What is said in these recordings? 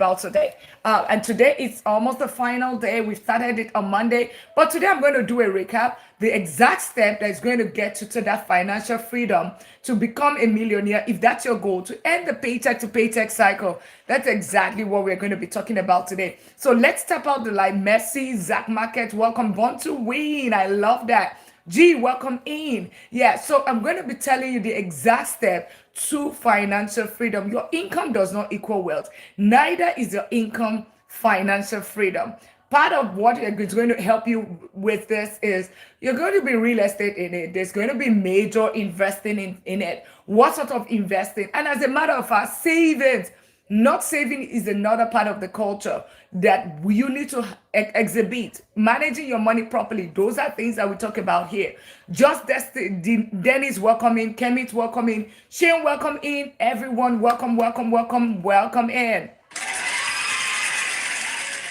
about today. And today it's almost the final day. We started it on Monday, but today I'm going to do a recap, the exact step that is going to get you to that financial freedom to become a millionaire. If that's your goal, to end the paycheck to paycheck cycle, that's exactly what we're going to be talking about today. So let's tap out the light. Messi, Zach Market, welcome. Born to win. I love that. G, welcome in. Yeah, so I'm going to be telling you the exact step to financial freedom. Your income does not equal wealth, neither is your income financial freedom. Part of what is going to help you with this is you're going to be real estate in it. There's going to be major investing in it. What sort of investing? And as a matter of fact, savings. Not saving is another part of the culture that you need to exhibit. Managing your money properly. Those are things that we talk about here. Just Dennis, welcome in. Kemit, welcome in. Shane, welcome in. Everyone, welcome, welcome, welcome, welcome in.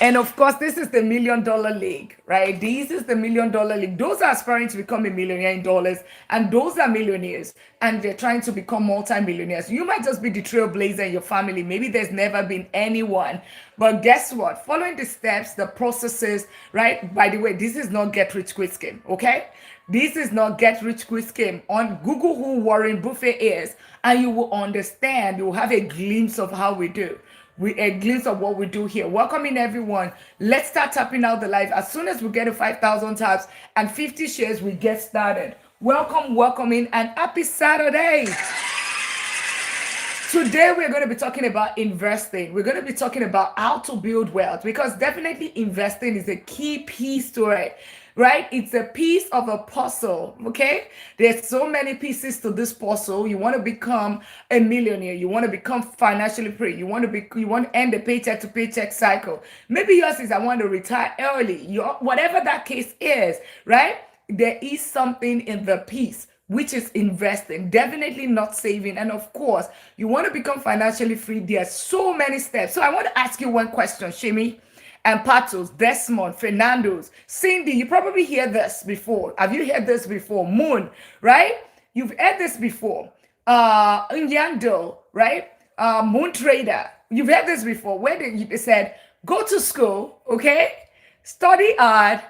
And of course, this is the $1,000,000 League, right? This is the $1,000,000 League. Those are aspiring to become a millionaire in dollars, and those are millionaires, and they're trying to become multi-millionaires. You might just be the trailblazer in your family. Maybe there's never been anyone. But guess what? Following the steps, the processes, right? By the way, this is not get rich quick scheme, okay? This is not get rich quick scheme. On Google who Warren Buffett is, and you will understand, you will have a glimpse of how we do. A glimpse of what we do here. Welcome in, everyone. Let's start tapping out the live. As soon as we get to 5,000 taps and 50 shares, we get started. Welcome, welcome in, and happy Saturday. Today, we're going to be talking about investing. We're going to be talking about how to build wealth, because definitely investing is a key piece to it. Right? It's a piece of a puzzle, okay? There's so many pieces to this puzzle. You want to become a millionaire. You want to become financially free. You want to end the paycheck to paycheck cycle. Maybe yours is I want to retire early. Whatever that case is, right? There is something in the piece, which is investing, definitely not saving. And of course, you want to become financially free. There are so many steps. So I want to ask you one question, Shimi and Patos, Desmond, Fernando's, Cindy. You probably hear this before. Have you heard this before? Moon, right? You've heard this before. Nyando, right? Moon Trader. You've heard this before. Where they said, go to school, okay? Study hard,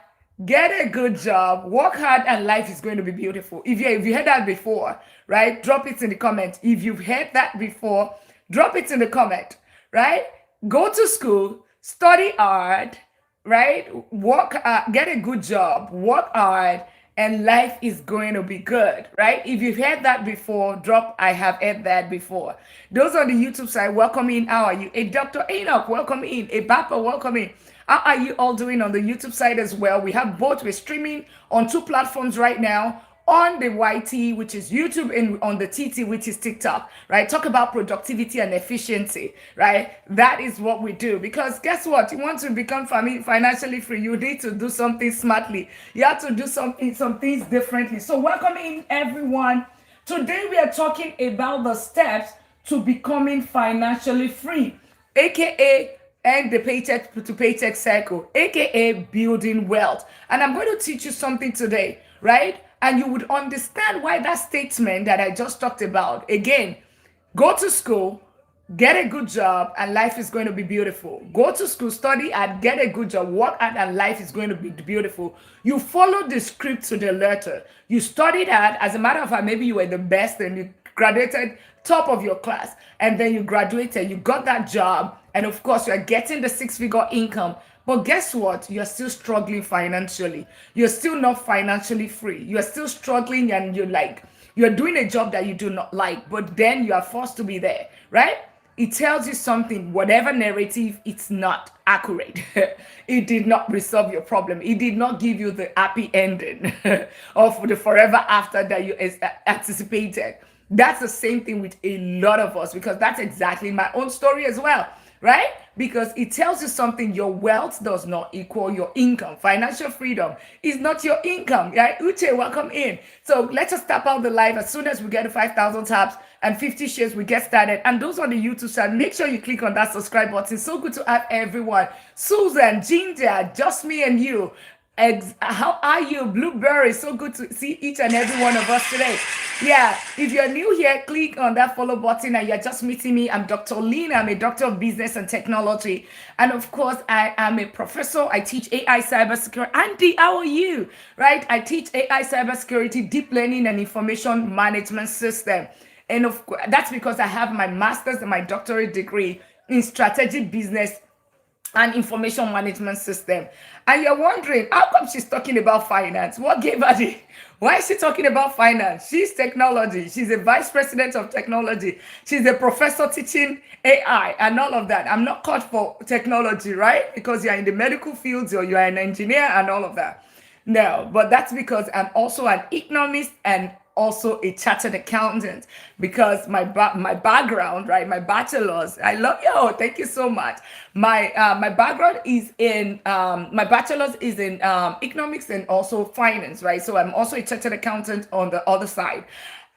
get a good job, work hard, and life is going to be beautiful. If you heard that before, right? Drop it in the comment. If you've heard that before, drop it in the comment, right? Go to school, study hard, right? Work, get a good job, work hard, and life is going to be good, right? If you've heard that before, drop I have heard that before. Those on the YouTube side, welcome in. How are you? A Dr. Enoch, welcome in. A Bappa, welcome in. How are you all doing on the YouTube side as well? We have both. We're streaming on 2 platforms right now. On the YT, which is YouTube, and on the TT, which is TikTok, right? Talk about productivity and efficiency, right? That is what we do. Because guess what? You want to become financially free, you need to do something smartly. You have to do some things differently. So welcome in, everyone. Today we are talking about the steps to becoming financially free, aka end the paycheck to paycheck cycle, aka building wealth. And I'm going to teach you something today, right? And you would understand why that statement that I just talked about, again, go to school, get a good job, and life is going to be beautiful. Go to school, study, and get a good job, work hard, and life is going to be beautiful. You follow the script to the letter. You studied hard. As a matter of fact, maybe you were the best and you graduated top of your class, and then you graduated, you got that job, and of course, you are getting the 6-figure income. But guess what? You're still struggling financially. You're still not financially free. You're still struggling, and you're doing a job that you do not like, but then you are forced to be there, right? It tells you something. Whatever narrative, it's not accurate. It did not resolve your problem. It did not give you the happy ending of the forever after that you anticipated. That's the same thing with a lot of us, because that's exactly my own story as well, right? Because it tells you something. Your wealth does not equal your income. Financial freedom is not your income, right? Uche, welcome in. So let's just tap out the live. As soon as we get to 5,000 taps and 50 shares, we get started. And those on the YouTube side, make sure you click on that subscribe button. So good to have everyone. Susan, Ginger, just me and you. How are you, Blueberry? So good to see each and every one of us today. Yeah, if you're new here, click on that follow button and you're just meeting me. I'm Dr. Lina. I'm a doctor of business and technology. And of course, I am a professor. I teach AI cybersecurity. Andy, how are you? Right? I teach AI cybersecurity, deep learning, and information management system. And of course, that's because I have my master's and my doctorate degree in strategic business and information management system. And you're wondering, how come she's talking about finance? What gave her the, why is she talking about finance? She's technology. She's a vice president of technology. She's a professor teaching AI and all of that. I'm not cut for technology, right? Because you're in the medical fields or you're an engineer and all of that. No, but that's because I'm also an economist and also a chartered accountant, because my background, right, my bachelor's, I love you. Oh, thank you so much. My background is in my bachelor's is in economics and also finance, right? So I'm also a chartered accountant on the other side,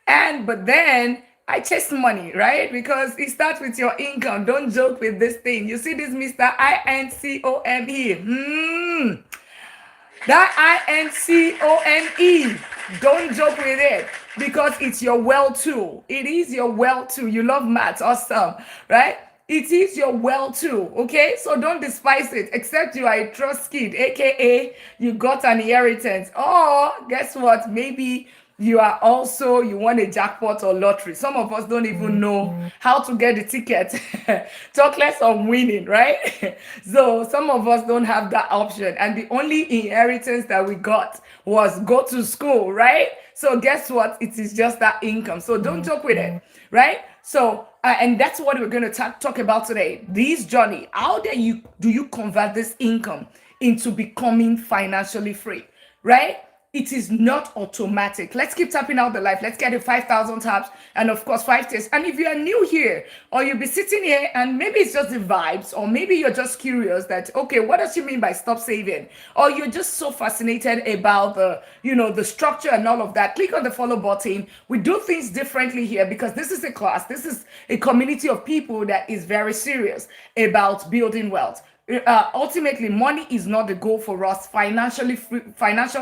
and but then I chase money, right? Because it starts with your income. Don't joke with this thing. You see this Mr. INCOME. That INCONE. Don't joke with it, because it's your well tool. It is your well tool. You love maths, awesome, right? It is your well tool, okay? So don't despise it, except you are a trust kid, aka you got an inheritance. Or guess what? Maybe you are also, you won a jackpot or lottery. Some of us don't even know how to get the ticket. Talk less of winning, right? So some of us don't have that option, and the only inheritance that we got was go to school, right? So guess what? It is just that income. So don't joke with it, right? So and that's what we're going to talk about today. This journey, how do you convert this income into becoming financially free, right? It is not automatic. Let's keep tapping out the life. Let's get it 5,000 taps and of course 5 days. And if you are new here, or you'll be sitting here and maybe it's just the vibes, or maybe you're just curious that, okay, what does she mean by stop saving? Or you're just so fascinated about the structure and all of that, click on the follow button. We do things differently here because this is a class. This is a community of people that is very serious about building wealth. Ultimately, money is not the goal for us. Financial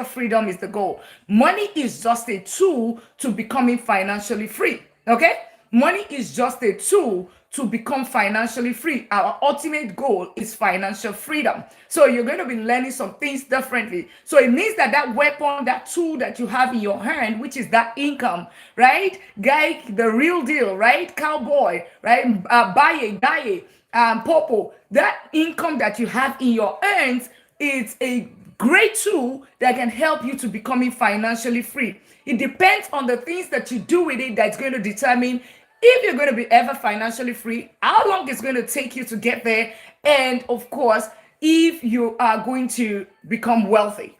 freedom is the goal. Money is just a tool to becoming financially free. Okay, money is just a tool to become financially free. Our ultimate goal is financial freedom. So you're going to be learning some things differently. So it means that that weapon, that tool that you have in your hand, which is that income, right? Guy, the real deal, right? Cowboy, right? Buy guy. Popo, that income that you have in your earns is a great tool that can help you to becoming financially free. It depends on the things that you do with it that's going to determine if you're going to be ever financially free, how long it's going to take you to get there, and of course, if you are going to become wealthy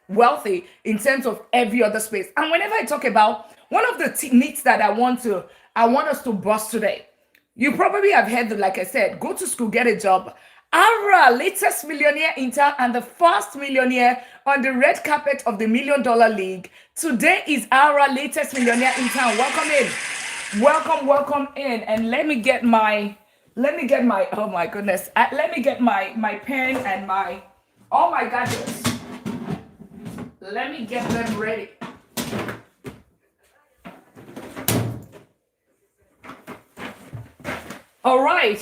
in terms of every other space. And whenever I talk about one of the techniques that I want us to bust today, you probably have heard, like I said, go to school, get a job. Our latest millionaire intern and the first millionaire on the red carpet of the $1 Million League. Today is our latest millionaire intern. Welcome in. Welcome in. And let me get my, oh my goodness. Let me get my pen and all my gadgets. Let me get them ready. All right.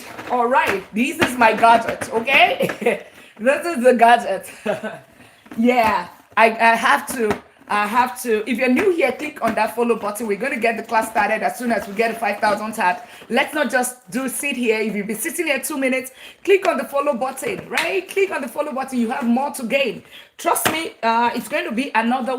This is my gadget, okay? This is the gadget. Yeah, I have to. If you're new here, click on that follow button. We're going to get the class started as soon as we get 5,000 tabs. Let's not just sit here. If you've been sitting here 2 minutes, click on the follow button, right? Click on the follow button. You have more to gain. Trust me, it's going to be another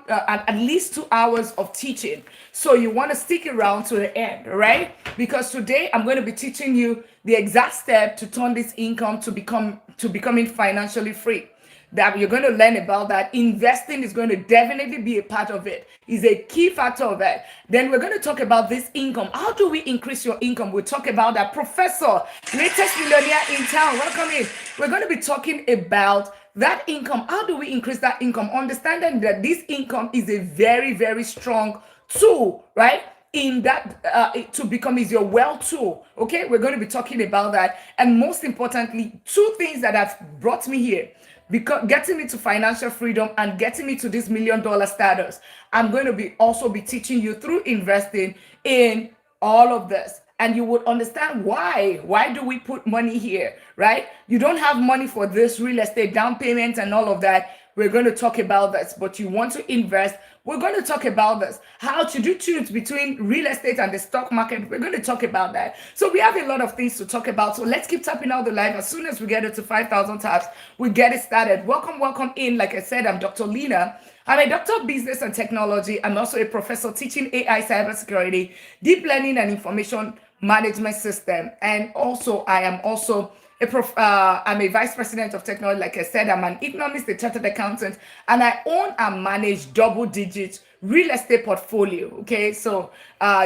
at least 2 hours of teaching. So you want to stick around to the end, right? Because today I'm going to be teaching you the exact step to turn this income to becoming financially free. That you're going to learn about that. Investing is going to definitely be a part of it. Is a key factor of it. Then we're going to talk about this income. How do we increase your income? We'll talk about that. Professor, latest millionaire in town, welcome in. We're going to be talking about that income. How do we increase that income? Understanding that this income is a very, very strong tool, right? In that to become is your well tool. Okay, we're going to be talking about that. And most importantly, two things that have brought me here because getting me to financial freedom and getting me to this $1 million status. I'm going to be teaching you through investing in all of this, and you would understand why do we put money here, right? You don't have money for this real estate down payment and all of that. We're going to talk about this, but you want to invest. We're going to talk about this. How to do choose between real estate and the stock market. We're going to talk about that. So we have a lot of things to talk about. So let's keep tapping out the live. As soon as we get it to 5,000 taps, we get it started. Welcome in. Like I said, I'm Dr. Lina. I'm a doctor of business and technology. I'm also a professor teaching AI, cybersecurity, deep learning, and information management system. And also, I am also I'm a vice president of technology. Like I said, I'm an economist, a chartered accountant, and I own and manage double-digit real estate portfolio. Okay, so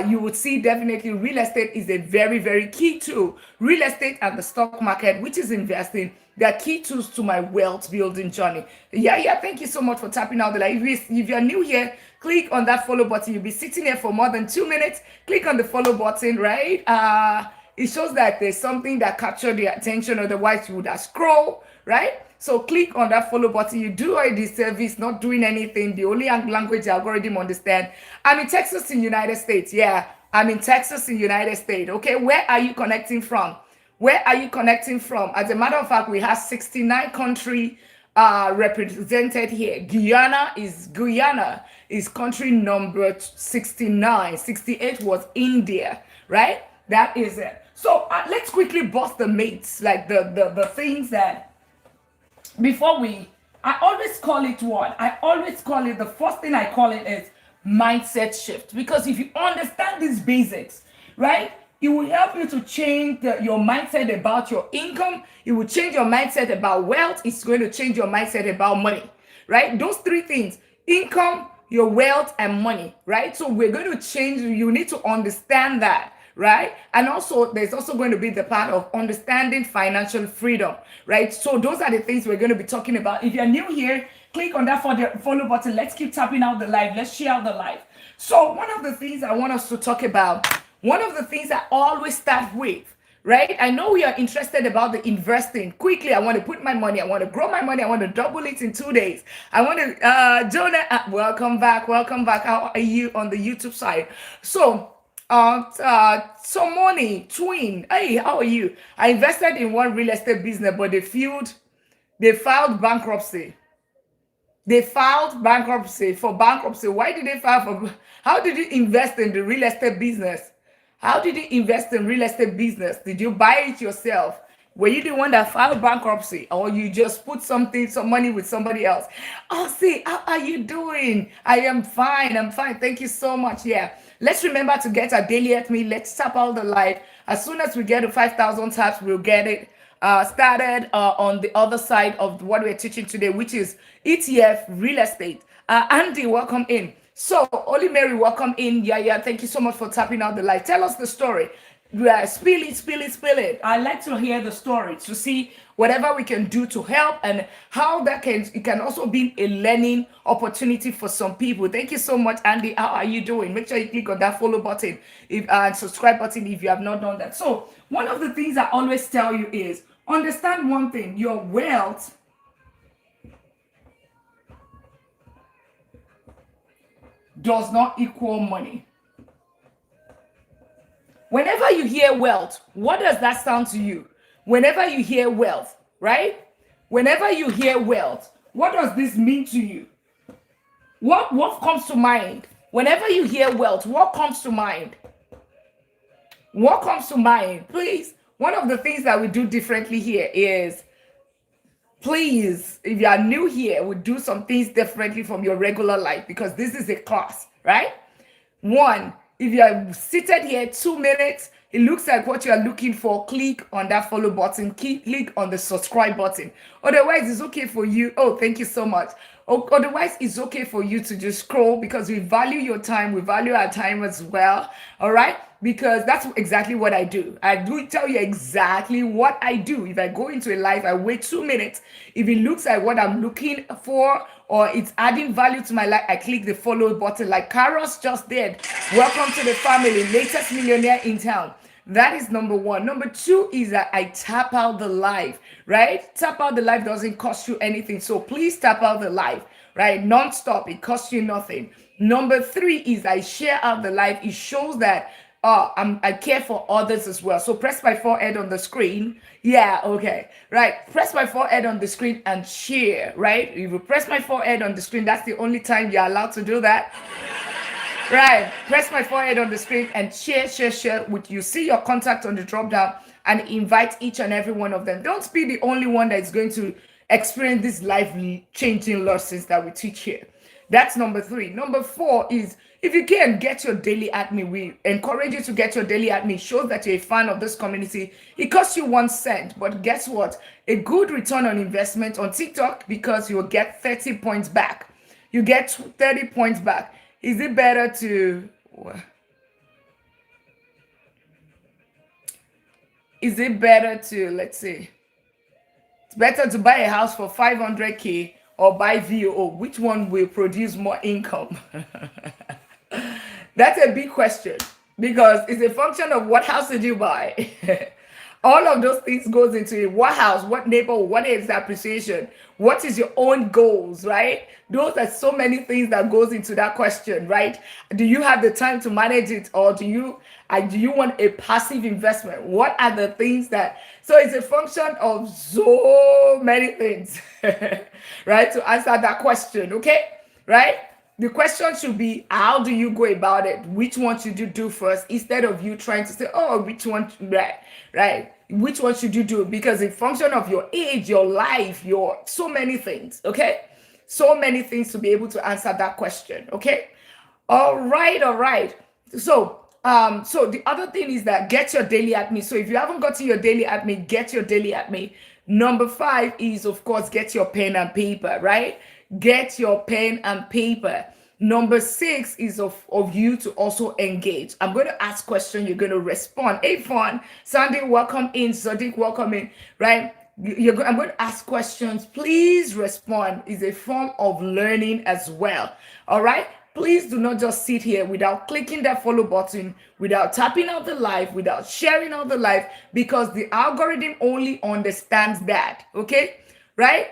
you would see definitely real estate is a very, very key tool. Real estate and the stock market, which is investing, they're key tools to my wealth building journey. Yeah. Thank you so much for tapping out the live. If you're new here, click on that follow button. You'll be sitting here for more than 2 minutes. Click on the follow button, right? It shows that there's something that captured your attention, otherwise you would have scroll, right? So click on that follow button. You do a disservice, not doing anything. The only language algorithm understand. I'm in Texas in United States. Yeah, I'm in Texas in United States. Okay, where are you connecting from? Where are you connecting from? As a matter of fact, we have 69 countries represented here. Guyana is country number 69. 68 was India, right? That is it. So let's quickly bust the myths, like the things that I always call it what? I always call it, the first thing I call it is mindset shift. Because if you understand these basics, right, it will help you to change your mindset about your income. It will change your mindset about wealth. It's going to change your mindset about money, right? Those three things: income, your wealth, and money, right? So we're going to change. You need to understand that, right? And also, there's also going to be the part of understanding financial freedom, right? So those are the things we're going to be talking about. If you're new here, click on that follow button. Let's keep tapping out the live. Let's share out the live. So one of the things I want us to talk about, one of the things I always start with, right? I know we are interested about the investing. Quickly, I want to put my money. I want to grow my money. I want to double it in 2 days. I want to, Jonah, welcome back. How are you on the YouTube side? So, money twin. Hey, how are you? I invested in one real estate business, but they filed bankruptcy. They filed bankruptcy for bankruptcy. Why did they file for? How did you invest in the real estate business? How did you invest in real estate business? Did you buy it yourself? Were you the one that filed bankruptcy, or you just put some money with somebody else? Oh, see, how are you doing? I am fine. I'm fine. Thank you so much. Yeah. Let's remember to get our daily at me. Let's tap all the live. As soon as we get to 5,000 taps, we'll get it started on the other side of what we're teaching today, which is ETF real estate. Andy, welcome in. So, Oli Mary, welcome in. Yeah. Thank you so much for tapping out the light. Tell us the story. Spill it. I like to hear the story to see whatever we can do to help, and how it can also be a learning opportunity for some people. Thank you so much, Andy. How are you doing? Make sure you click on that follow button and subscribe button if you have not done that. So, one of the things I always tell you is understand one thing: your wealth does not equal money. Whenever you hear wealth, what does that sound to you? Whenever you hear wealth, right? Whenever you hear wealth, what does this mean to you? What comes to mind? Whenever you hear wealth, what comes to mind? What comes to mind? Please, one of the things that we do differently here is, please, if you are new here, we do some things differently from your regular life, because this is a class, right? One, if you are seated here 2 minutes, it looks like what you are looking for, click on that follow button, click on the subscribe button. Otherwise, it's okay for you. Oh, thank you so much. Otherwise, it's okay for you to just scroll, because we value your time. We value our time as well. All right? Because that's exactly what I do. I do tell you exactly what I do. If I go into a live, I wait 2 minutes. If it looks like what I'm looking for, or it's adding value to my life, I click the follow button like Karos just did. Welcome to the family, latest millionaire in town. That is number one. Number two is that I tap out the live, right? Tap out the live doesn't cost you anything. So please tap out the live, right? Non-stop. It costs you nothing. Number three is I share out the live. It shows that I care for others as well. So press my forehead on the screen. Yeah, okay. Right. Press my forehead on the screen and share, right? If you press my forehead on the screen, that's the only time you're allowed to do that. Right. Press my forehead on the screen and share with you. See your contact on the drop down and invite each and every one of them. Don't be the only one that is going to experience these life changing lessons that we teach here. That's number three. Number four is if you can get your daily at me, we encourage you to get your daily at me. Shows that you're a fan of this community. It costs you 1 cent, but guess what? A good return on investment on TikTok because you'll get 30 points back. You get 30 points back. Is it better to let's see, it's better to buy a house for 500K or buy VO? Which one will produce more income? That's a big question because it's a function of what house did you buy. All of those things goes into it. What house, what neighborhood, what is the appreciation? What is your own goals, right? Those are so many things that goes into that question, right? Do you have the time to manage it, or do you want a passive investment? What are the things that? So it's a function of so many things, right? To answer that question, okay, right? The question should be, how do you go about it? Which one should you do first, instead of you trying to say, oh, which one, right? Which one should you do? Because in function of your age, your life, your so many things, okay? So many things to be able to answer that question, okay? All right. So the other thing is that get your daily at me. So if you haven't gotten your daily at me, get your daily at me. Number 5 is, of course, get your pen and paper, right? Get your pen and paper. Number 6 is of you to also engage. I'm going to ask questions. You're going to respond. Hey, fun. Sandy, welcome in. Sadiq, welcome in. Right? I'm going to ask questions. Please respond. It's a form of learning as well. All right? Please do not just sit here without clicking that follow button, without tapping out the live, without sharing out the live, because the algorithm only understands that. Okay? Right?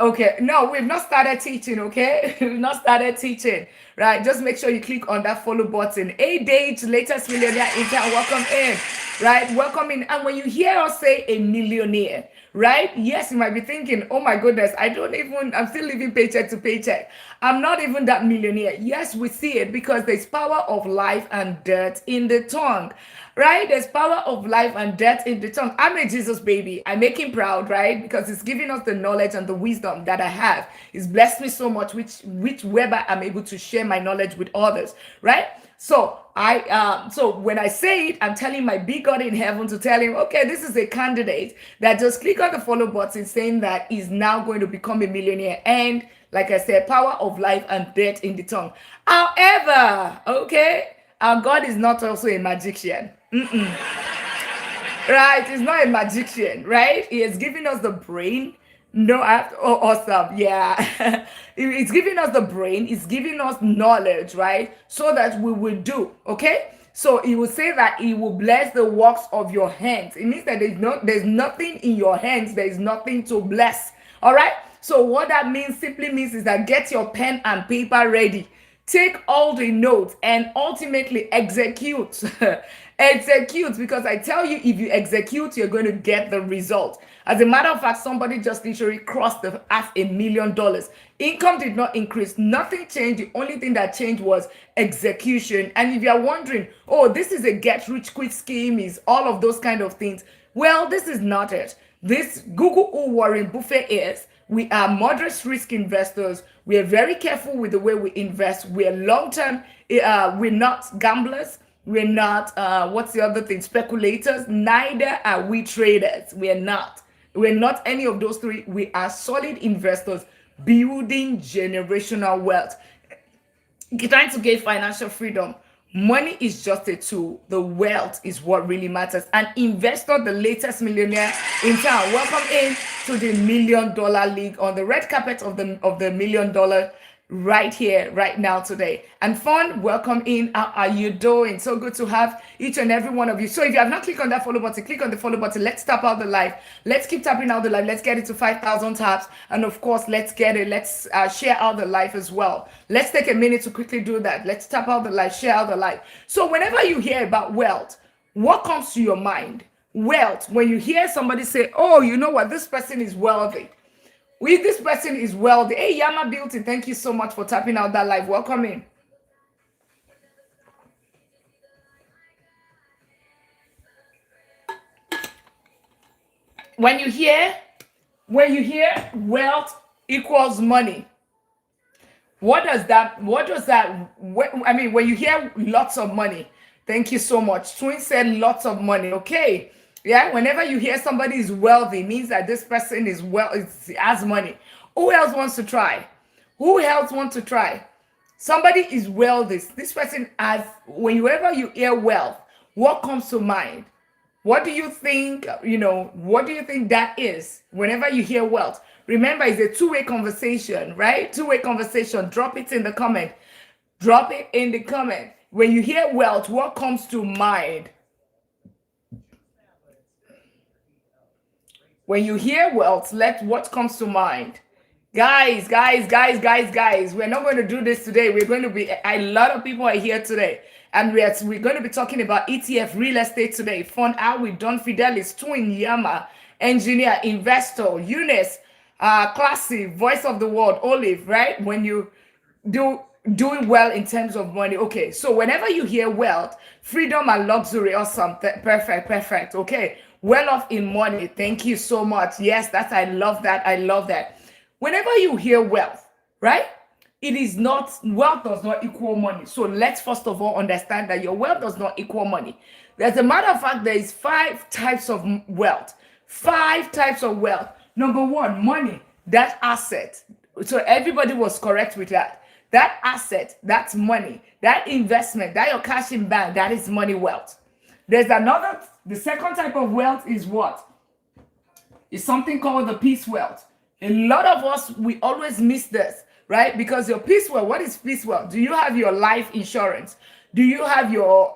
Okay, no, we've not started teaching, okay? We've not started teaching, right? Just make sure you click on that follow button. Hey, Dage, latest millionaire intern, welcome in, right? Welcome in. And when you hear us say a millionaire, right? Yes, you might be thinking, oh my goodness, I'm still living paycheck to paycheck. I'm not even that millionaire. Yes, we see it because there's power of life and death in the tongue. Right? There's power of life and death in the tongue. I'm a Jesus baby. I make him proud, right? Because it's giving us the knowledge and the wisdom that I have. It's blessed me so much, which whereby I'm able to share my knowledge with others, right? So so when I say it, I'm telling my big God in heaven to tell him, okay, this is a candidate that just click on the follow button saying that he's now going to become a millionaire. And like I said, power of life and death in the tongue. However, okay, our God is not also a magician. Right? He's not a magician, right? He has given us the brain. No, awesome. Yeah. He's giving us the brain. He's giving us knowledge, right? So that we will do, okay? So he will say that he will bless the works of your hands. It means that there's nothing in your hands. There is nothing to bless. All right? So what that simply means is that get your pen and paper ready. Take all the notes and ultimately execute. Execute, because I tell you, if you execute, you're going to get the result. As a matter of fact, somebody just literally crossed the $500,000. Income did not increase. Nothing changed. The only thing that changed was execution. And if you're wondering, oh, this is a get-rich-quick scheme, is all of those kind of things. Well, this is not it. This Google who Warren Buffett is. We are moderate risk investors. We are very careful with the way we invest. We are long-term. We're not gamblers. We're not, what's the other thing? Speculators. Neither are we traders. We're not. We're not any of those three. We are solid investors building generational wealth. Trying to get financial freedom. Money is just a tool. The wealth is what really matters. And investor, the latest millionaire in town. Welcome in to the $1 Million League on the red carpet of the $1 Million right here, right now, today. And Fun, welcome in. How are you doing? So good to have each and every one of you. So if you have not clicked on that follow button, click on the follow button. Let's tap out the live. Let's keep tapping out the live. Let's get it to 5,000 taps. And of course, let's get it. Let's share out the live as well. Let's take a minute to quickly do that. Let's tap out the live, share out the live. So whenever you hear about wealth, what comes to your mind? Wealth. When you hear somebody say, oh, you know what, this person is wealthy. This person is wealthy. Hey, Yama Beauty, thank you so much for tapping out that live. Welcome in. When you hear wealth equals money, what does that, I mean, when you hear lots of money, thank you so much. Twin said lots of money. Okay. Yeah. Whenever you hear somebody is wealthy, it means that this person has money. Who else wants to try? Who else wants to try? Somebody is wealthy. This person has, whenever you hear wealth, what comes to mind? What do you think, what do you think that is whenever you hear wealth? Remember, it's a two-way conversation, right? Two-way conversation. Drop it in the comment. Drop it in the comment. When you hear wealth, what comes to mind? When you hear wealth, what comes to mind? Guys, we're not going to do this today. We're going to be, a lot of people are here today. And we're going to be talking about ETF real estate today. Fun out with Don Fidelis, Twin, Yama, Engineer, Investor, Eunice, Classy, Voice of the World, Olive, right? When you doing well in terms of money. Okay, so whenever you hear wealth, freedom and luxury, awesome, perfect. Okay, well off in money. Thank you so much. Yes, I love that. Whenever you hear wealth, right? Wealth does not equal money. So let's first of all understand that your wealth does not equal money. As a matter of fact, there is 5 types of wealth. 5 types of wealth. Number 1, money, that asset. So everybody was correct with that. That asset, that's money. That investment, that your cash in bank, that is money wealth. The second type of wealth is what? It's something called the peace wealth. A lot of us, we always miss this, right? Because your peace wealth, what is peace wealth? Do you have your life insurance? Do you have your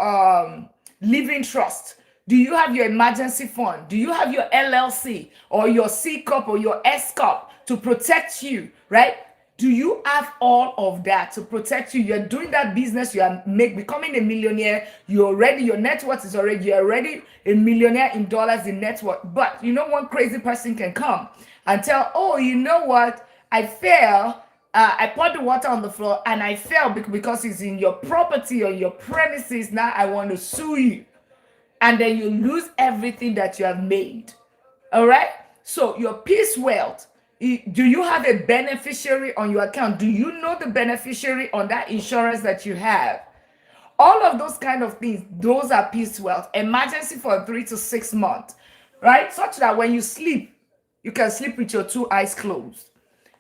living trust? Do you have your emergency fund? Do you have your LLC or your C Corp or your S Corp to protect you, right? Do you have all of that to protect you? You're doing that business, you are becoming a millionaire, your net worth is you're already a millionaire in dollars in net worth. But one crazy person can come and tell, oh, you know what? I fell. I poured the water on the floor and I fell because it's in your property or your premises. Now I want to sue you. And then you lose everything that you have made. All right? So your peace wealth, do you have a beneficiary on your account? Do you know the beneficiary on that insurance that you have? All of those kind of things, those are peace wealth. Emergency for 3 to 6 months, right? Such that when you sleep, you can sleep with your 2 eyes closed.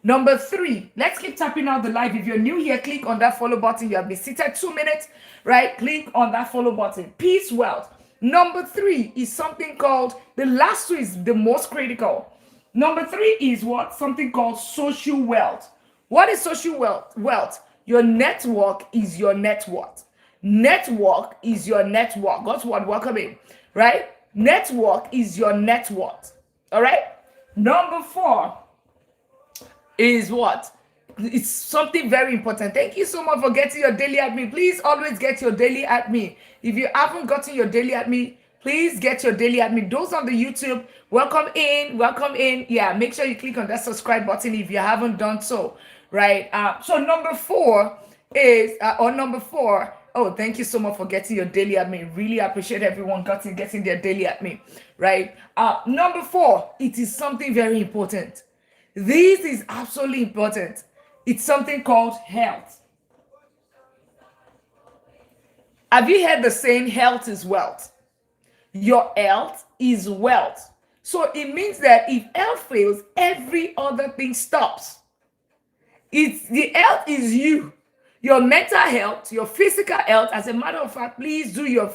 Number 3, let's keep tapping out the live. If you're new here, click on that follow button. You have been seated 2 minutes, right? Click on that follow button. Peace wealth. Number 3 is something called, the last 2 is the most critical. Number 3 is what? Something called social wealth. What is social wealth? Your network is your net worth. Network is your network. God's word, welcome in, right? Network is your net worth. All right? Number 4 is what? It's something very important. Thank you so much for getting your daily at me. Please always get your daily at me. If you haven't gotten your daily at me, please get your daily at me. Those on the YouTube, welcome in. Yeah, make sure you click on that subscribe button if you haven't done so, right? So number 4 is, oh, thank you so much for getting your daily at me. Really appreciate everyone getting their daily at me, right? Number 4, it is something very important. This is absolutely important. It's something called health. Have you heard the saying, health is wealth? Your health is wealth. So it means that if health fails, every other thing stops. The health is you. Your mental health, your physical health. As a matter of fact, please do your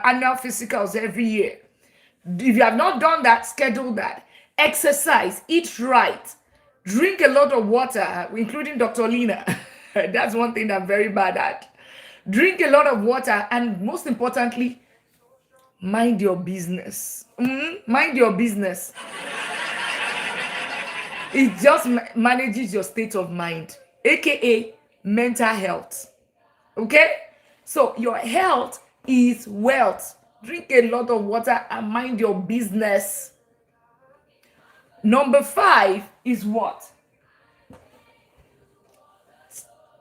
annual physicals every year. If you have not done that, schedule that. Exercise, eat right, drink a lot of water, including Dr. Lina. That's one thing I'm very bad at. Drink a lot of water, and most importantly, mind your business. Mind your business. It just manages your state of mind, aka mental health. Okay? So your health is wealth. Drink a lot of water and mind your business. Number 5 is what?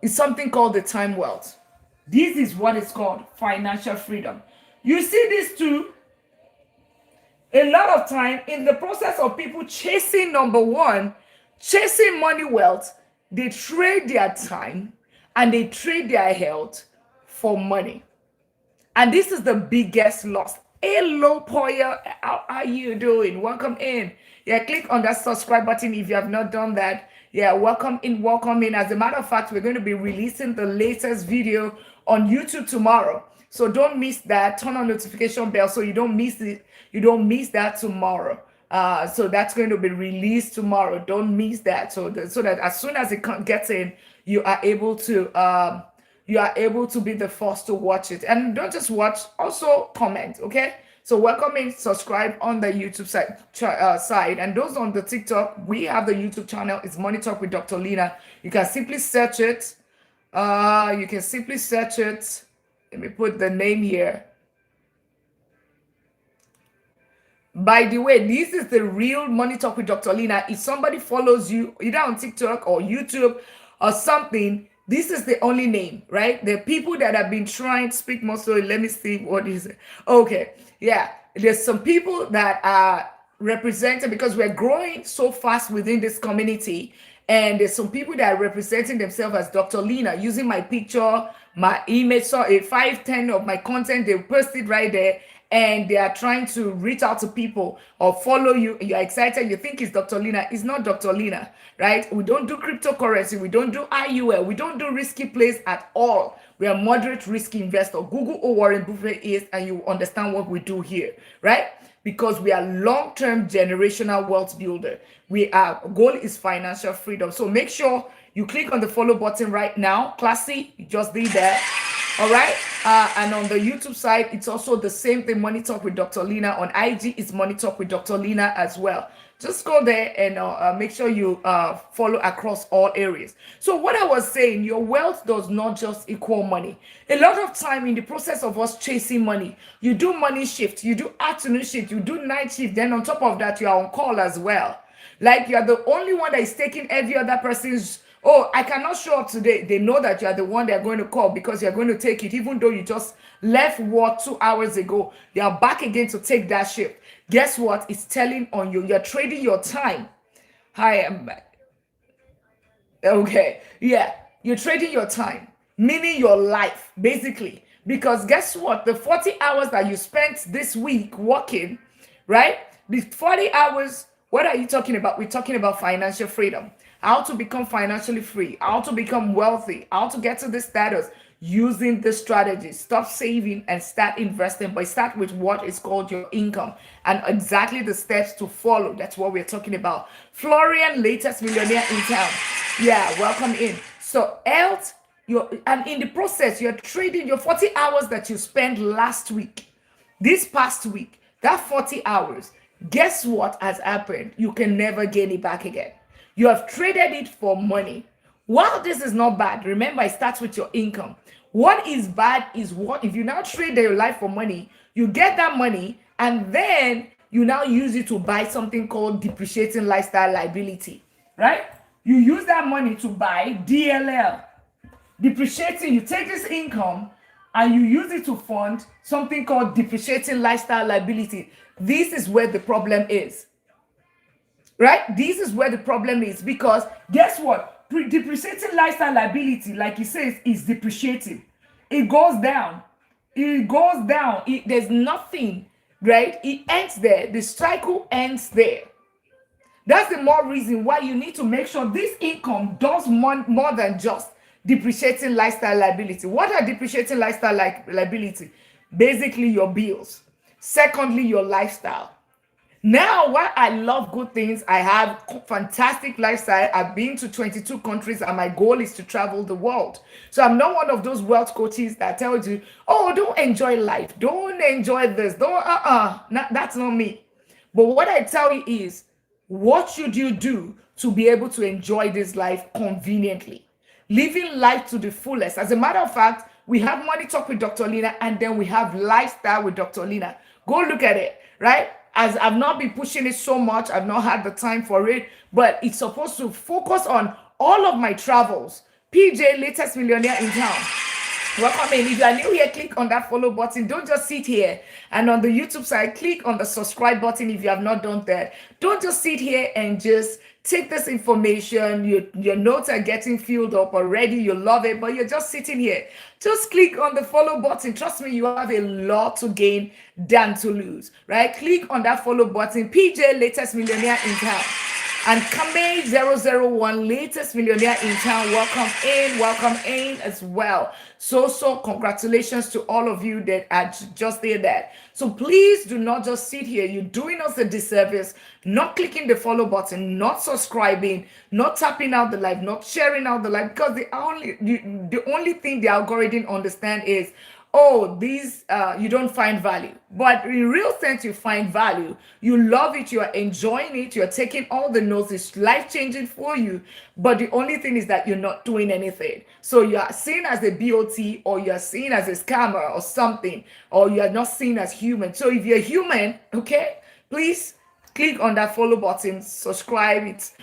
It's something called the time wealth. This is what is called financial freedom. You see these two a lot of time in the process of people chasing number 1, chasing money wealth, they trade their time and they trade their health for money. And this is the biggest loss. Hello, Poya. How are you doing? Welcome in. Yeah, click on that subscribe button if you have not done that. Yeah, welcome in, welcome in. As a matter of fact, we're going to be releasing the latest video on YouTube tomorrow. So don't miss that. Turn on notification bell so you don't miss it. You don't miss that tomorrow. So that's going to be released tomorrow. Don't miss that. So that as soon as it gets in, you are able to be the first to watch it. And don't just watch, also comment. Okay. So welcome in, subscribe on the YouTube side. And those on the TikTok, we have the YouTube channel. It's Money Talk with Dr. Lina. You can simply search it. Let me put the name here. By the way, this is the real Money Talk with Dr. Lina. If somebody follows you either on TikTok or YouTube or something, this is the only name, right? The people that have been trying to speak more slowly. Let me see what is it. Okay, yeah. There's some people that are represented because we're growing so fast within this community. And there's some people that are representing themselves as Dr. Lina, using my picture, my image, so a 5-10 of my content, they post it right there. And they are trying to reach out to people or follow you. You're excited. You think it's Dr. Lina. It's not Dr. Lina, right? We don't do cryptocurrency. We don't do IUL. We don't do risky plays at all. We are moderate risk investor. Google who Warren Buffett is, and you understand what we do here, right? Because we are long-term generational wealth builder. Our goal is financial freedom. So make sure you click on the follow button right now. Classy, you just did that. All right. And on the YouTube side, it's also the same thing. Money Talk with Dr. Lina. On IG, it's Money Talk with Dr. Lina as well. Just go there and make sure you follow across all areas. So what I was saying, your wealth does not just equal money. A lot of time in the process of us chasing money, you do morning shift, you do afternoon shift, you do night shift. Then on top of that, you are on call as well. Like you are the only one that is taking every other person's. Oh, I cannot show up today. They know that you are the one they're going to call because you're going to take it, even though you just left work 2 hours ago. They are back again to take that shift. Guess what? It's telling on you. You're trading your time. Hi, I'm back. Okay. Yeah. You're trading your time, meaning your life, basically. Because guess what? The 40 hours that you spent this week working, right? The 40 hours, what are you talking about? We're talking about financial freedom. How to become financially free, how to become wealthy, how to get to this status using this strategy. Stop saving and start investing, but start with what is called your income and exactly the steps to follow. That's what we're talking about. Florian, latest millionaire in town. Yeah, welcome in. So health, and in the process, you're trading your 40 hours that you spent last week, this past week, that 40 hours. Guess what has happened? You can never gain it back again. You have traded it for money. While this is not bad, remember it starts with your income. What is bad is what if you now trade your life for money, you get that money and then you now use it to buy something called depreciating lifestyle liability, right? You use that money to buy DLL, depreciating. You take this income and you use it to fund something called depreciating lifestyle liability. This is where the problem is. Right? This is where the problem is because guess what? Depreciating lifestyle liability, like he says, is depreciating. It goes down. It goes down. There's nothing, right? It ends there. The cycle ends there. That's the more reason why you need to make sure this income does more than just depreciating lifestyle liability. What are depreciating lifestyle liability? Basically, your bills. Secondly, your lifestyle. Now, while I love good things, I have fantastic lifestyle. I've been to 22 countries and my goal is to travel the world. So I'm not one of those wealth coaches that tells you, oh, don't enjoy life. Don't enjoy this. Don't, that's not me. But what I tell you is, what should you do to be able to enjoy this life conveniently? Living life to the fullest. As a matter of fact, we have Money Talk with Dr. Lina and then we have Lifestyle with Dr. Lina. Go look at it, right? As I've not been pushing it so much, I've not had the time for it, but it's supposed to focus on all of my travels. PJ, latest millionaire in town. Welcome in. If you are new here, click on that follow button. Don't just sit here. And on the YouTube side, click on the subscribe button if you have not done that. Don't just sit here and just take this information. Your notes are getting filled up already. You love it, but you're just sitting here. Just click on the follow button. Trust me, you have a lot to gain than to lose, right? Click on that follow button. PJ, latest millionaire in town. And Kame001, latest millionaire in town. Welcome in as well. So congratulations to all of you that are just did that. So please do not just sit here. You're doing us a disservice, not clicking the follow button, not subscribing, not tapping out the live, not sharing out the live, because the only thing the algorithm understand is, oh, these you don't find value. But in real sense, you find value. You love it. You are enjoying it. You're taking all the notes. It's life-changing for you. But the only thing is that you're not doing anything. So you are seen as a BOT, or you're seen as a scammer or something, or you're not seen as human. So if you're human, okay, please click on that follow button, subscribe. It's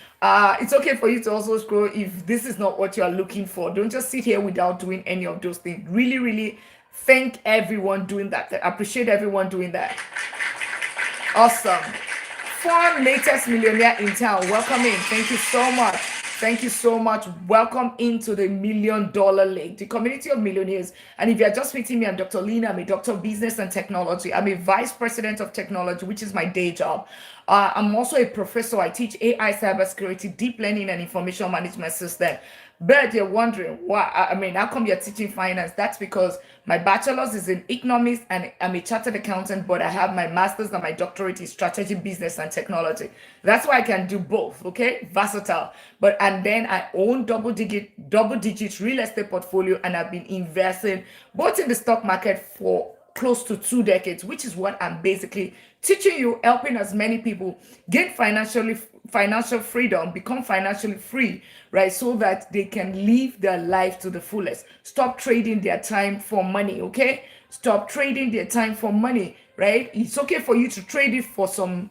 okay for you to also scroll if this is not what you're looking for. Don't just sit here without doing any of those things. Really thank everyone doing that. I appreciate everyone doing that. Awesome. Fun latest millionaire in town. Welcome in. Thank you so much. Thank you so much. Welcome into the $1 Million League, the community of millionaires. And if you're just meeting me, I'm Dr. Lina. I'm a doctor of business and technology. I'm a vice president of technology, which is my day job. I'm also a professor. I teach AI, cybersecurity, deep learning, and information management system. But you're wondering, how come you're teaching finance? That's because my bachelor's is in economics and I'm a chartered accountant, but I have my master's and my doctorate in strategy, business, and technology. That's why I can do both, okay? Versatile. And then I own double digit real estate portfolio, and I've been investing both in the stock market for close to 2 decades, which is what I'm basically teaching you, helping as many people gain financial freedom, become financially free, right? So that they can live their life to the fullest. Stop trading their time for money, okay? Stop trading their time for money, right? It's okay for you to trade it for some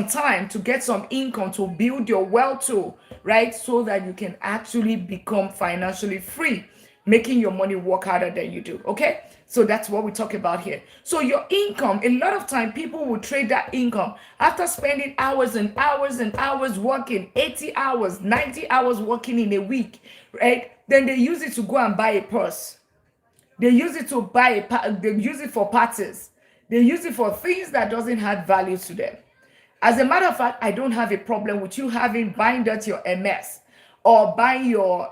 time to get some income, to build your wealth too, right? So that you can actually become financially free, making your money work harder than you do, okay? So that's what we talk about here. So your income, a lot of time people will trade that income after spending hours and hours and hours working, 80 hours, 90 hours working in a week, right? Then they use it to go and buy a purse. They use it to they use it for parties. They use it for things that doesn't have value to them. As a matter of fact, I don't have a problem with you buying that your MS, or buying your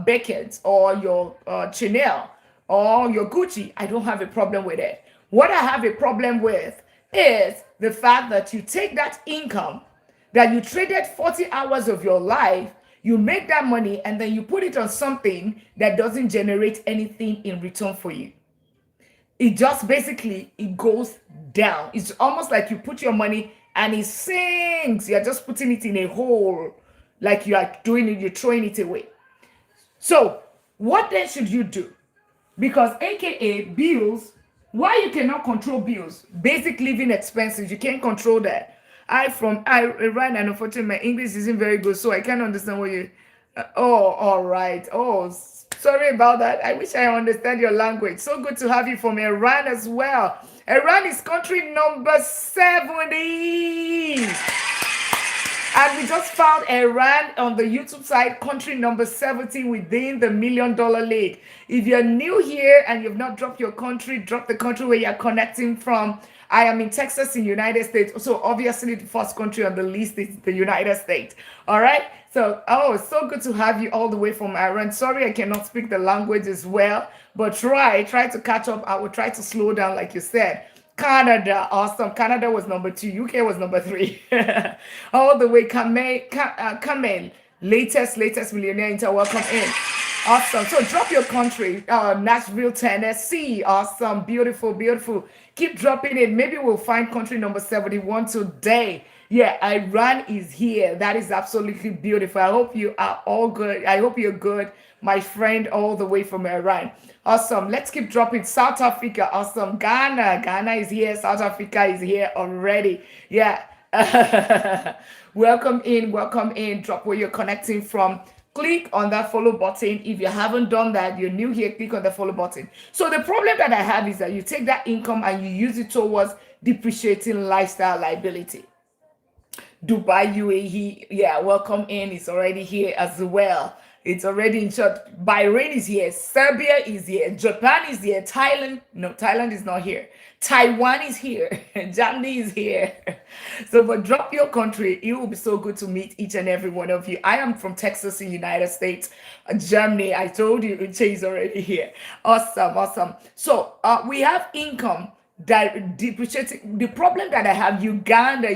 Beckett, or your Chanel, or your Gucci. I don't have a problem with it. What I have a problem with is the fact that you take that income that you traded 40 hours of your life, you make that money, and then you put it on something that doesn't generate anything in return for you. It just basically, it goes down. It's almost like you put your money and it sinks. You're just putting it in a hole, like you are doing it, you're throwing it away. So what then should you do? Because AKA bills, why you cannot control bills? Basic living expenses, you can't control that. I ran, and unfortunately my English isn't very good, so I can't understand what you, all right. Oh, sorry about that. I wish I understand your language. So good to have you from Iran as well. Iran is country number 70. And we just found Iran on the YouTube side, country number 70 within the $1 Million League. If you're new here and you've not dropped your country, drop the country where you're connecting from. I am in Texas in the United States. So obviously the first country on the list is the United States. All right. So, it's so good to have you all the way from Iran. Sorry, I cannot speak the language as well, but try to catch up. I will try to slow down, like you said. Canada, awesome. Canada was number 2. UK was number 3. All the way, Kamel, latest millionaire inter. Welcome in. Awesome. So drop your country, Nashville, Tennessee. Awesome, beautiful, beautiful. Keep dropping it. Maybe we'll find country number 71 today. Yeah, Iran is here. That is absolutely beautiful. I hope you are all good. I hope you're good, my friend, all the way from Iran. Awesome. Let's keep dropping. South Africa. Awesome. Ghana is here. South Africa is here already. Yeah. Welcome in. Welcome in. Drop where you're connecting from. Click on that follow button. If you haven't done that, you're new here, click on the follow button. So the problem that I have is that you take that income and you use it towards depreciating lifestyle liability. Dubai, UAE, yeah, welcome in. It's already here as well. It's already in short. Bahrain is here. Serbia is here. Japan is here. Thailand, no, Thailand is not here. Taiwan is here. Germany is here. So, but drop your country. It will be so good to meet each and every one of you. I am from Texas in the United States. Germany, I told you, Uche is already here. Awesome, awesome. So, we have income that depreciating. The problem that I have, Uganda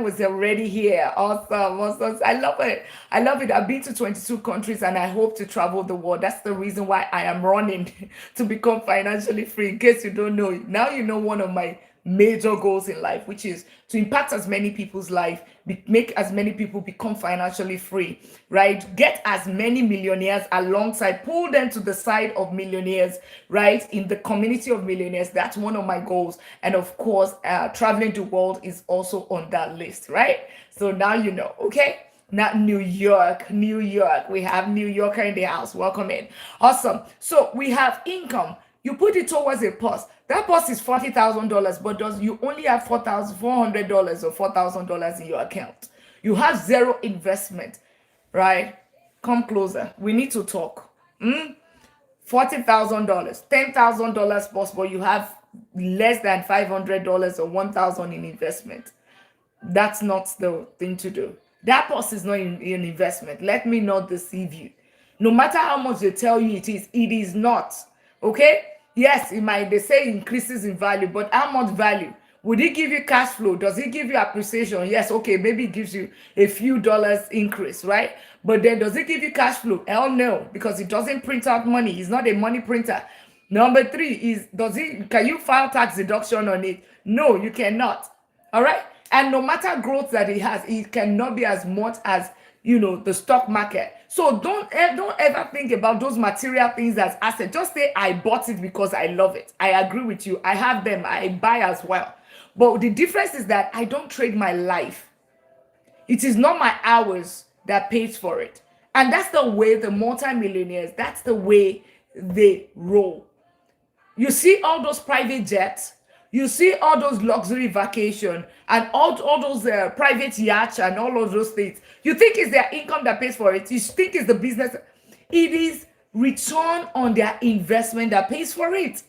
was already here. Awesome, awesome. I love it. I love it. I've been to 22 countries and I hope to travel the world. That's the reason why I am running to become financially free. In case you don't know, now you know one of my major goals in life, which is to impact as many people's life, make as many people become financially free, right? Get as many millionaires alongside, pull them to the side of millionaires, right? In the community of millionaires. That's one of my goals. And of course, traveling the world is also on that list, right? So now you know, okay? Not New York. We have New Yorker in the house. Welcome in. Awesome. So we have income. You put it towards a purse. That purse is $40,000, but you only have $4,400 or $4,000 in your account. You have zero investment, right? Come closer. We need to talk. $40,000, $10,000 possible. You have less than $500 or $1,000 in investment. That's not the thing to do. That purse is not an investment. Let me not deceive you. No matter how much they tell you it is not. Okay? Yes, they say increases in value, but how much value? Would it give you cash flow? Does it give you appreciation? Yes, okay, maybe it gives you a few dollars increase, right? But then does it give you cash flow? Hell no, because it doesn't print out money. It's not a money printer. Number 3 is, can you file tax deduction on it? No, you cannot. All right? And no matter growth that it has, it cannot be as much as the stock market. So don't ever think about those material things as asset. Just say, I bought it because I love it. I agree with you. I have them. I buy as well. But the difference is that I don't trade my life. It is not my hours that pays for it. And that's the way the multimillionaires, that's the way they roll. You see all those private jets, you see all those luxury vacation and all those private yachts and all of those things. You think it's their income that pays for it. You think it's the business. It is return on their investment that pays for it.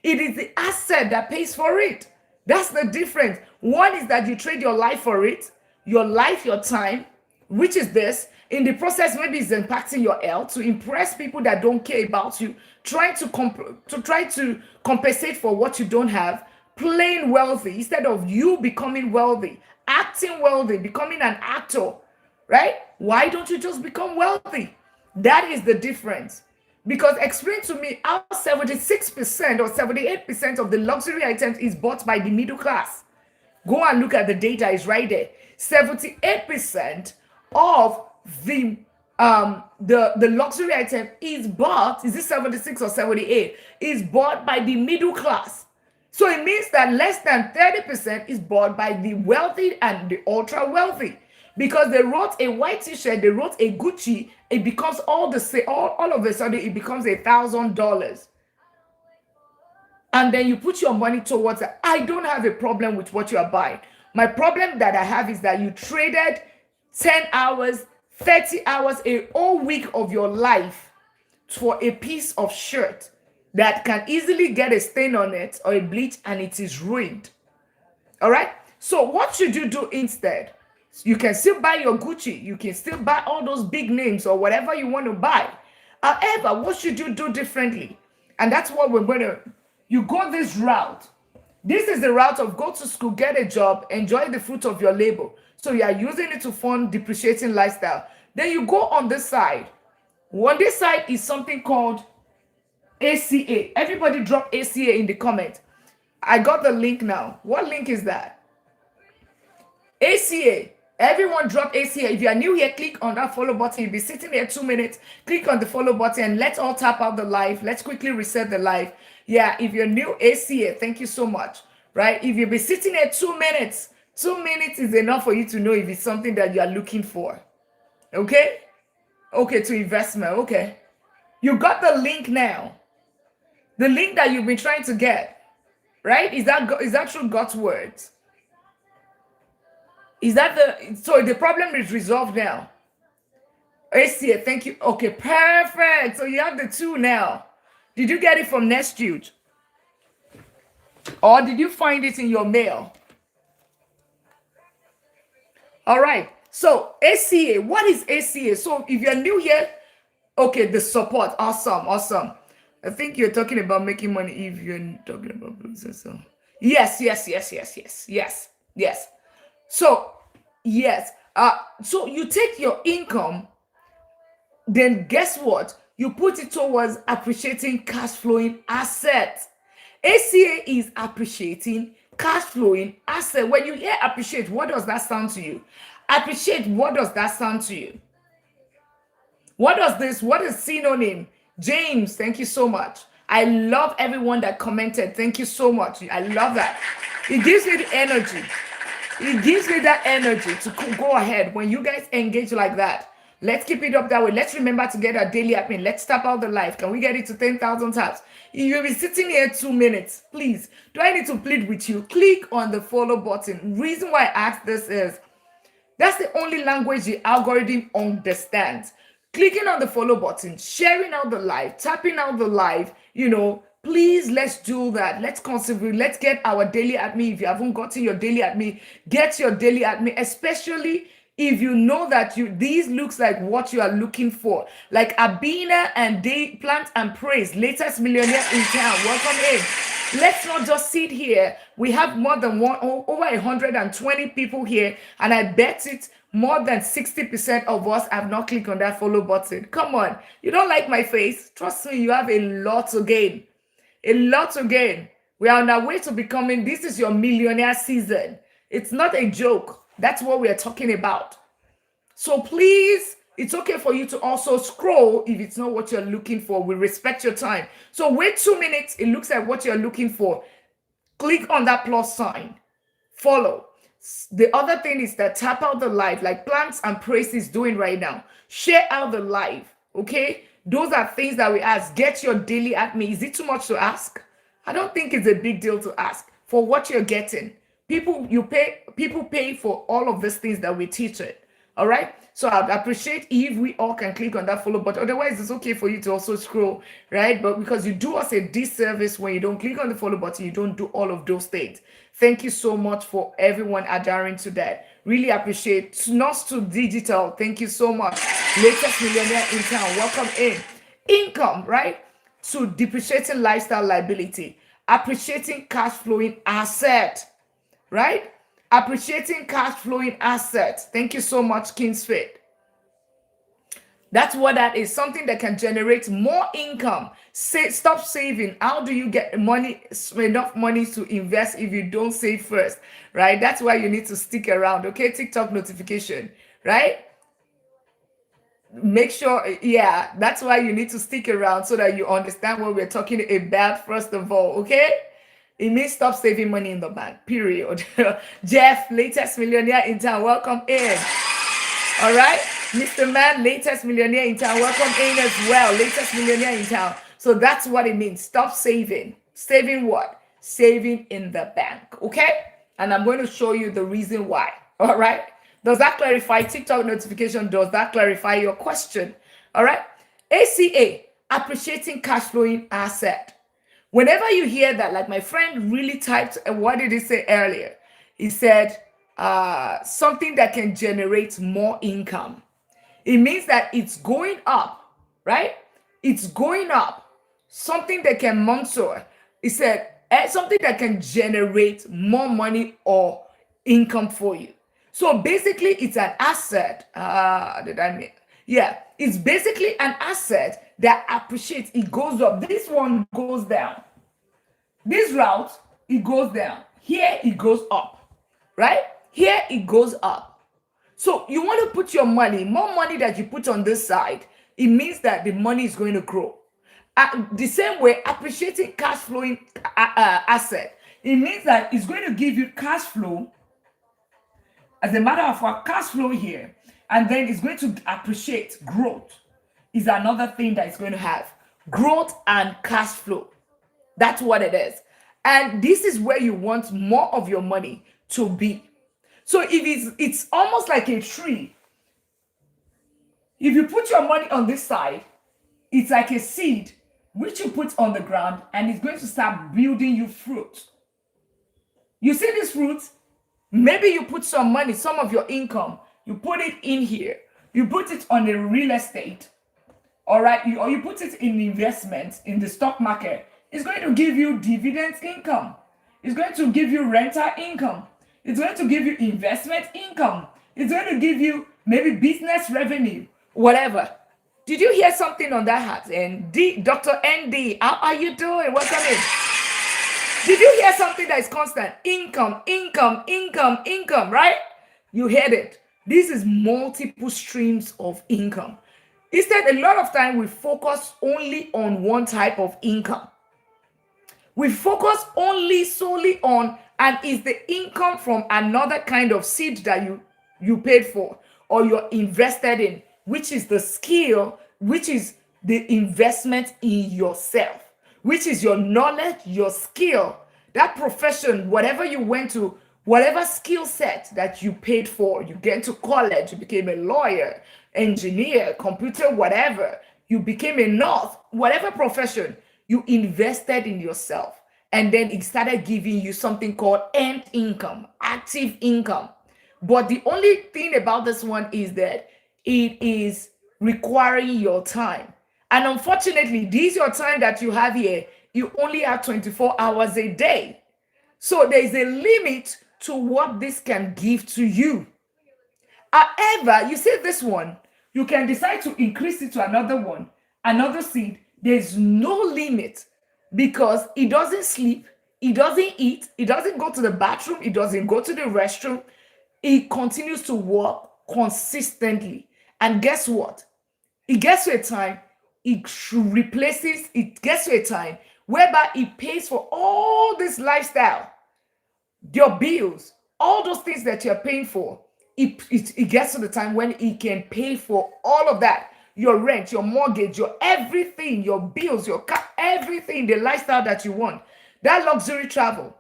It is the asset that pays for it. That's the difference. One is that you trade your life for it, your life, your time, which is this. In the process, maybe it's impacting your health to impress people that don't care about you, trying to compensate for what you don't have. Plain wealthy instead of you becoming wealthy, acting wealthy, becoming an actor, right? Why don't you just become wealthy? That is the difference. Because explain to me how 76% or 78% of the luxury items is bought by the middle class. Go and look at the data, it's right there. 78% of the luxury item is bought, is it 76 or 78, is bought by the middle class. So it means that less than 30% is bought by the wealthy and the ultra wealthy. Because they wrote a white t-shirt, they wrote a Gucci, it becomes all of a sudden it becomes $1,000. And then you put your money towards it. I don't have a problem with what you are buying. My problem that I have is that you traded 10 hours, 30 hours, a whole week of your life for a piece of shirt that can easily get a stain on it or a bleach and it is ruined. All right? So what should you do instead? You can still buy your Gucci. You can still buy all those big names or whatever you want to buy. However, what should you do differently? And that's what we're going to, you go this route. This is the route of go to school, get a job, enjoy the fruit of your labor. So you are using it to fund depreciating lifestyle. Then you go on this side. On this side is something called ACA. Everybody drop ACA in the comment. I got the link now. What link is that? ACA. Everyone drop ACA. If you are new here, click on that follow button. You'll be sitting here 2 minutes. Click on the follow button and let's all tap out the live. Let's quickly reset the live. Yeah, if you're new, ACA, thank you so much. Right? If you'll be sitting here 2 minutes, 2 minutes is enough for you to know if it's something that you are looking for. Okay? Okay, to investment. Okay. You got the link now. The link that you've been trying to get. Right? Is that true God's words? Is that so the problem is resolved now? ACA, thank you. Okay, perfect. So you have the 2 now. Did you get it from Nestude? Or did you find it in your mail? All right. So ACA, what is ACA? So if you're new here, okay, the support. Awesome. I think you're talking about making money if you're talking about business. So yes. So yes. So you take your income, then guess what? You put it towards appreciating cash flowing assets. ACA is appreciating cash flowing asset. When you hear appreciate, what does that sound to you? Appreciate, what does that sound to you? What is synonym? James, thank you so much. I love everyone that commented. Thank you so much. I love that. It gives me the energy. It gives me that energy to go ahead when you guys engage like that. Let's keep it up that way. Let's remember to get our daily admin. Let's tap out the live. Can we get it to 10,000 taps? You'll be sitting here 2 minutes. Please, do I need to plead with you? Click on the follow button. Reason why I ask this is that's the only language the algorithm understands. Clicking on the follow button, sharing out the live, tapping out the live, please, let's do that. Let's contribute. Let's get our daily admin. If you haven't gotten your daily admin, get your daily admin, especially if you know that these looks like what you are looking for. Like Abina and Day Plant and Praise, latest millionaire in town. Welcome in. Let's not just sit here. We have more than over 120 people here, and I bet it more than 60% of us have not clicked on that follow button. Come on. You don't like my face? Trust me, you have a lot to gain. A lot to gain. We are on our way to becoming, this is your millionaire season. It's not a joke. That's what we are talking about. So please, it's okay for you to also scroll if it's not what you're looking for. We respect your time. So wait 2 minutes. It looks like what you're looking for. Click on that plus sign. Follow. The other thing is that tap out the live like Plants and Praise is doing right now. Share out the live. Okay? Those are things that we ask. Get your daily admin. Is it too much to ask? I don't think it's a big deal to ask for what you're getting. People pay for all of these things that we teach it. All right. So I'd appreciate if we all can click on that follow button. Otherwise, it's okay for you to also scroll, right? But because you do us a disservice when you don't click on the follow button, you don't do all of those things. Thank you so much for everyone adhering to that. Really appreciate. Snos to Digital, thank you so much. Latest millionaire in town, welcome in. Income, right? To depreciating lifestyle liability, appreciating cash flowing asset, right? Appreciating cash flowing assets. Thank you so much, Kingsfit. That's what that is. Something that can generate more income. Stop saving. How do you get enough money to invest if you don't save first? Right? That's why you need to stick around. Okay, TikTok notification. Right? Make sure, yeah, that's why you need to stick around so that you understand what we're talking about first of all. Okay? It means stop saving money in the bank, period. Jeff, latest millionaire in town, welcome in. All right? Mr. Man, latest millionaire in town, welcome in as well. Latest millionaire in town. So that's what it means. Stop saving. Saving what? Saving in the bank, okay? And I'm going to show you the reason why, all right? Does that clarify? TikTok notification, does that clarify your question? All right? ACA, appreciating cash flowing asset. Whenever you hear that, like my friend really typed, and what did he say earlier? He said something that can generate more income. It means that it's going up, right? It's going up. Something that can monitor. He said something that can generate more money or income for you. So basically, it's an asset. Did I mean? Yeah, it's basically an asset that appreciates. It goes up. This one goes down. This route, it goes down. Here, it goes up. Right? Here, it goes up. So you want to put your money, more money that you put on this side, it means that the money is going to grow. The same way, appreciating cash flowing asset, it means that it's going to give you cash flow as a matter of fact, cash flow here, and then it's going to appreciate growth is another thing that it's going to have. Growth and cash flow. That's what it is. And this is where you want more of your money to be. So if it's almost like a tree. If you put your money on this side, it's like a seed which you put on the ground and it's going to start building you fruit. You see this fruit? Maybe you put some money, some of your income, you put it in here. You put it on the real estate, all right? Or you put it in investments in the stock market. It's going to give you dividends income. It's going to give you rental income. It's going to give you investment income. It's going to give you maybe business revenue, whatever. Did you hear something on that hat? And Dr. ND, how are you doing? What's up? Did you hear something that is constant? Income, income, income, income, right? You heard it. This is multiple streams of income. Instead, a lot of time we focus only on one type of income. We focus only solely on, and is the income from another kind of seed that you paid for or you're invested in, which is the skill, which is the investment in yourself, which is your knowledge, your skill, that profession, whatever you went to, whatever skill set that you paid for. You get to college, you became a lawyer, engineer, computer, whatever. You became a nurse, whatever profession, you invested in yourself. And then it started giving you something called earned income, active income. But the only thing about this one is that it is requiring your time. And unfortunately, this your time that you have here, you only have 24 hours a day. So there is a limit to what this can give to you. However, you see this one, you can decide to increase it to another one, another seed. There's no limit because it doesn't sleep, it doesn't eat, it doesn't go to the bathroom, it doesn't go to the restroom. It continues to work consistently. And guess what? It gets to a time, it gets to a time whereby it pays for all this lifestyle, your bills, all those things that you're paying for. It gets to the time when it can pay for all of that. Your rent, your mortgage, your everything, your bills, your car, everything, the lifestyle that you want. That luxury travel,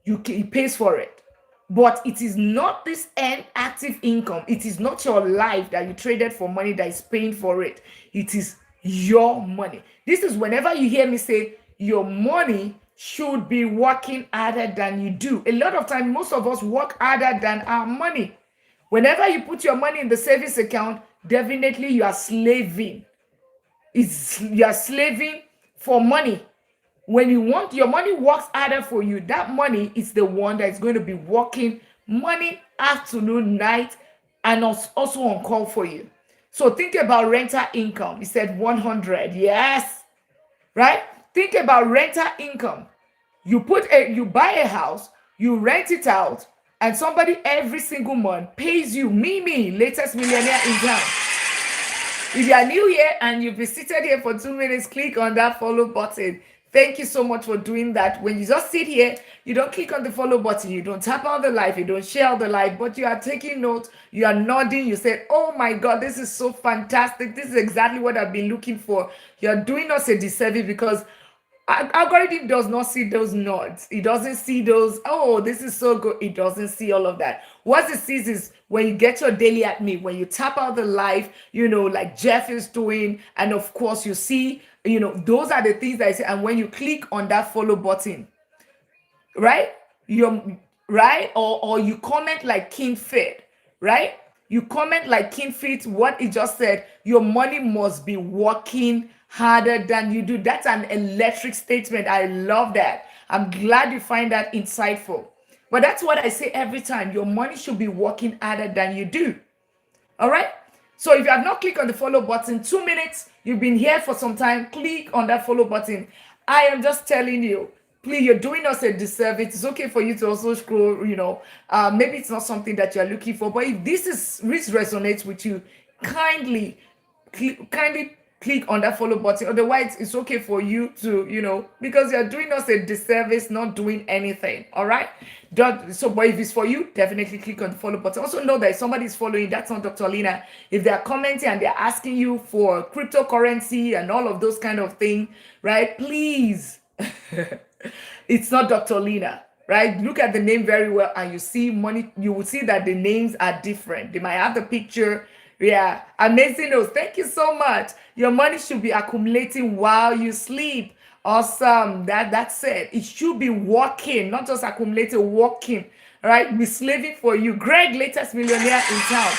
it pays for it. But it is not this end active income. It is not your life that you traded for money that is paying for it. It is your money. This is whenever you hear me say your money should be working harder than you do. A lot of time, most of us work harder than our money. Whenever you put your money in the savings account, definitely you are slaving. You are slaving for money. When you want your money works harder for you, that money is the one that is going to be working morning, afternoon, night, and also on call for you. So think about rental income. He said 100. Yes. Right? Think about rental income. You buy a house, you rent it out, and somebody every single month pays you, latest millionaire in town. If you are new here and you've been seated here for 2 minutes, click on that follow button. Thank you so much for doing that. When you just sit here, you don't click on the follow button, you don't tap on the live, you don't share the live, but you are taking notes, you are nodding, you said, oh my God, this is so fantastic. This is exactly what I've been looking for. You're doing us a disservice because algorithm does not see those nods. It doesn't see those, oh, this is so good. It doesn't see all of that. What it sees is when you get your daily at me, when you tap out the live, like Jeff is doing, and of course you see, those are the things that I say. And when you click on that follow button, right? Right? Or you comment like King Fit, right? You comment like King Fit, what he just said, your money must be working harder than you do. That's an electric statement. I love that. I'm glad you find that insightful. But that's what I say every time. Your money should be working harder than you do. All right. So if you have not clicked on the follow button, 2 minutes, you've been here for some time, click on that follow button. I am just telling you, please, you're doing us a disservice. It's okay for you to also scroll, maybe it's not something that you're looking for, but if this resonates with you, kindly kindly click on that follow button. Otherwise, it's okay for you to, because you're doing us a disservice, not doing anything. All right. So, but if it's for you, definitely click on the follow button. Also, know that if somebody's following, that's not Dr. Lina. If they're commenting and they're asking you for cryptocurrency and all of those kind of things, right? Please, it's not Dr. Lina. Right, look at the name very well, and you see money. You will see that the names are different. They might have the picture. Yeah, amazing news. Thank you so much. Your money should be accumulating while you sleep. Awesome. That's it. It should be working, not just accumulating, working. All right, be slaving for you. Greg, latest millionaire in town.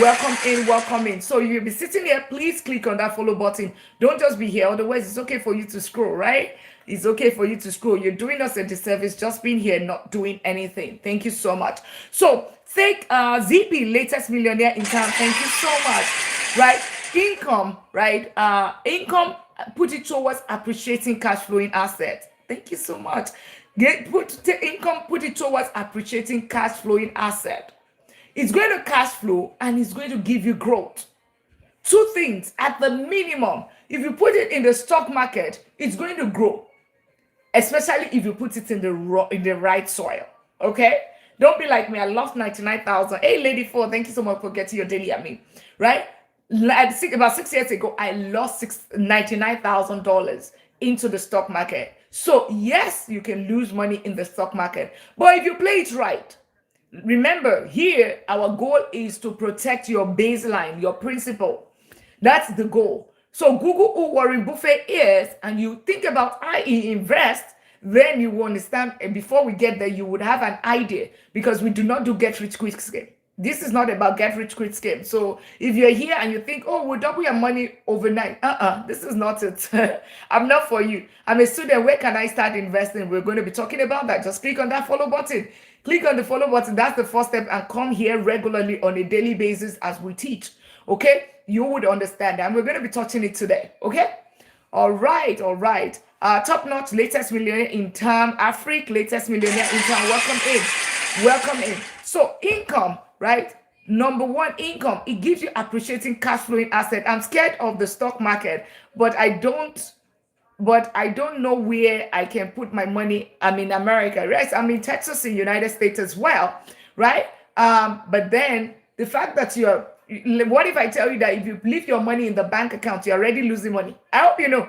Welcome in, welcome in. So you'll be sitting here. Please click on that follow button. Don't just be here. Otherwise, it's okay for you to scroll, right? It's okay for you to scroll. You're doing us a disservice just being here, not doing anything. Thank you so much. So take ZP, latest millionaire in town. Thank you so much. Right? Income, right? Income, put it towards appreciating cash flowing assets. Thank you so much. Income, put it towards appreciating cash flowing asset. It's going to cash flow and it's going to give you growth. Two things at the minimum. If you put it in the stock market, it's going to grow, especially if you put it in the right soil. Okay, don't be like me. I lost 99,000. Hey, lady 4, thank you so much for getting your daily at me. Right, about 6 years ago, I lost $99,000 into the stock market. So yes, you can lose money in the stock market, but if you play it right. Remember, here our goal is to protect your baseline, your principal. That's the goal. So Google who Warren Buffett is, and you think about how he invests, then you will understand. And before we get there, you would have an idea, because we do not do get rich quick scheme. This is not about get rich quick scheme. So if you're here and you think, oh, we'll double your money overnight, this is not it. I'm not for you. I'm a student. Where can I start investing? We're going to be talking about that. Just click on that follow button. Click on the follow button. That's the first step, and come here regularly on a daily basis as we teach. Okay, you would understand, and we're going to be touching it today. Okay, all right. Top notch, latest millionaire in town. Africa, latest millionaire in town. Welcome in. So income, right? Number one, income. It gives you appreciating cash flowing asset. I'm scared of the stock market, but I don't know where I can put my money. I'm in America, right? I'm in Texas, in United States as well, right? But then the fact that what if I tell you that if you leave your money in the bank account, you're already losing money? I hope you know.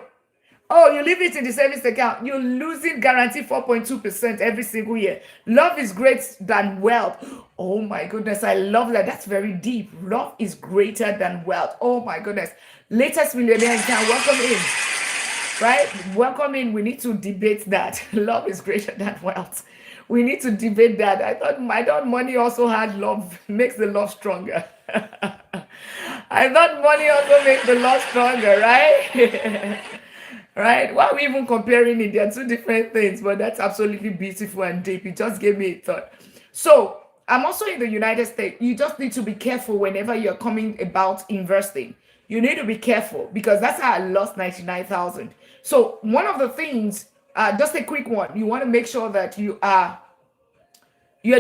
Oh, you leave it in the savings account, you're losing guaranteed 4.2% every single year. Love is greater than wealth. Oh my goodness, I love that. That's very deep. Love is greater than wealth. Oh my goodness. Latest millionaire in town, welcome in. Right? Welcome in. We need to debate that. Love is greater than wealth. We need to debate that. I thought money also had love, makes the love stronger. I thought money also makes the love stronger, right? Right? Why are we even comparing it? They are two different things, but that's absolutely beautiful and deep. It just gave me a thought. So I'm also in the United States. You just need to be careful whenever you're coming about investing. You need to be careful, because that's how I lost 99,000. So one of the things, just a quick one, you want to make sure that you're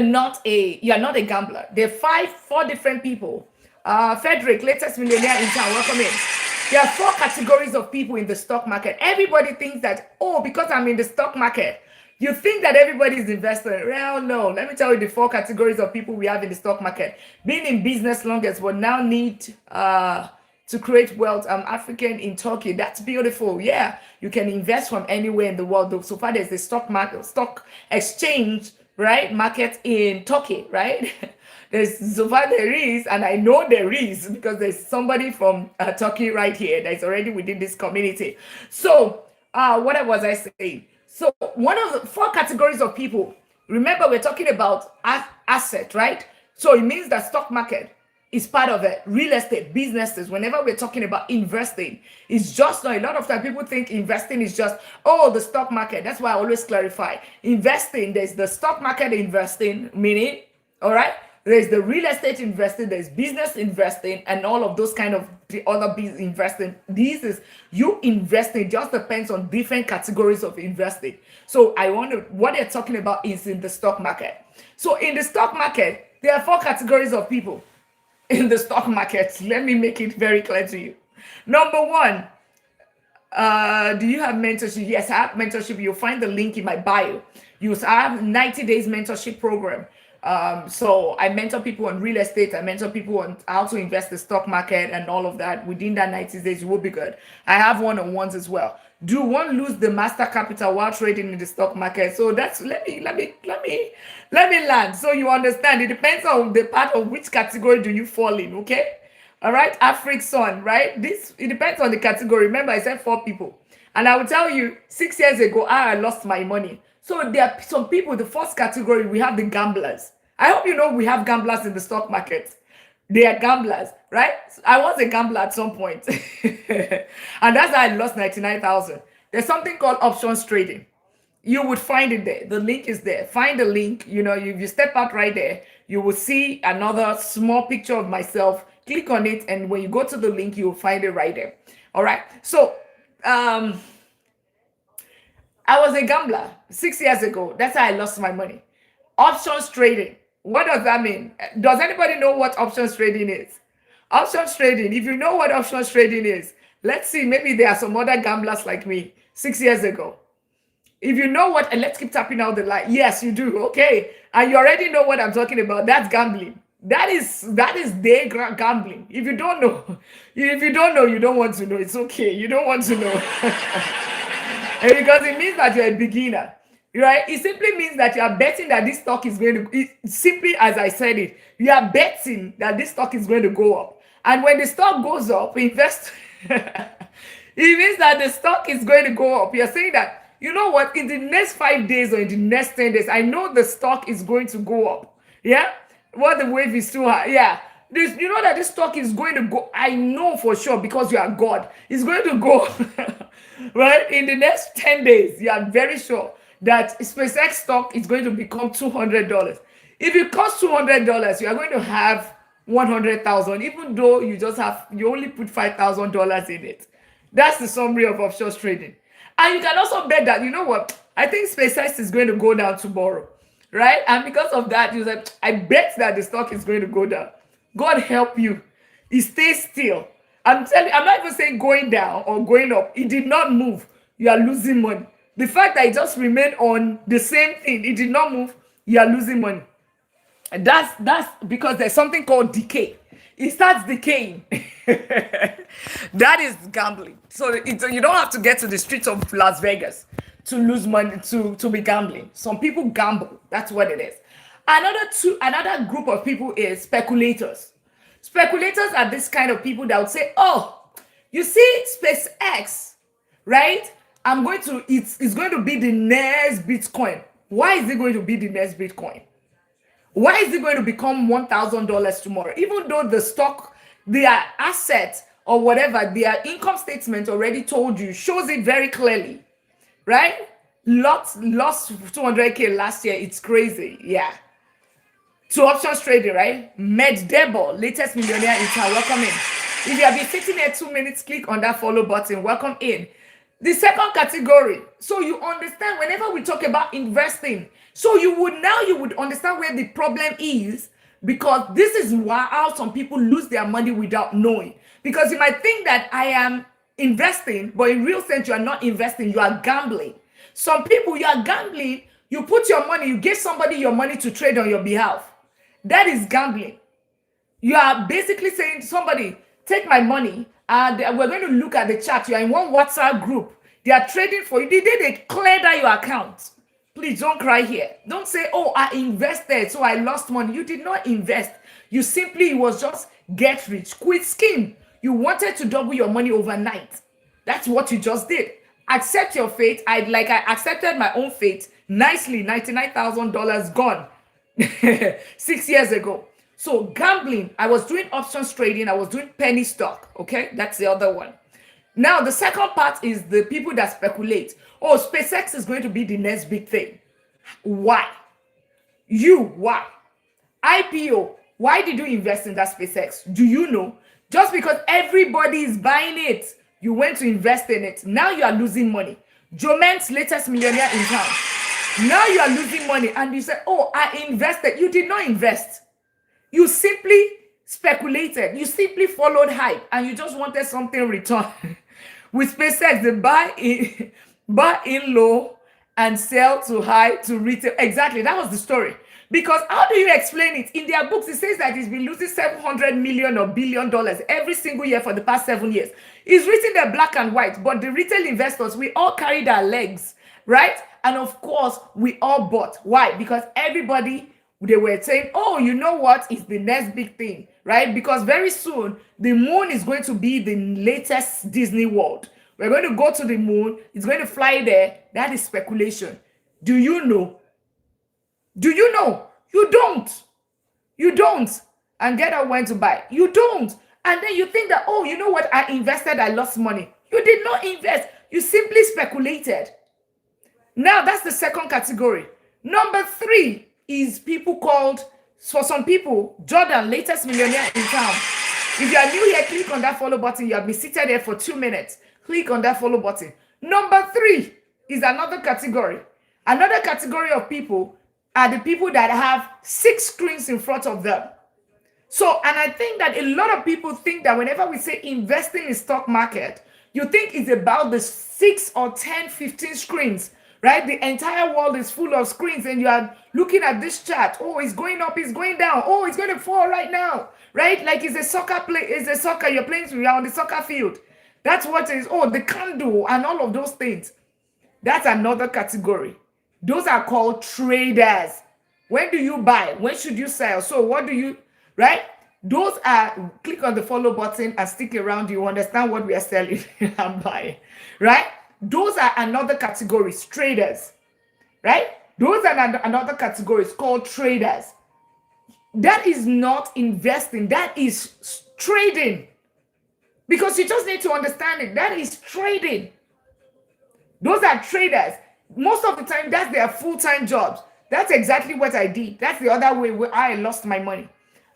not a gambler. There are 4 different people. Frederick, latest millionaire in town, welcome in. There are 4 categories of people in the stock market. Everybody thinks that, oh, because I'm in the stock market, you think that everybody is investing. Well, no. Let me tell you the 4 categories of people we have in the stock market. Being in business longest, but now need to create wealth. I'm African in Turkey. That's beautiful. Yeah, you can invest from anywhere in the world. So far, there's a stock exchange, right? Market in Turkey, right? There is, and I know there is, because there's somebody from Turkey right here that's already within this community. So what was I saying? So one of the 4 categories of people, remember we're talking about asset, right? So it means that stock market, is part of it. Real estate, businesses, whenever we're talking about investing, it's just not, a lot of time people think investing is just, oh, the stock market. That's why I always clarify. Investing, there's the stock market investing, meaning, all right, there's the real estate investing, there's business investing, and all of those kind of the other business investing. This is you investing, just depends on different categories of investing. So I want to, what they're talking about is in the stock market. So in the stock market, there are 4 categories of people in the stock market. Let me make it very clear to you. Number 1, do you have mentorship? Yes, I have mentorship. You'll find the link in my bio. I have 90 days mentorship program. So I mentor people on real estate. I mentor people on how to invest in the stock market and all of that. Within that 90 days, you will be good. I have one-on-ones as well. Do you want to lose the master capital while trading in the stock market? So that's let me land so you understand. It depends on the part of which category do you fall in. Okay, all right. African son, right? This, it depends on the category. Remember, I said 4 people, and I will tell you 6 years ago I lost my money. So there are some people. The first category, we have the gamblers. I hope you know we have gamblers in the stock market. They are gamblers, right? I was a gambler at some point. And that's how I lost 99,000. There's something called options trading. You would find it there. The link is there. Find the link. You know, if you step out right there, you will see another small picture of myself. Click on it, and when you go to the link, you will find it right there. All right. So I was a gambler 6 years ago. That's how I lost my money. Options trading. What does that mean? Does anybody know what options trading is? Options trading, if you know what options trading is, let's see, maybe there are some other gamblers like me 6 years ago. If you know what, and let's keep tapping out the light. Yes, you do. Okay. And you already know what I'm talking about. That's gambling. That is day gambling. If you don't know, you don't want to know. It's okay. You don't want to know. Because it means that you're a beginner. Right? It simply means that you are betting that this stock is going to, simply as I said it, you are betting that this stock is going to go up. And when the stock goes up, invest, it means that the stock is going to go up. You're saying that, you know what, in the next 5 days or in the next 10 days, I know the stock is going to go up. Yeah? What, the wave is too high. Yeah. You know that this stock is going to go, I know for sure, because you are God, it's going to go, right? In the next 10 days, you are very sure that SpaceX stock is going to become $200. If it costs $200, you are going to have 100,000, even though you only put $5,000 in it. That's the summary of options trading. And you can also bet that, you know what, I think SpaceX is going to go down tomorrow, right? And because of that, you said, I bet that the stock is going to go down. God help you. It stays still. I'm telling you, I'm not even saying going down or going up. It did not move. You are losing money. The fact that it just remained on the same thing, it did not move, you are losing money. And that's because there's something called decay. It starts decaying. That is gambling. So you don't have to get to the streets of Las Vegas to lose money, to be gambling. Some people gamble. That's what it is. Another group of people is speculators. Speculators are this kind of people that would say, oh, you see SpaceX, right? It's going to be the next Bitcoin. Why is it going to be the next Bitcoin? Why is it going to become $1,000 tomorrow? Even though the stock, their assets or whatever, their income statement already told you, shows it very clearly, right? Lost 200K last year. It's crazy. Yeah. To options trading, right? Med Debo, latest millionaire in town. Welcome in. If you have been sitting here 2 minutes, click on that follow button. Welcome in. The second category, so you understand whenever we talk about investing, so you would understand where the problem is, because this is how some people lose their money without knowing. Because you might think that I am investing, but in real sense, you are not investing, you are gambling. Some people, you are gambling, you put your money, you give somebody your money to trade on your behalf. That is gambling. You are basically saying to somebody, take my money, and we're going to look at the chart. You are in one WhatsApp group. They are trading for you. They cleared out your account. Please don't cry here. Don't say, oh, I invested, so I lost money. You did not invest. You simply, it was just get rich quick scheme. You wanted to double your money overnight. That's what you just did. Accept your fate. I accepted my own fate nicely. $99,000 gone 6 years ago. So gambling, I was doing options trading, I was doing penny stock. Okay, that's the other one. Now, the second part is the people that speculate. Oh, SpaceX is going to be the next big thing. Why? Why? IPO, why did you invest in that SpaceX? Do you know? Just because everybody is buying it, you went to invest in it. Now you are losing money. Joment's latest millionaire in town. Now you are losing money and you say, oh, I invested. You did not invest. You simply speculated. You simply followed hype and you just wanted something return. With SpaceX, they buy in low and sell to high to retail. Exactly, that was the story. Because how do you explain it? In their books, it says that it's been losing $700 million or $1 billion every single year for the past 7 years. It's written there black and white, but the retail investors, we all carried our legs, right? And of course, we all bought. Why? Because everybody, they were saying, oh, you know what is the next big thing, right? Because very soon, the moon is going to be the latest Disney World. We're going to go to the moon. It's going to fly there. That is speculation. Do you know? Do you know? You don't. You don't. And get out when to buy. You don't. And then you think that, oh, you know what? I invested, I lost money. You did not invest. You simply speculated. Now, that's the second category. Number 3 is people called, for some people, Jordan, latest millionaire in town. If you are new here, click on that follow button. You have been seated there for 2 minutes. Click on that follow button. Number 3 is another category. Another category of people are the people that have 6 screens in front of them. So, and I think that a lot of people think that whenever we say investing in stock market, you think it's about the 6 or 10, 15 screens, right? The entire world is full of screens and you are looking at this chart. Oh, it's going up, it's going down. Oh, it's going to fall right now, right? Like it's a soccer play, you're playing, you're on the soccer field. That's what it is. Oh, the candle and all of those things. That's another category. Those are called traders. When do you buy? When should you sell? So what do you, right? Those are, click on the follow button and stick around. You understand what we are selling and buying, right? Those are another category, traders, right? Those are another category called traders. That is not investing. That is trading. Because you just need to understand it. That is trading. Those are traders. Most of the time, that's their full-time jobs. That's exactly what I did. That's the other way where I lost my money.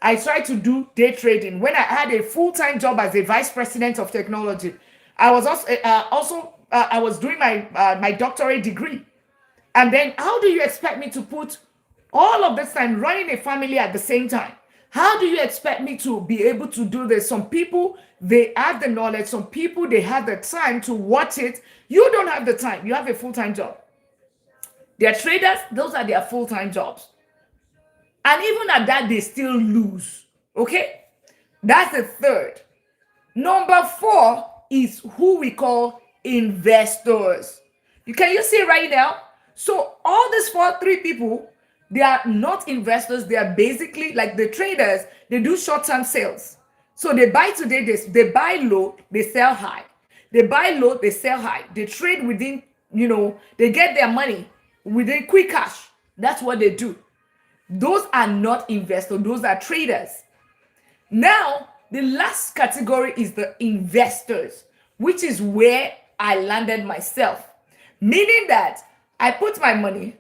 I tried to do day trading. When I had a full-time job as a vice president of technology, I was also I was doing my doctorate degree. And then how do you expect me to put all of this time running a family at the same time? How do you expect me to be able to do this? Some people, they have the knowledge. Some people, they have the time to watch it. You don't have the time. You have a full-time job. They're traders. Those are their full-time jobs. And even at that, they still lose. Okay? That's the third. Number 4 is who we call investors. Can you see right now? So all these 3 people, they are not investors. They are basically like the traders. They do short-term sales. So they buy today, they buy low, they sell high. They buy low, they sell high. They trade within, they get their money within quick cash. That's what they do. Those are not investors. Those are traders. Now, the last category is the investors, which is where I landed myself. Meaning that I put my money,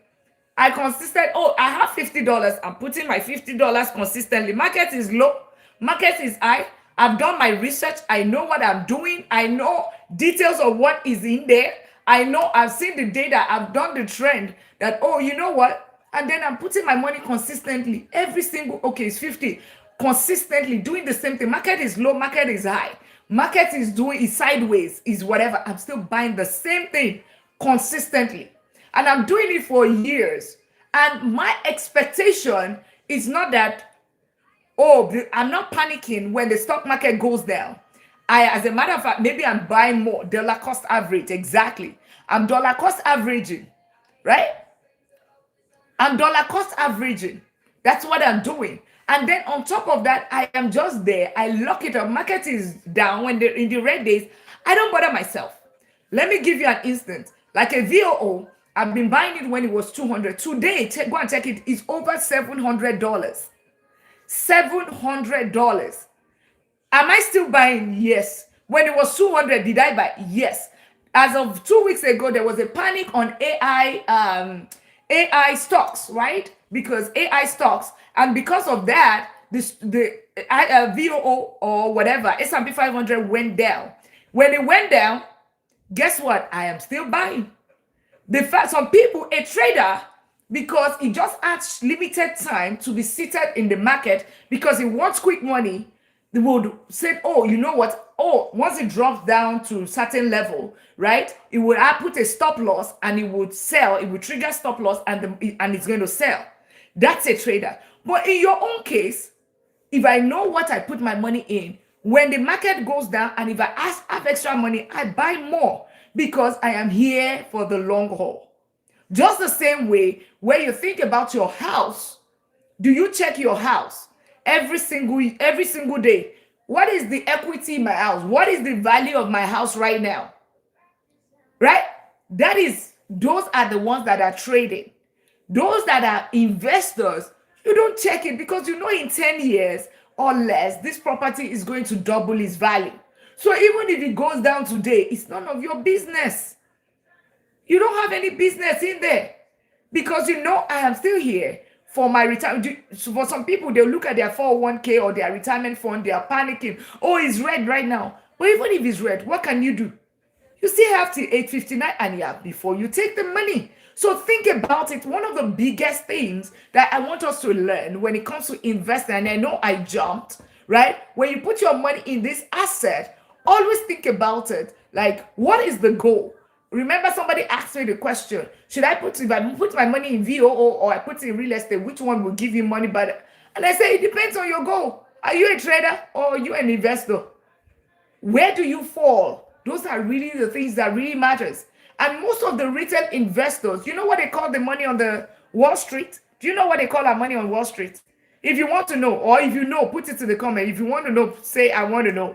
I have $50. I'm putting my $50 consistently. Market is low. Market is high. I've done my research. I know what I'm doing. I know details of what is in there. I know I've seen the data. I've done the trend that, oh, you know what? And then I'm putting my money consistently. It's 50. Consistently doing the same thing. Market is low. Market is high. Market is sideways, is whatever. I'm still buying the same thing consistently. And I'm doing it for years. And my expectation is not that, I'm not panicking when the stock market goes down. As a matter of fact, maybe I'm buying more. Dollar cost average, exactly. I'm dollar cost averaging, right? I'm dollar cost averaging. That's what I'm doing. And then on top of that, I am just there. I lock it up. Market is down when they're in the red days. I don't bother myself. Let me give you an instance. Like a VOO, I've been buying it when it was $200. Today, go and check it. It's over $700. $700. Am I still buying? Yes. When it was 200, did I buy? Yes. As of 2 weeks ago, there was a panic on AI stocks, right? Because AI stocks, and because of that, the VOO or whatever S&P 500 went down. When it went down, guess what? I am still buying. The fact some people, a trader, because he just has limited time to be seated in the market because he wants quick money, they would say, oh, you know what? Oh, once it drops down to a certain level, right? It would put a stop loss and it would sell. It would trigger stop loss and it's going to sell. That's a trader. But in your own case, if I know what I put my money in, when the market goes down and if I have extra money, I buy more because I am here for the long haul. Just the same way where you think about your house, do you check your house every single day? What is the equity in my house? What is the value of my house right now? Right? Those are the ones that are trading. Those that are investors, you don't check it because you know in 10 years or less, this property is going to double its value. So even if it goes down today, it's none of your business. You don't have any business in there because you know I am still here for my retirement. So for some people, they'll look at their 401k or their retirement fund, they are panicking. Oh, it's red right now. But even if it's red, what can you do? You still have to 8:59 and yeah, before you take the money. So think about it. One of the biggest things that I want us to learn when it comes to investing, and I know I jumped, right? When you put your money in this asset, always think about it. Like, what is the goal? Remember, somebody asked me the question, if I put my money in VOO or I put it in real estate, which one will give you money better? And I say, it depends on your goal. Are you a trader or are you an investor? Where do you fall? Those are really the things that really matters. And most of the retail investors, you know what they call the money on the Wall Street? Do you know what they call our money on Wall Street? If you want to know, or if you know, put it in the comment. If you want to know, say, I want to know.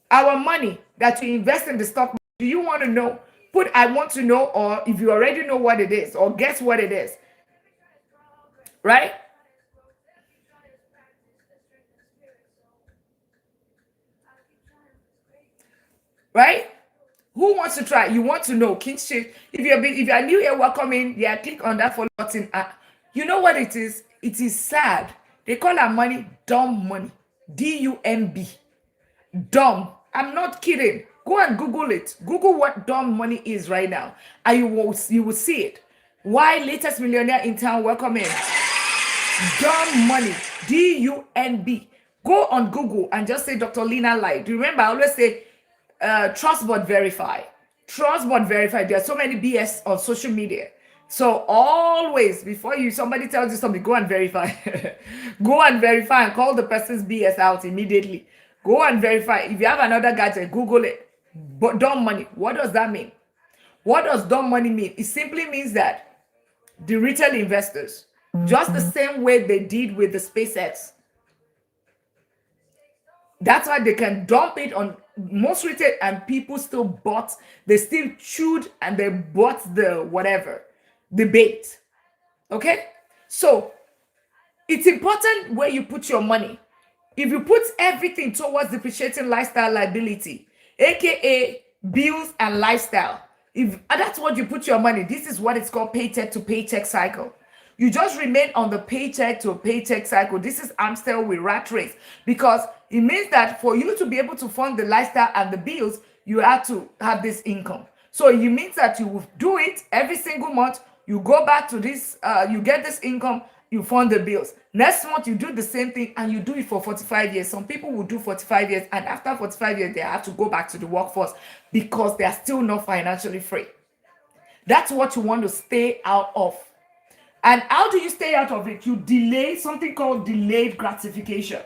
Our money that you invest in the stock market, do you want to know? Put I want to know, or if you already know what it is, or guess what it is. Right? Right? Who wants to try? You want to know? Kinship. If you're new here, welcome in. Yeah, click on that follow button. You know what it is? It is sad. They call our money dumb money. DUMB. Dumb. I'm not kidding. Go and Google it. Google what dumb money is right now, and you will see it. Why latest millionaire in town? Welcome in. Dumb money. DUNB. Go on Google and just say Dr. Lina Light. Do you remember? I always say trust but verify. Trust but verify. There are so many BS on social media. So always, before somebody tells you something, go and verify. Go and verify and call the person's BS out immediately. Go and verify. If you have another gadget, Google it. But dumb money, what does that mean? What does dumb money mean? It simply means that the retail investors, just the same way they did with the SpaceX, that's why they can dump it on most retail and people still bought, they still chewed and they bought the whatever, the bait. Okay? So it's important where you put your money. If you put everything towards depreciating lifestyle liability, aka bills and lifestyle, if that's what you put your money, this is what it's called paycheck to paycheck cycle. You just remain on the paycheck to paycheck cycle. This is Amstel with rat race, because it means that for you to be able to fund the lifestyle and the bills, you have to have this income. So it means that you will do it every single month. You go back to this, you get this income, you fund the bills. Next month, you do the same thing and you do it for 45 years. Some people will do 45 years and after 45 years, they have to go back to the workforce because they are still not financially free. That's what you want to stay out of. And how do you stay out of it? You delay something called delayed gratification.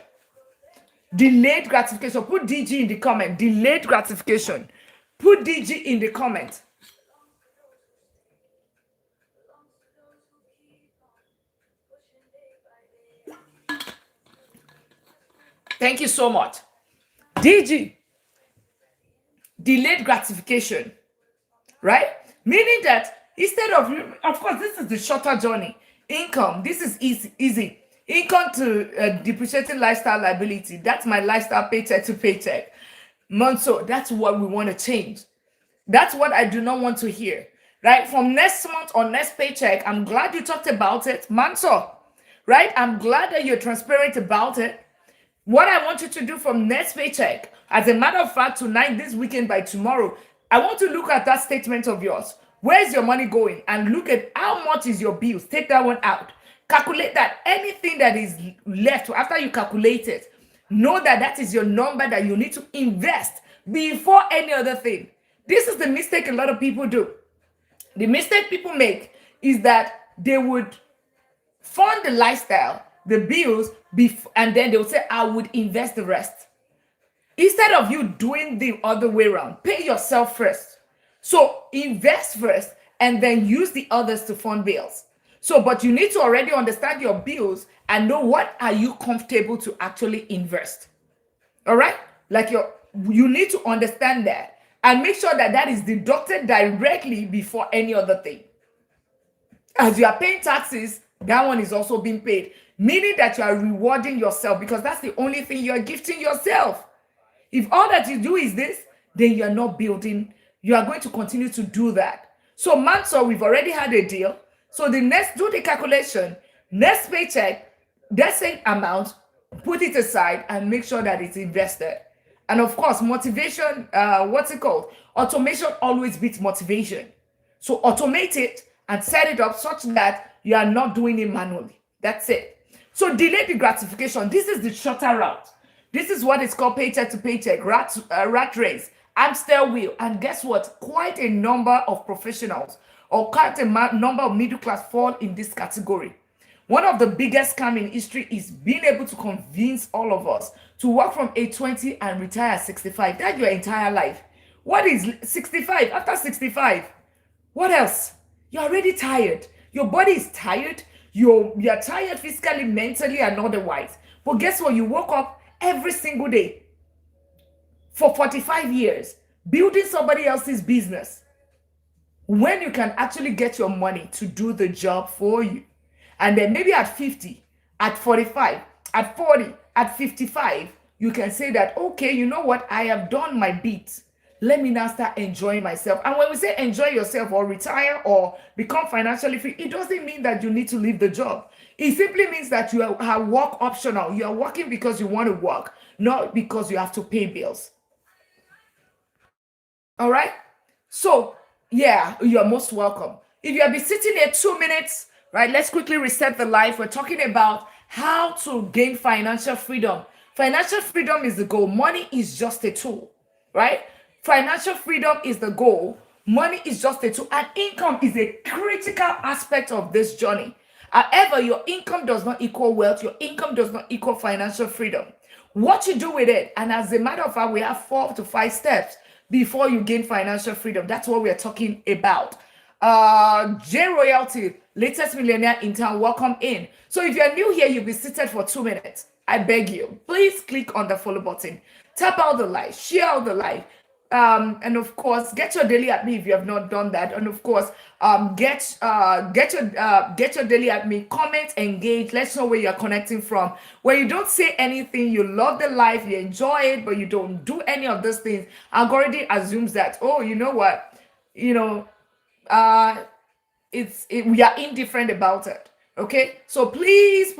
Delayed gratification. Put DG in the comment. Delayed gratification. Put DG in the comment. Thank you so much. DG. Delayed gratification. Right? Meaning that instead of course, this is the shorter journey. Income, this is easy. Income to depreciating lifestyle liability. That's my lifestyle paycheck to paycheck. Monso, that's what we want to change. That's what I do not want to hear. Right? From next month or next paycheck, I'm glad you talked about it. Manso, right? I'm glad that you're transparent about it. What I want you to do from next paycheck, as a matter of fact, tonight, this weekend, by tomorrow, I want to look at that statement of yours. Where's your money going? And look at how much is your bills. Take that one out. Calculate that. Anything that is left after you calculate it, know that that is your number that you need to invest before any other thing. This is the mistake a lot of people do. The mistake people make is that they would fund the lifestyle, the bills, and then they'll say, I would invest the rest. Instead of you doing the other way around, pay yourself first. So invest first and then use the others to fund bills. So, but you need to already understand your bills and know what are you comfortable to actually invest. All right? Like you need to understand that and make sure that that is deducted directly before any other thing. As you are paying taxes, that one is also being paid, meaning that you are rewarding yourself because that's the only thing you are gifting yourself. If all that you do is this, then you are not building. You are going to continue to do that. So, Manso, we've already had a deal. So the next, do the calculation, next paycheck, that same amount, put it aside and make sure that it's invested. And of course, motivation, what's it called? Automation always beats motivation. So automate it and set it up such that you are not doing it manually. That's it. So delay the gratification. This is the shorter route. This is what is called paycheck to paycheck, rat race, hamster wheel. And guess what? Quite a number of professionals or quite a number of middle class fall in this category. One of the biggest scams in history is being able to convince all of us to work from age 20 and retire at 65. That's your entire life. What is 65? After 65, what else? You're already tired. Your body is tired. You're tired physically, mentally, and otherwise. But guess what? You woke up every single day for 45 years building somebody else's business when you can actually get your money to do the job for you. And then maybe at 50, at 45, at 40, at 55, you can say that, okay, you know what? I have done my bit. Let me now start enjoying myself. And when we say enjoy yourself or retire or become financially free, it doesn't mean that you need to leave the job. It simply means that you are work optional. You are working because you want to work, not because you have to pay bills. All right? So, yeah, you're most welcome. If you have been sitting here 2 minutes, right, let's quickly reset the life. We're talking about how to gain financial freedom. Financial freedom is the goal. Money is just a tool, right? Financial freedom is the goal. Money is just a tool. And income is a critical aspect of this journey. However, your income does not equal wealth. Your income does not equal financial freedom. What you do with it, and as a matter of fact, we have 4 to 5 steps before you gain financial freedom. That's what we're talking about. J Royalty, latest millionaire in town, welcome in. So if you're new here, you'll be seated for 2 minutes. I beg you, please click on the follow button, tap out the live, share out the live, and of course, get your daily at me if you have not done that. And of course, get your daily at me, comment, engage. Let's know where you're connecting from. Where you don't say anything, you love the life, you enjoy it, but you don't do any of those things. Algorithm assumes that, oh, you know what, we are indifferent about it. Okay, so please,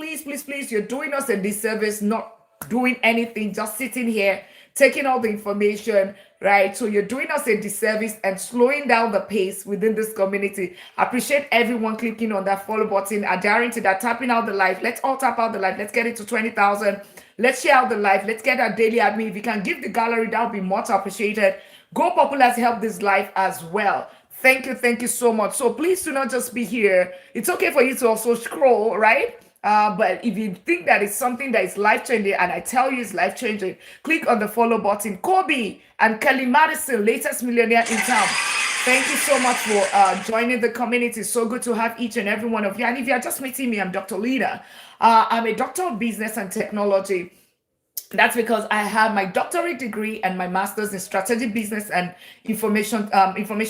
you're doing us a disservice not doing anything, just sitting here taking all the information, right? So you're doing us a disservice and slowing down the pace within this community. I appreciate everyone clicking on that follow button, adhering to that, tapping out the live. Let's all tap out the live. Let's get it to 20,000. Let's share out the live. Let's get our daily admin. If you can give the gallery, that would be much appreciated. Go Popular has helped this live as well. Thank you so much. So please do not just be here. It's okay for you to also scroll, right? But if you think that it's something that is life-changing, and I tell you it's life-changing, click on the follow button. Kobe and Kelly Madison, latest millionaire in town. Thank you so much for joining the community. So good to have each and every one of you. And if you're just meeting me, I'm Dr. Lina. I'm a doctor of business and technology. That's because I have my doctorate degree and my master's in strategic business and information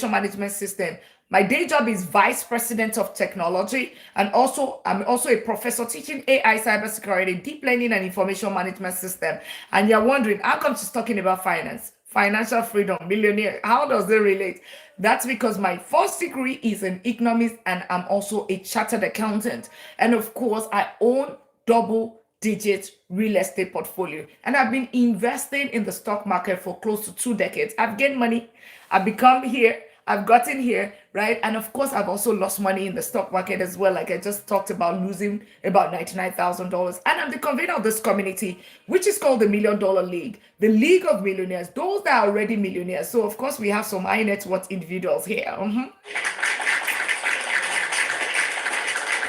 management system. My day job is vice president of technology, and also I'm also a professor teaching AI, cybersecurity, deep learning, and information management system. And you're wondering, how come she's talking about finance? Financial freedom, millionaire. How does it relate? That's because my first degree is in economics, and I'm also a chartered accountant. And of course, I own double digit real estate portfolio, and I've been investing in the stock market for close to 2 decades. I've gained money, I've become here, I've gotten here, right? And of course, I've also lost money in the stock market as well. Like I just talked about losing about $99,000. And I'm the convener of this community, which is called the $1 Million League, the League of Millionaires, those that are already millionaires. So, of course, we have some high net worth individuals here.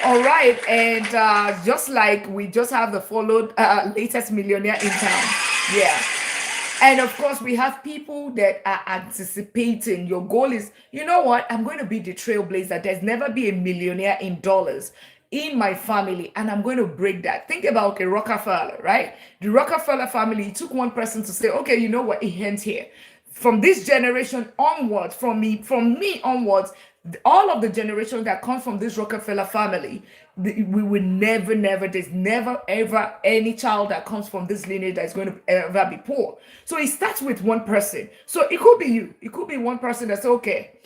All right, and just like we just have the followed latest millionaire in town, yeah. And of course, we have people that are anticipating. Your goal is, you know what? I'm going to be the trailblazer. There's never be a millionaire in dollars in my family, and I'm going to break that. Think about a Rockefeller, right? The Rockefeller family, it took one person to say, okay, you know what? It ends here. From this generation onwards, from me onwards, all of the generations that come from this Rockefeller family, we will never, there's never ever any child that comes from this lineage that is going to ever be poor. So it starts with one person. So it could be you. It could be one person that's okay.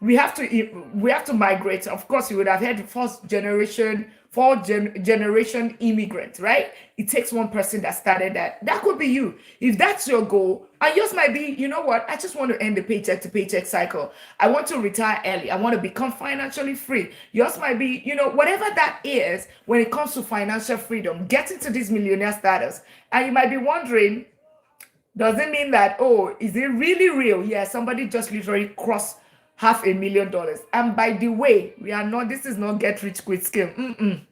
We have to migrate. Of course, you would have heard first generation, generation immigrant, right? It takes one person that started that. That could be you. If that's your goal, and yours might be, you know what? I just want to end the paycheck to paycheck cycle. I want to retire early. I want to become financially free. Yours might be, whatever that is when it comes to financial freedom, get into this millionaire status. And you might be wondering, does it mean that, oh, is it really real? Yeah, somebody just literally crossed $500,000. And by the way, this is not get rich quick scheme.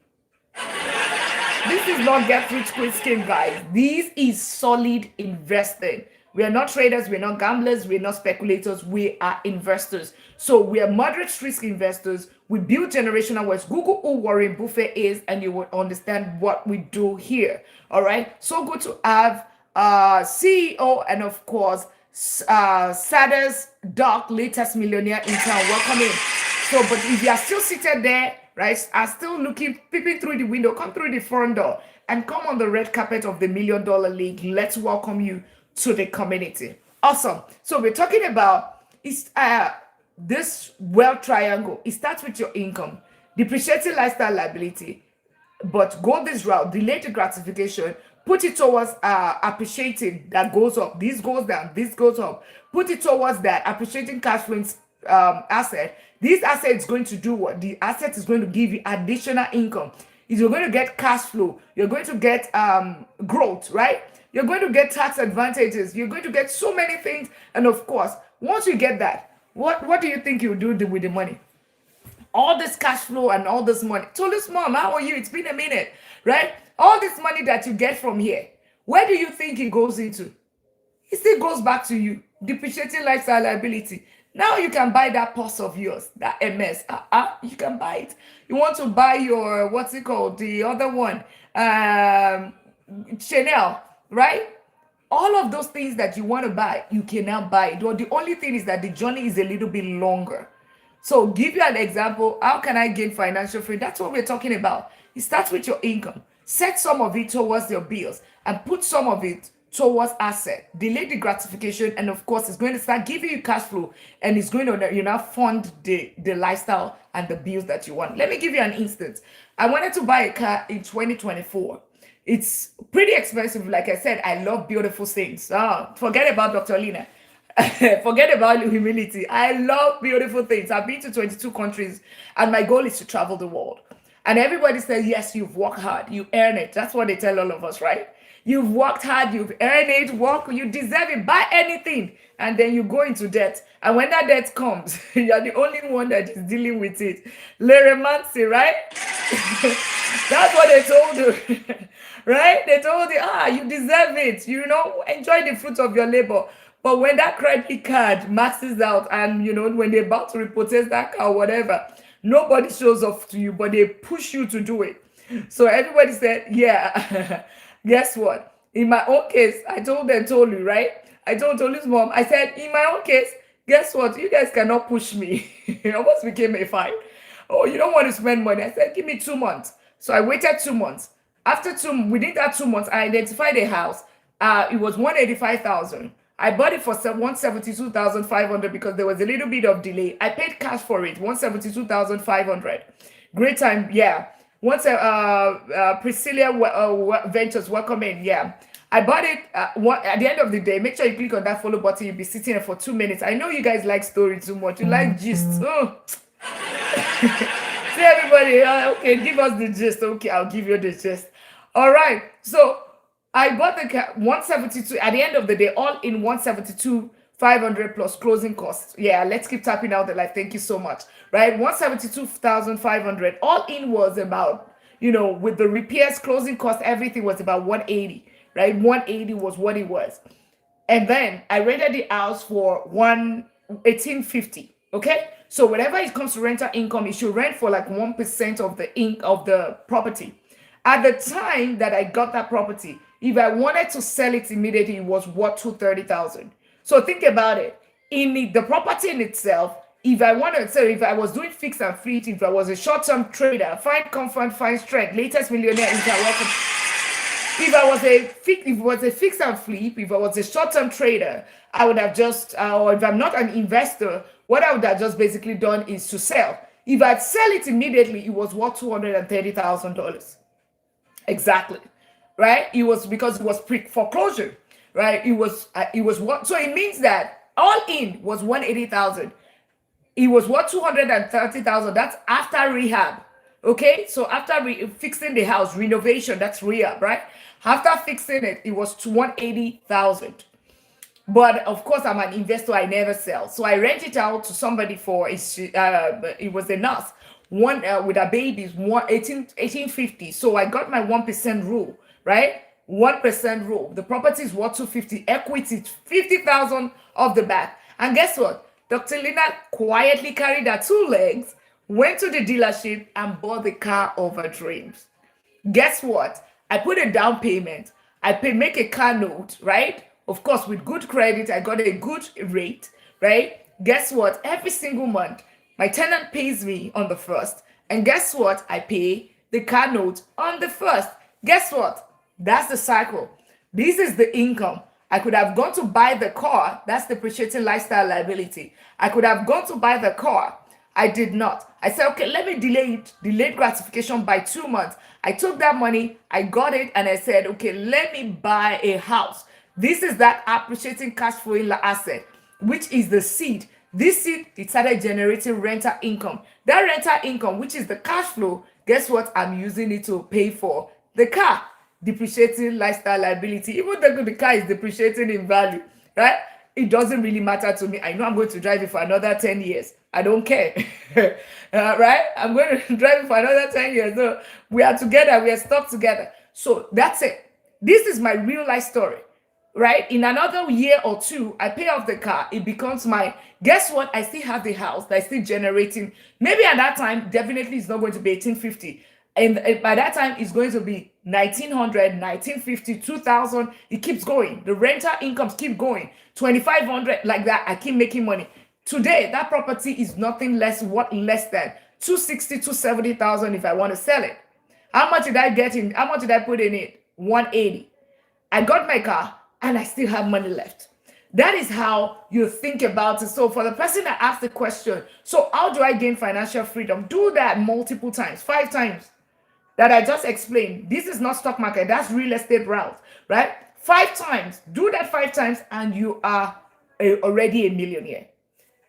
This is not get rich quick scheme, guys. This is solid investing. We are not traders, we're not gamblers, we're not speculators, we are investors. So we are moderate risk investors. We build generational wealth. Google who Warren Buffett is, and you will understand what we do here. All right. So good to have CEO and of course Saddest Doc, latest millionaire in town. Welcome in. So, but if you are still seated there, right, are still looking, peeping through the window, come through the front door and come on the red carpet of the $1 Million League. Let's welcome you to the community. Awesome. So we're talking about this wealth triangle. It starts with your income, depreciating lifestyle liability, but go this route, delayed gratification, put it towards appreciating that goes up, this goes down, this goes up. Put it towards that appreciating cash flow asset. This asset is going to do what? The asset is going to give you additional income. You're going to get cash flow. You're going to get growth, right? You're going to get tax advantages. You're going to get so many things. And of course, once you get that, what do you think you'll do with the money? All this cash flow and all this money. So this mom, how are you? It's been a minute, right? All this money that you get from here, where do you think it goes into? It still goes back to you. Depreciating lifestyle liability. Now you can buy that purse of yours, that MS. You can buy it. You want to buy your, what's it called? The other one, Chanel, right? All of those things that you want to buy, you can now buy it. The only thing is that the journey is a little bit longer. So give you an example. How can I gain financial freedom? That's what we're talking about. It starts with your income. Set some of it towards your bills and put some of it towards asset. Delay the gratification, and of course, it's going to start giving you cash flow, and it's going to fund the lifestyle and the bills that you want. Let me give you an instance. I wanted to buy a car in 2024. It's pretty expensive. Like I said, I love beautiful things. Forget about Dr. Lina. Forget about humility. I love beautiful things. I've been to 22 countries, and my goal is to travel the world. And everybody says, yes, you've worked hard. You earn it. That's what they tell all of us, right? You've worked hard. You've earned it. You deserve it. Buy anything. And then you go into debt. And when that debt comes, you're the only one that is dealing with it. Leremancy, right? That's what they told you. Right? They told you, you deserve it. Enjoy the fruit of your labor. But when that credit card maxes out and, when they're about to repossess that car or whatever, nobody shows up to you, but they push you to do it. So everybody said, yeah, guess what? In my own case, I told you, right? I told Tolu's mom, I said, in my own case, Guess what? You guys cannot push me. It almost became a fight. Oh, you don't want to spend money. I said, give me 2 months. So I waited 2 months. Within that 2 months, I identified a house. It was 185,000. I bought it for 172,500 because there was a little bit of delay. I paid cash for it, 172,500. Great time, yeah. Once Priscilla Ventures, welcome in, yeah. I bought it at the end of the day. Make sure you click on that follow button. You'll be sitting there for 2 minutes. I know you guys like story too much. You like gist. Oh. See everybody, okay, give us the gist. Okay, I'll give you the gist. All right. So I bought the 172 at the end of the day, all in 172,500 plus closing costs. Yeah, let's keep tapping out the life. Thank you so much. Right, 172,500. All in was about, with the repairs, closing cost, everything was about 180. Right, 180 was what it was. And then I rented the house for 1,850. Okay, so whenever it comes to rental income, you should rent for like 1% of the property. At the time that I got that property, if I wanted to sell it immediately, it was worth 230,000. So think about it. In the property in itself, if I wanted to sell, if I was doing fix and flip, if I was a short-term trader, find comfort, find strength, latest millionaire, welcome. If it was a fix and flip, if I was a short-term trader, I would have just, or if I'm not an investor, what I would have just basically done is to sell. If I'd sell it immediately, it was worth $230,000. Exactly, right? It was because it was pre-foreclosure, right? It was what? So it means that all in was 180,000. It was worth 230,000. That's after rehab. Okay, so after fixing the house, renovation, that's rehab, right? After fixing it, it was 180,000. But of course, I'm an investor. I never sell, so I rent it out to somebody for it was a nurse, one with her babies, 1850. So I got my 1% rule, right? 1% rule. The property is worth 250. Equity 50,000 off the back. And guess what? Dr. Lina quietly carried her 2 legs, went to the dealership, and bought the car of her dreams. Guess what? I put a down payment. Make a car note, right? Of course, with good credit, I got a good rate, right? Guess what? Every single month, my tenant pays me on the 1st. And guess what? I pay the car note on the 1st. Guess what? That's the cycle. This is the income. I could have gone to buy the car. That's depreciating lifestyle liability. I could have gone to buy the car. I did not. I said, okay, let me delay it. Delayed gratification by 2 months. I took that money, I got it, and I said, okay, let me buy a house. This is that appreciating cash flowing asset, which is the seed. This seed, it started generating rental income. That rental income, which is the cash flow, guess what? I'm using it to pay for the car. Depreciating lifestyle liability. Even though the car is depreciating in value, right? It doesn't really matter to me. I know I'm going to drive it for another 10 years. I don't care. Right? I'm going to drive it for another 10 years. So we are together. We are stuck together. So that's it. This is my real life story. Right? In another year or two, I pay off the car. It becomes guess what? I still have the house that's still generating. Maybe at that time, definitely it's not going to be 1850. And by that time, it's going to be 1900, 1950, 2000. It keeps going. The rental incomes keep going. 2500, like that. I keep making money. Today, that property is nothing less than 260, 270,000 if I want to sell it. How much did I get in? How much did I put in it? 180. I got my car and I still have money left. That is how you think about it. So for the person that asked the question, so how do I gain financial freedom? Do that multiple times, 5 times that I just explained. This is not stock market. That's real estate route, right? 5 times. Do that 5 times and you are already a millionaire.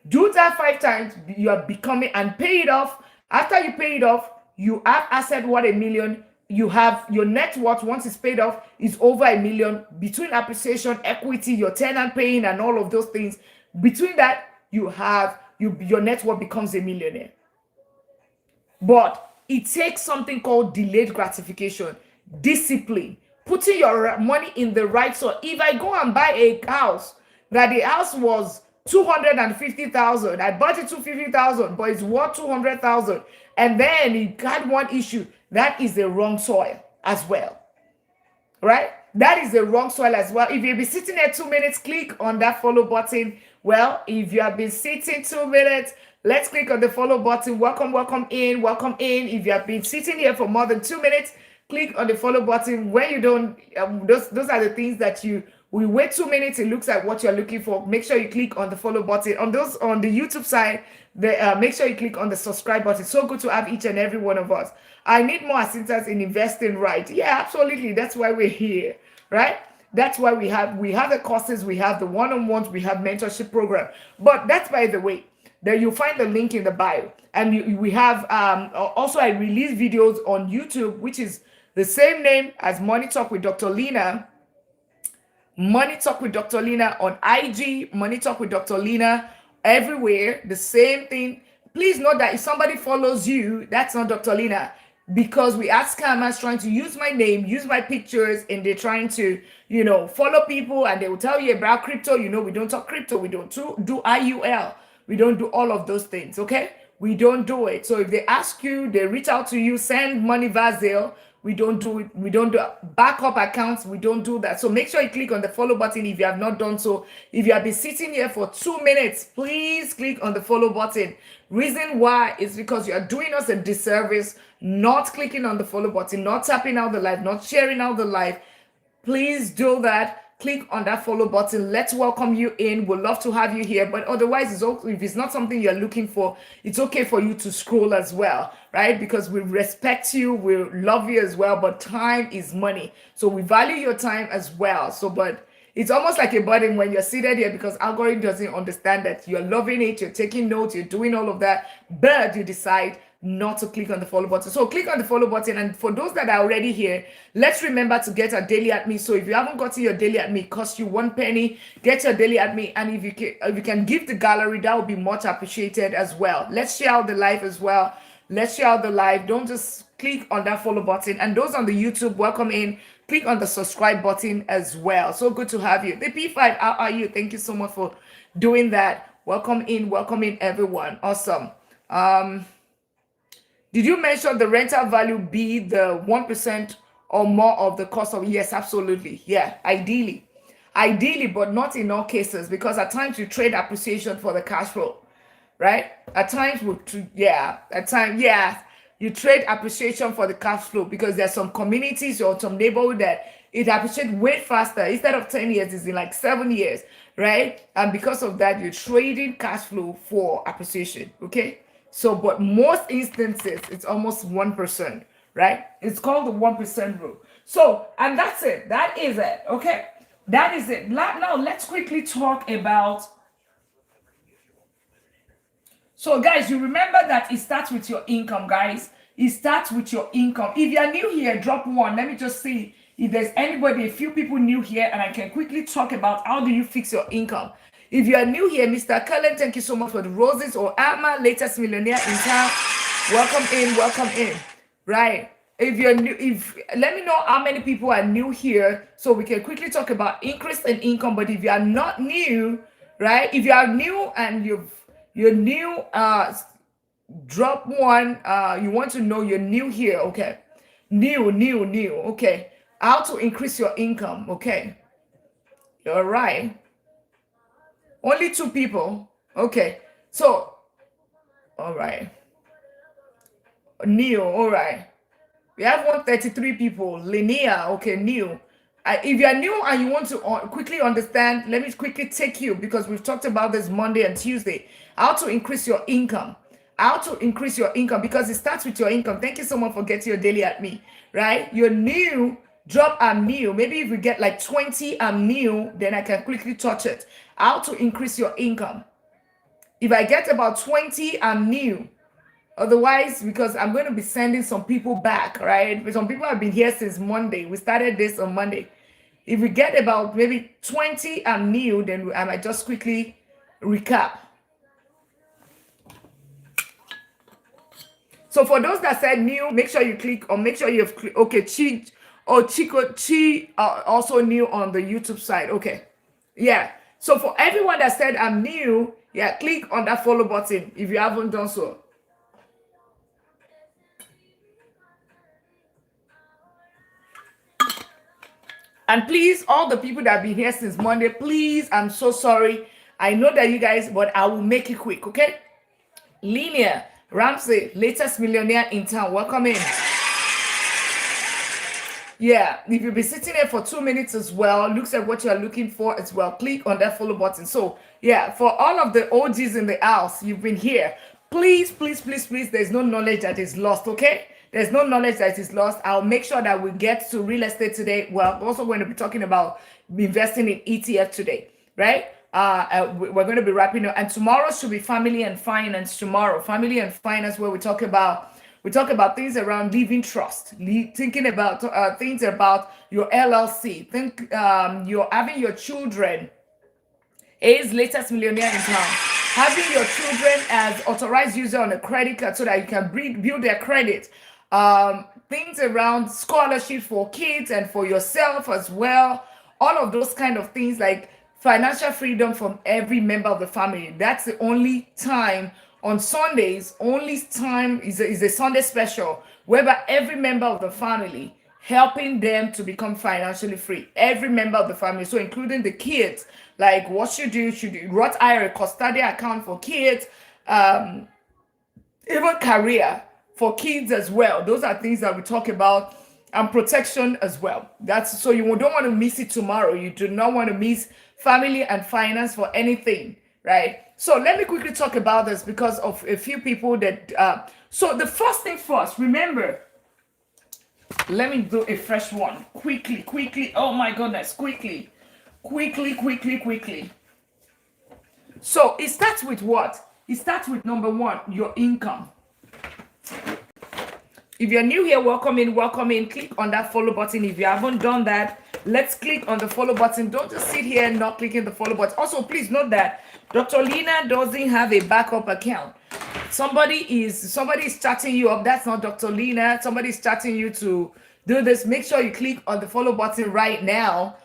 Do that 5 times, you are becoming, and pay it off. After you pay it off, you have asset worth $1 million. You have your net worth, once it's paid off, is over $1 million. Between appreciation, equity, your tenant paying, and all of those things, between that, you have your net worth becomes $1 million. But it takes something called delayed gratification, discipline, putting your money in the right. So if I go and buy a house, that the house was 250,000, I bought it 250,000, but it's worth 200,000, and then it had one issue. That is the wrong soil as well, right? That is the wrong soil as well. If you'll be sitting there 2 minutes, click on that follow button. Well, if you have been sitting 2 minutes, let's click on the follow button. Welcome, welcome in, welcome in. If you have been sitting here for more than 2 minutes, click on the follow button. When you don't, those are the things that we wait 2 minutes, it looks like what you're looking for. Make sure you click on the follow button. On those on the YouTube side, make sure you click on the subscribe button. It's so good to have each and every one of us. I need more assistance in investing, right? Yeah, absolutely. That's why we're here, right? That's why we have the courses, we have the one-on-ones, we have mentorship program. But that's by the way. There you'll find the link in the bio. And we have also I release videos on YouTube, which is the same name as Money Talk with Dr. Lina. Money Talk with Dr. Lina on IG, Money Talk with Dr. Lina everywhere, the same thing. Please note that if somebody follows you, that's not Dr. Lina, because we ask scammers trying to use my name, use my pictures, and they're trying to, follow people, and they will tell you about crypto. We don't talk crypto. We don't do IUL. We don't do all of those things, okay? We don't do it. So if they ask you, they reach out to you, send money via Zelle, we don't do it. We don't do backup accounts. We don't do that. So make sure you click on the follow button if you have not done so. If you have been sitting here for 2 minutes, please click on the follow button. Reason why is because you are doing us a disservice, not clicking on the follow button, not tapping out the live, not sharing out the live. Please do that. Click on that follow button. Let's welcome you in. We'd love to have you here. But otherwise, if it's not something you're looking for, it's okay for you to scroll as well, right? Because we respect you, we love you as well. But time is money. So we value your time as well. But it's almost like a burden when you're seated here because algorithm doesn't understand that you're loving it, you're taking notes, you're doing all of that, but you decide not to click on the follow button. So click on the follow button. And for those that are already here, let's remember to get a daily at me. So if you haven't gotten your daily at me, it costs you 1 penny, get your daily at me. And if you can give the gallery, that would be much appreciated as well. Let's share out the live as well. Let's share out the live. Don't just click on that follow button. And those on the YouTube, welcome in. Click on the subscribe button as well. So good to have you. The P5, how are you? Thank you so much for doing that. Welcome in everyone. Awesome. Did you mention the rental value be the 1% or more of the cost of? Yes, absolutely. Yeah, ideally, but not in all cases, because at times you trade appreciation for the cash flow, right? At times you trade appreciation for the cash flow because there's some communities or some neighborhood that it appreciates way faster. Instead of 10 years, it's in like 7 years, right? And because of that, you're trading cash flow for appreciation, okay? So, but most instances, it's almost 1%, right? It's called the 1% rule. So, and that's it. That is it, okay? That is it. Now, let's quickly talk about. So, guys, you remember that it starts with your income, guys. It starts with your income. If you're new here, drop 1. Let me just see if there's anybody, a few people new here, and I can quickly talk about how do you fix your income. If you are new here, Mr. Cullen, thank you so much for the roses. Or Alma, latest millionaire in town. Welcome in. Right. If you're new, let me know how many people are new here so we can quickly talk about increase in income. But if you are not new, right? If you are new and you're new, drop 1. You want to know you're new here, okay? New, okay. How to increase your income, okay? All right. Only 2 people. Okay. So, all right. New, all right. We have 133 people. Linear, okay, new. If you're new and you want to quickly understand, let me quickly take you, because we've talked about this Monday and Tuesday, how to increase your income. How to increase your income, because it starts with your income. Thank you so much for getting your daily at me, right? You're new, drop I'm new. Maybe if we get like 20 I'm new, then I can quickly touch it. How to increase your income. If I get about 20 I'm new. Otherwise, because I'm going to be sending some people back, right? Some people have been here since Monday. We started this on Monday. If we get about maybe 20 I'm new, then I might just quickly recap. So for those that said new, make sure you click, or make sure you have clicked. Okay, Chi also new on the YouTube side. Okay, yeah. So for everyone that said I'm new, yeah, click on that follow button if you haven't done so. And please, all the people that have been here since Monday, please, I'm so sorry. I know that you guys, but I will make it quick, okay? Linear Ramsey, latest millionaire in town. Welcome in. Yeah, if you'll be sitting there for 2 minutes as well, looks at what you're looking for as well. Click on that follow button. So, yeah, for all of the OGs in the house, you've been here. Please, please, please, please, there's no knowledge that is lost, okay? There's no knowledge that is lost. I'll make sure that we get to real estate today. Well, we're also going to be talking about investing in ETF today, right? We're going to be wrapping up, and tomorrow should be family and finance. Tomorrow, family and finance, where we talk about things around living trust, thinking about things about your LLC. Think you're having your children is latest millionaire in town. Having your children as authorized user on a credit card so that you can build their credit. Things around scholarship for kids and for yourself as well. All of those kind of things, like financial freedom from every member of the family. That's the only time on Sundays. Only time is a Sunday special whereby every member of the family helping them to become financially free. Every member of the family, so including the kids. Like what should you Roth IRA, custodial account for kids, even career for kids as well. Those are things that we talk about, and protection as well. That's so you don't want to miss it tomorrow. You do not want to miss family and finance for anything, right? So let me quickly talk about this because of a few people that. So the first thing first, remember. Let me do a fresh one quickly. Oh my goodness, quickly. So it starts with what? It starts with number one, your income. If you're new here, welcome in. Click on that follow button. If you haven't done that, let's click on the follow button. Don't just sit here and not clicking the follow button. Also, please note that Dr. Lina doesn't have a backup account. Somebody is chatting you up. That's not Dr. Lina. Somebody's chatting you to do this. Make sure you click on the follow button right now.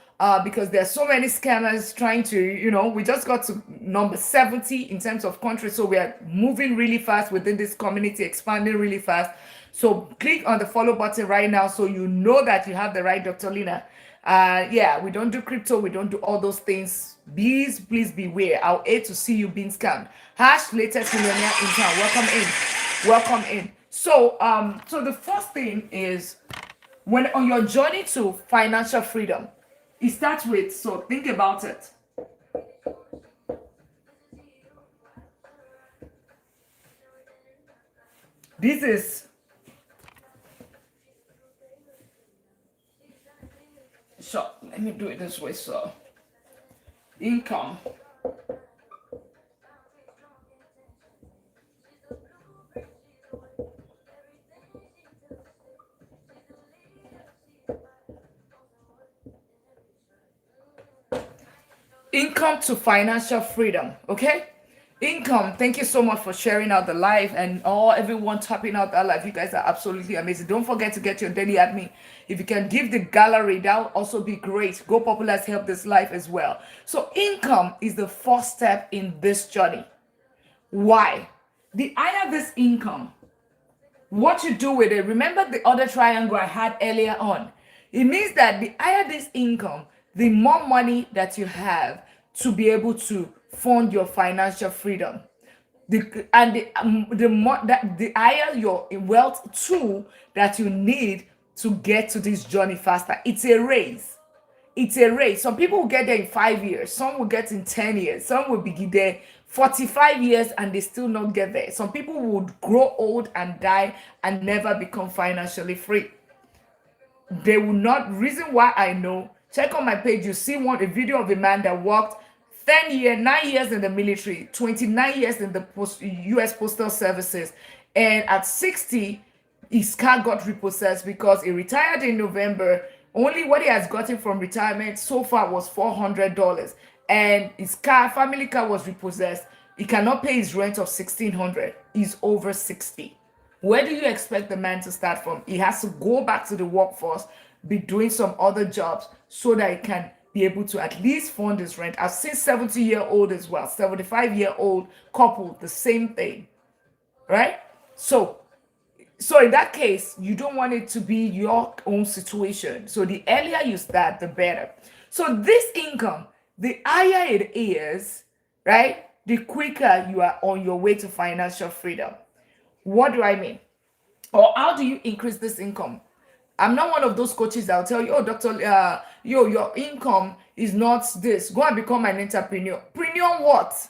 Because there are so many scammers trying to, we just got to number 70 in terms of countries. So we are moving really fast within this community, expanding really fast. So click on the follow button right now so you know that you have the right Dr. Lina. Yeah, we don't do crypto. We don't do all those things. Please beware. I'll hate to see you being scammed. #latest millionaire in town. Welcome in. So the first thing is, when on your journey to financial freedom, it starts with, so think about it. This is, so let me do it this way. So income. Income to financial freedom, okay? Income. Thank you so much for sharing out the live, and everyone tapping out that live. You guys are absolutely amazing. Don't forget to get your daily admin. If you can give the gallery, that would also be great. Go Populars help this live as well. So income is the first step in this journey. Why? The higher this income, what you do with it. Remember the other triangle I had earlier on. It means that the higher this income, the more money that you have to be able to fund your financial freedom. The higher your wealth tool that you need to get to this journey faster. It's a race. Some people will get there in 5 years. Some will get in 10 years. Some will be there 45 years and they still not get there. Some people would grow old and die and never become financially free. They will not. Reason why I know, check on my page. You see a video of a man that worked 9 years in the military, 29 years in the U.S. Postal Services, and at 60, his car got repossessed because he retired in November. Only what he has gotten from retirement so far was $400, and his family car was repossessed. He cannot pay his rent of $1,600. He's over 60. Where do you expect the man to start from? He has to go back to the workforce, be doing some other jobs so that he can be able to at least fund his rent. I've seen 70-year-old as well, 75-year-old couple, the same thing, right? So in that case, you don't want it to be your own situation. So the earlier you start, the better. So this income, the higher it is, right? The quicker you are on your way to financial freedom. What do I mean? Or how do you increase this income? I'm not one of those coaches that will tell you, oh, doctor, your income is not this. Go and become an entrepreneur. Preneur what?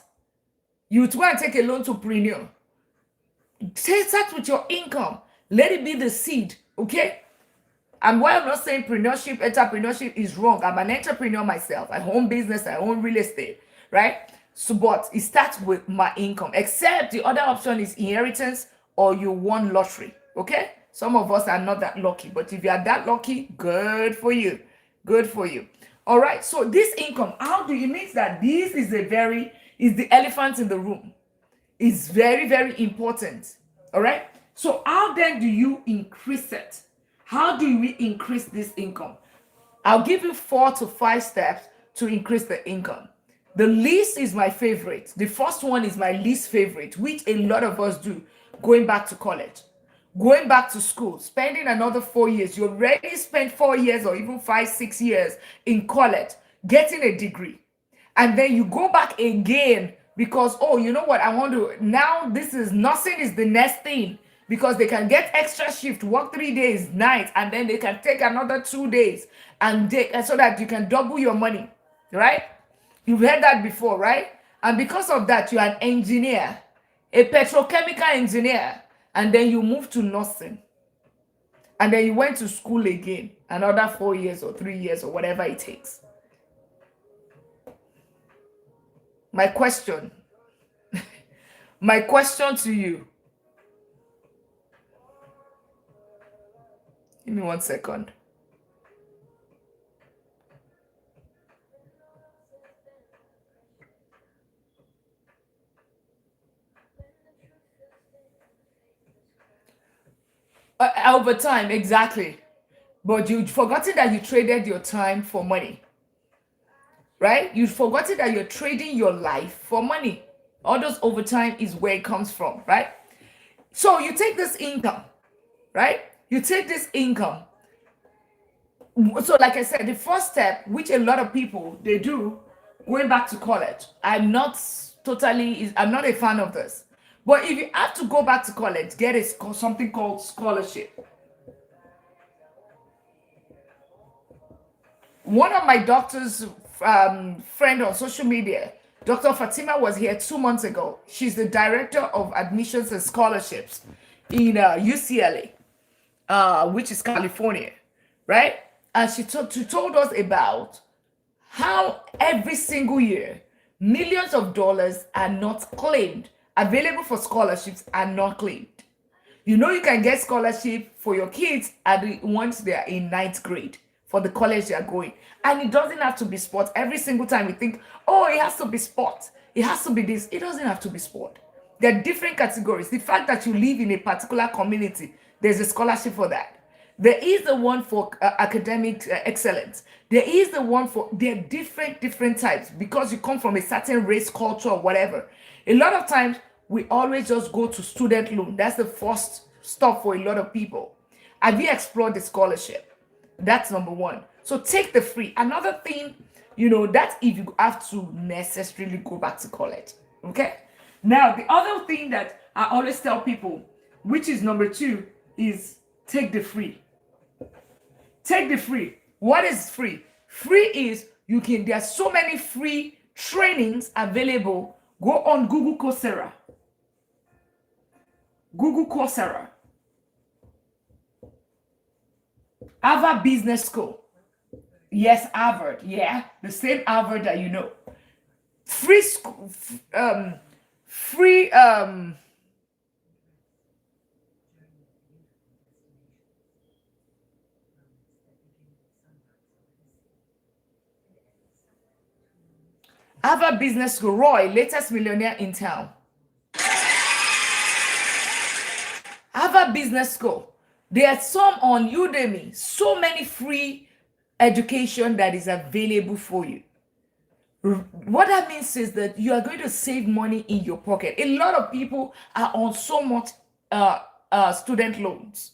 You go and take a loan to preneur. Start with your income. Let it be the seed, okay? And while I'm not saying entrepreneurship is wrong. I'm an entrepreneur myself. I own business, I own real estate, right? So, but it starts with my income. Except the other option is inheritance or you won lottery, okay? Some of us are not that lucky, but if you are that lucky, good for you. Good for you. All right. So this income, how do you mean that this is the elephant in the room? Is very, very important. All right. So how then do you increase it? How do we increase this income? I'll give you 4 to 5 steps to increase the income. The least is my favorite. The first one is my least favorite, which a lot of us do, going back to college, going back to school, spending another 4 years. You already spent 4 years or even 5, 6 years in college, getting a degree. And then you go back again because, oh, you know what, I want to, now this is, nursing is the next thing because they can get extra shift, work 3 days, night, and then they can take another 2 days and so that you can double your money, right? You've heard that before, right? And because of that, you're an engineer, a petrochemical engineer, and then you move to nursing. And then you went to school again, another 4 years or 3 years or whatever it takes. My question to you. Give me 1 second. Over time, exactly. But you'd forgotten that you traded your time for money. Right? You've forgotten that you're trading your life for money. All those overtime is where it comes from, right? So you take this income, right? You take this income. So like I said, the first step, which a lot of people, they do, going back to college. I'm not a fan of this. But if you have to go back to college, get something called scholarship. One of my doctor's friend on social media, Dr. Fatima, was here 2 months ago. She's the director of admissions and scholarships in UCLA, which is California, right? And she told us about how every single year millions of dollars are not claimed, available for scholarships are not claimed. You know, you can get scholarship for your kids once they are in 9th grade for the college they are going. And it doesn't have to be sport. Every single time we think, oh, it has to be sport. It has to be this. It doesn't have to be sport. There are different categories. The fact that you live in a particular community, there's a scholarship for that. There is the one for academic excellence. There is the one for, there are different types because you come from a certain race, culture, or whatever. A lot of times, we always just go to student loan. That's the first stop for a lot of people. Have you explored the scholarship? That's number one. So take the free. Another thing, that's if you have to necessarily go back to college. Okay? Now, the other thing that I always tell people, which is number 2, is take the free. Take the free. What is free? Free is there are so many free trainings available. Go on Google Coursera. Google Coursera. Harvard Business School. Yes, Harvard. Yeah, the same Harvard that you know. Free school. Harvard Business School. Roy, latest millionaire in town. Harvard Business School. There are some on Udemy. So many free education that is available for you. What that means is that you are going to save money in your pocket. A lot of people are on so much student loans.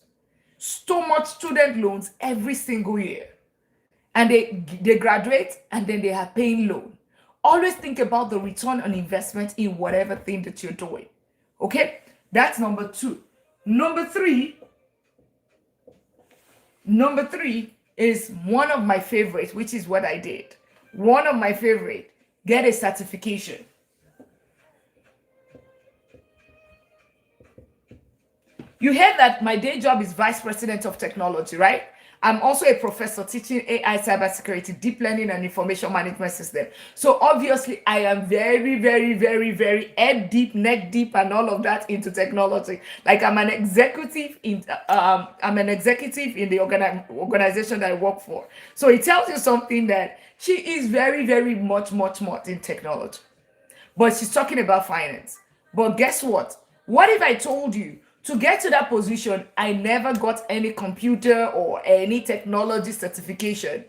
So much student loans every single year. And they graduate and then they are paying loan. Always think about the return on investment in whatever thing that you're doing. Okay, that's number two. Number three is one of my favorites, which is what I did. One of my favorite, get a certification. You heard that my day job is vice president of technology, right? I'm also a professor teaching AI, cybersecurity, deep learning, and information management system. So obviously, I am very, very, very, very head deep, neck deep, and all of that into technology. Like I'm an executive in the organization that I work for. So it tells you something that she is very, very much in technology, but she's talking about finance. But guess what? What if I told you to get to that position, I never got any computer or any technology certification?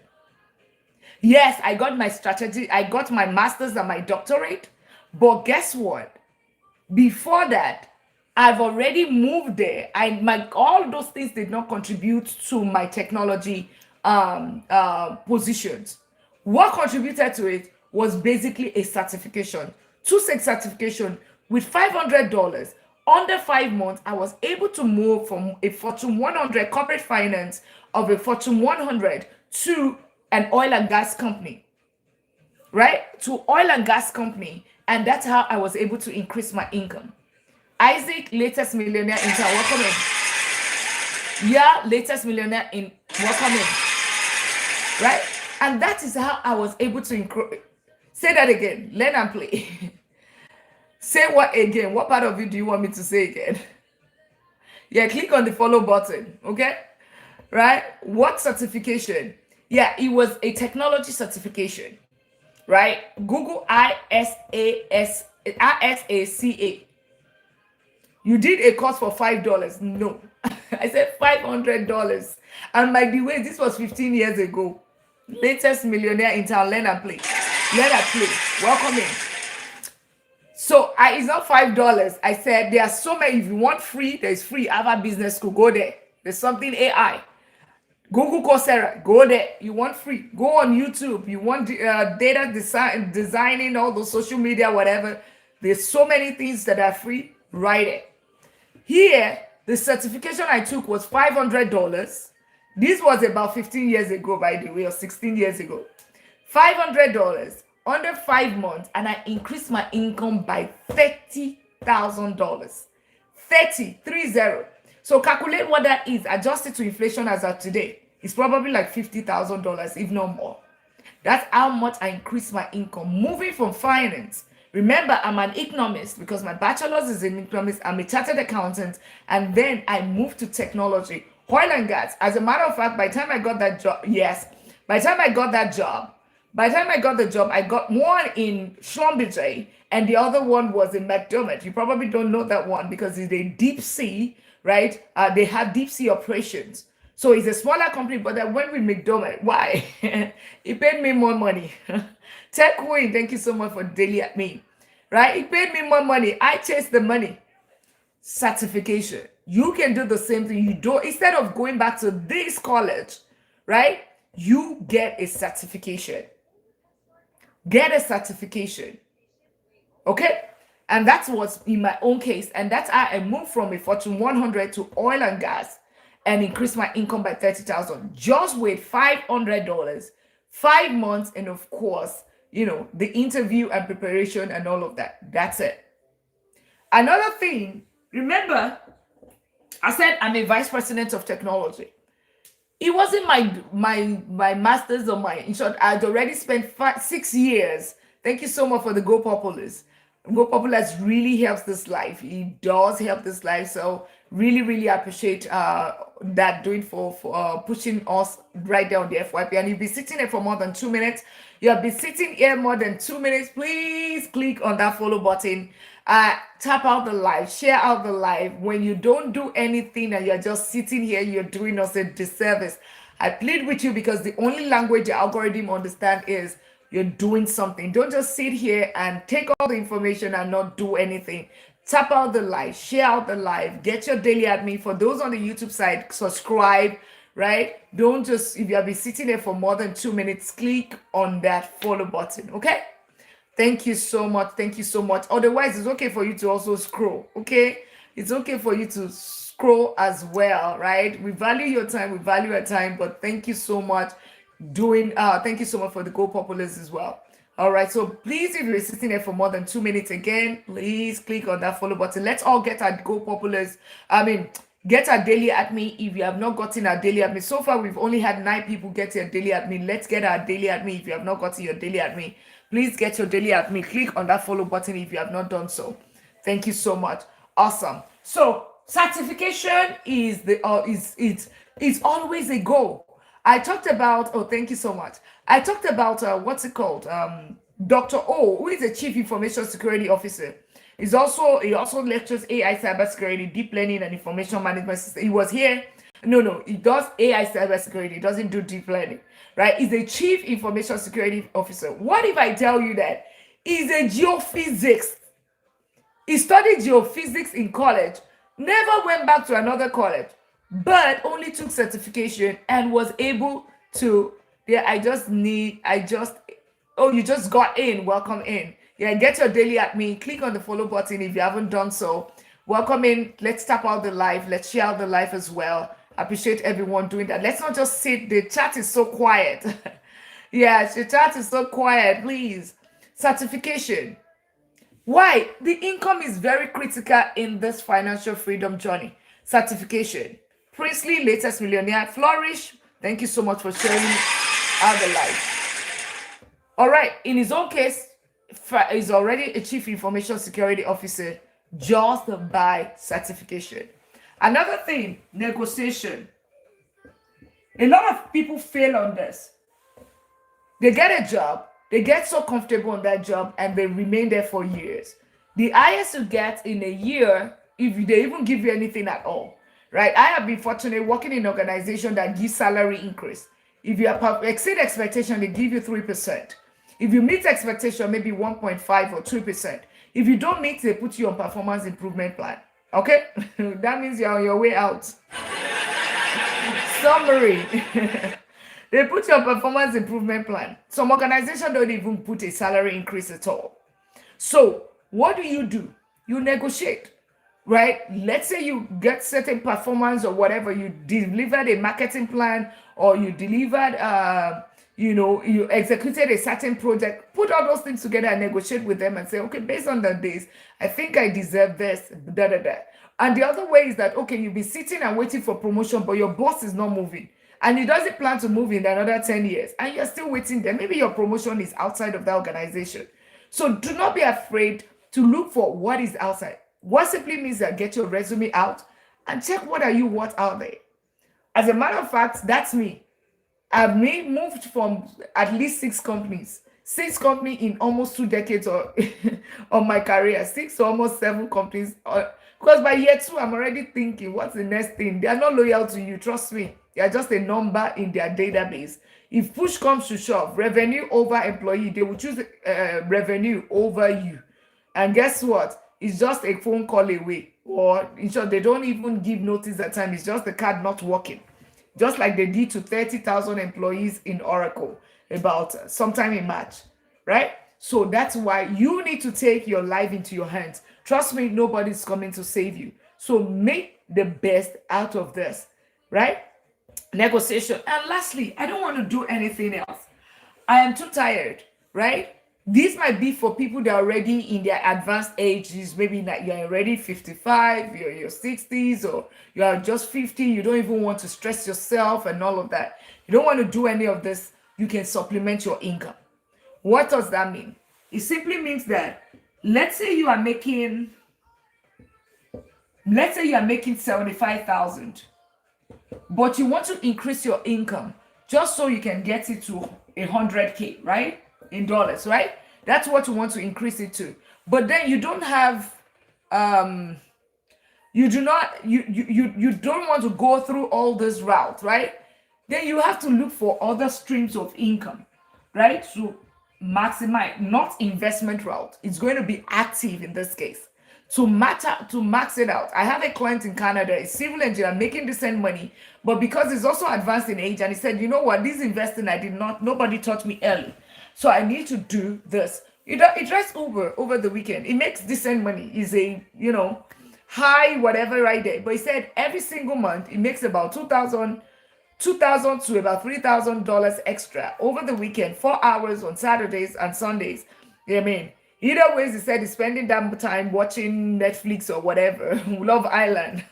Yes, I got my strategy, I got my master's and my doctorate. But guess what? Before that, I've already moved there. All those things did not contribute to my technology positions. What contributed to it was basically a certification, 2 6 certification with $500. Under 5 months, I was able to move from a Fortune 100 corporate finance of a Fortune 100 to an oil and gas company, right? To oil and gas company. And that's how I was able to increase my income. Isaac, latest millionaire in town, welcome in. Yeah, latest millionaire in, welcome in. Right? And that is how I was able to increase. Say that again. Learn and play. Say what again? What part of it do you want me to say again? Yeah, click on the follow button. Okay? Right? What certification? Yeah, it was a technology certification. Right? Google ISACA. You did a course for $5. No. I said $500. And by the way, this was 15 years ago. Latest millionaire in town, learn and play. Learn and play. Welcome in. So it's not $5. I said there are so many. If you want free, there's free. Harvard Business School, go there. There's something AI. Google Coursera, go there. You want free, go on YouTube. You want data designing, all those social media, whatever. There's so many things that are free right there. Here, the certification I took was $500. This was about 15 years ago, by the way, or 16 years ago. $500 under 5 months, and I increased my income by $30,000. 30. So calculate what that is, adjust it to inflation as of today. It's probably like $50,000, if not more. That's how much I increased my income, moving from finance. Remember, I'm an economist because my bachelor's is in economics. I'm a chartered accountant, and then I moved to technology, oil and gas. As a matter of fact, by the time I got that job, I got one in Schlumberger, and the other one was in McDermott. You probably don't know that one because it's a deep sea, right? They have deep sea operations. So it's a smaller company, but I went with McDermott. Why? It paid me more money. Tech Queen, thank you so much for daily at me. Right? It paid me more money. I chased the money. Certification. You can do the same thing. You don't, instead of going back to this college, right? You get a certification. Get a certification. Okay? And that's what's in my own case. And that's how I moved from a Fortune 100 to oil and gas and increased my income by $30,000 just with $500, 5 months, and of course, the interview and preparation and all of that. That's it. Another thing, remember, I said I'm a vice president of technology. It wasn't my master's or in short, I'd already spent 6 years. Thank you so much for the Go Populous. Go Populous really helps this life. It does help this life. So really appreciate that doing for pushing us right there on the FYP. And you'll be sitting there for more than 2 minutes. You'll be sitting here more than 2 minutes. Please click on that follow button. Tap out the live, share out the live. When you don't do anything and you're just sitting here, you're doing us a disservice. I plead with you because the only language the algorithm understand is you're doing something. Don't just sit here and take all the information and not do anything. Tap out the live, share out the live, get your daily admin. For those on the YouTube side, subscribe, right? Don't just, if you have been sitting there for more than 2 minutes, click on that follow button, okay? Thank you so much. Thank you so much. Otherwise, it's okay for you to also scroll. Okay. It's okay for you to scroll as well, right? We value your time, we value your time, but thank you so much thank you so much for the Go Populars as well. All right, so please, if you're sitting there for more than 2 minutes again, please click on that follow button. Let's all get our Go Populars. Get our daily at me if you have not gotten our daily at me. So far, we've only had 9 people get your daily at me. Let's get our daily at me if you have not gotten your daily at me. Please get your daily at me. Click on that follow button if you have not done so. Thank you so much. Awesome. So certification is it's always a goal. I talked about, oh, thank you so much. I talked about, what's it called? Dr. O, who is the Chief Information Security Officer. He also lectures AI cybersecurity, deep learning, and information management system. He was here. No, he does AI cybersecurity. He doesn't do deep learning, right? He's the Chief Information Security Officer. What if I tell you that he's a geophysics? He studied geophysics in college, never went back to another college, but only took certification and was able to, oh, you just got in, welcome in. Yeah, get your daily at me, click on the follow button if you haven't done so. Welcome in, let's tap out the live, let's share out the live as well. Appreciate everyone doing that. Let's not just sit, the chat is so quiet. Yes, the chat is so quiet, please. Certification. Why? The income is very critical in this financial freedom journey. Certification. Princely, latest millionaire, Flourish. Thank you so much for sharing out the life. All right. In his own case, he's already a Chief Information Security Officer just by certification. Another thing, negotiation. A lot of people fail on this. They get a job, they get so comfortable on that job, and they remain there for years. The highest you get in a year, if they even give you anything at all, right? I have been fortunate working in an organization that gives salary increase. If you exceed expectation, they give you 3%. If you meet expectation, maybe 1.5 or 2%. If you don't meet, they put you on performance improvement plan. Okay? That means you're on your way out. Summary. They put your performance improvement plan. Some organizations don't even put a salary increase at all. So what do? You negotiate, right? Let's say you get certain performance or whatever, you delivered a marketing plan, or you delivered, you executed a certain project. Put all those things together and negotiate with them and say, okay, based on the days, I think I deserve this, And the other way is that, okay, you'll be sitting and waiting for promotion, but your boss is not moving. And he doesn't plan to move in another 10 years. And you're still waiting there. Maybe your promotion is outside of the organization. So do not be afraid to look for what is outside. What simply means that get your resume out and check what are you worth out there. As a matter of fact, that's me. I've moved from at least 6 companies. 6 companies in almost 2 decades of my career. 6 to almost 7 companies. Because by year 2, I'm already thinking, what's the next thing? They are not loyal to you. Trust me. They are just a number in their database. If push comes to shove, revenue over employee, they will choose revenue over you. And guess what? It's just a phone call away. Or in short, they don't even give notice at time. It's just the card not working. Just like they did to 30,000 employees in Oracle about sometime in March, right? So that's why you need to take your life into your hands. Trust me, nobody's coming to save you. So make the best out of this, right? Negotiation. And lastly, I don't want to do anything else. I am too tired, right? This might be for people that are already in their advanced ages. Maybe that you're already 55, you're in your 60s, or you are just 50. You don't even want to stress yourself and all of that. You don't want to do any of this. You can supplement your income. What does that mean? It simply means that, let's say you are making 75,000, but you want to increase your income just so you can get it to 100K, right? In dollars, right? That's what you want to increase it to. But then you don't have, you don't want to go through all this route, right? Then you have to look for other streams of income, right? To maximize, not investment route. It's going to be active in this case. To max it out. I have a client in Canada, a civil engineer, making the same money, but because he's also advanced in age, and he said, you know what, this investing nobody taught me early. So I need to do this. It drives Uber over the weekend. It makes decent money. Is a, high whatever right there. But he said every single month it makes about 2,000 to about $3,000 extra over the weekend, 4 hours on Saturdays and Sundays. I mean, either ways, he said he's spending that time watching Netflix or whatever, Love Island.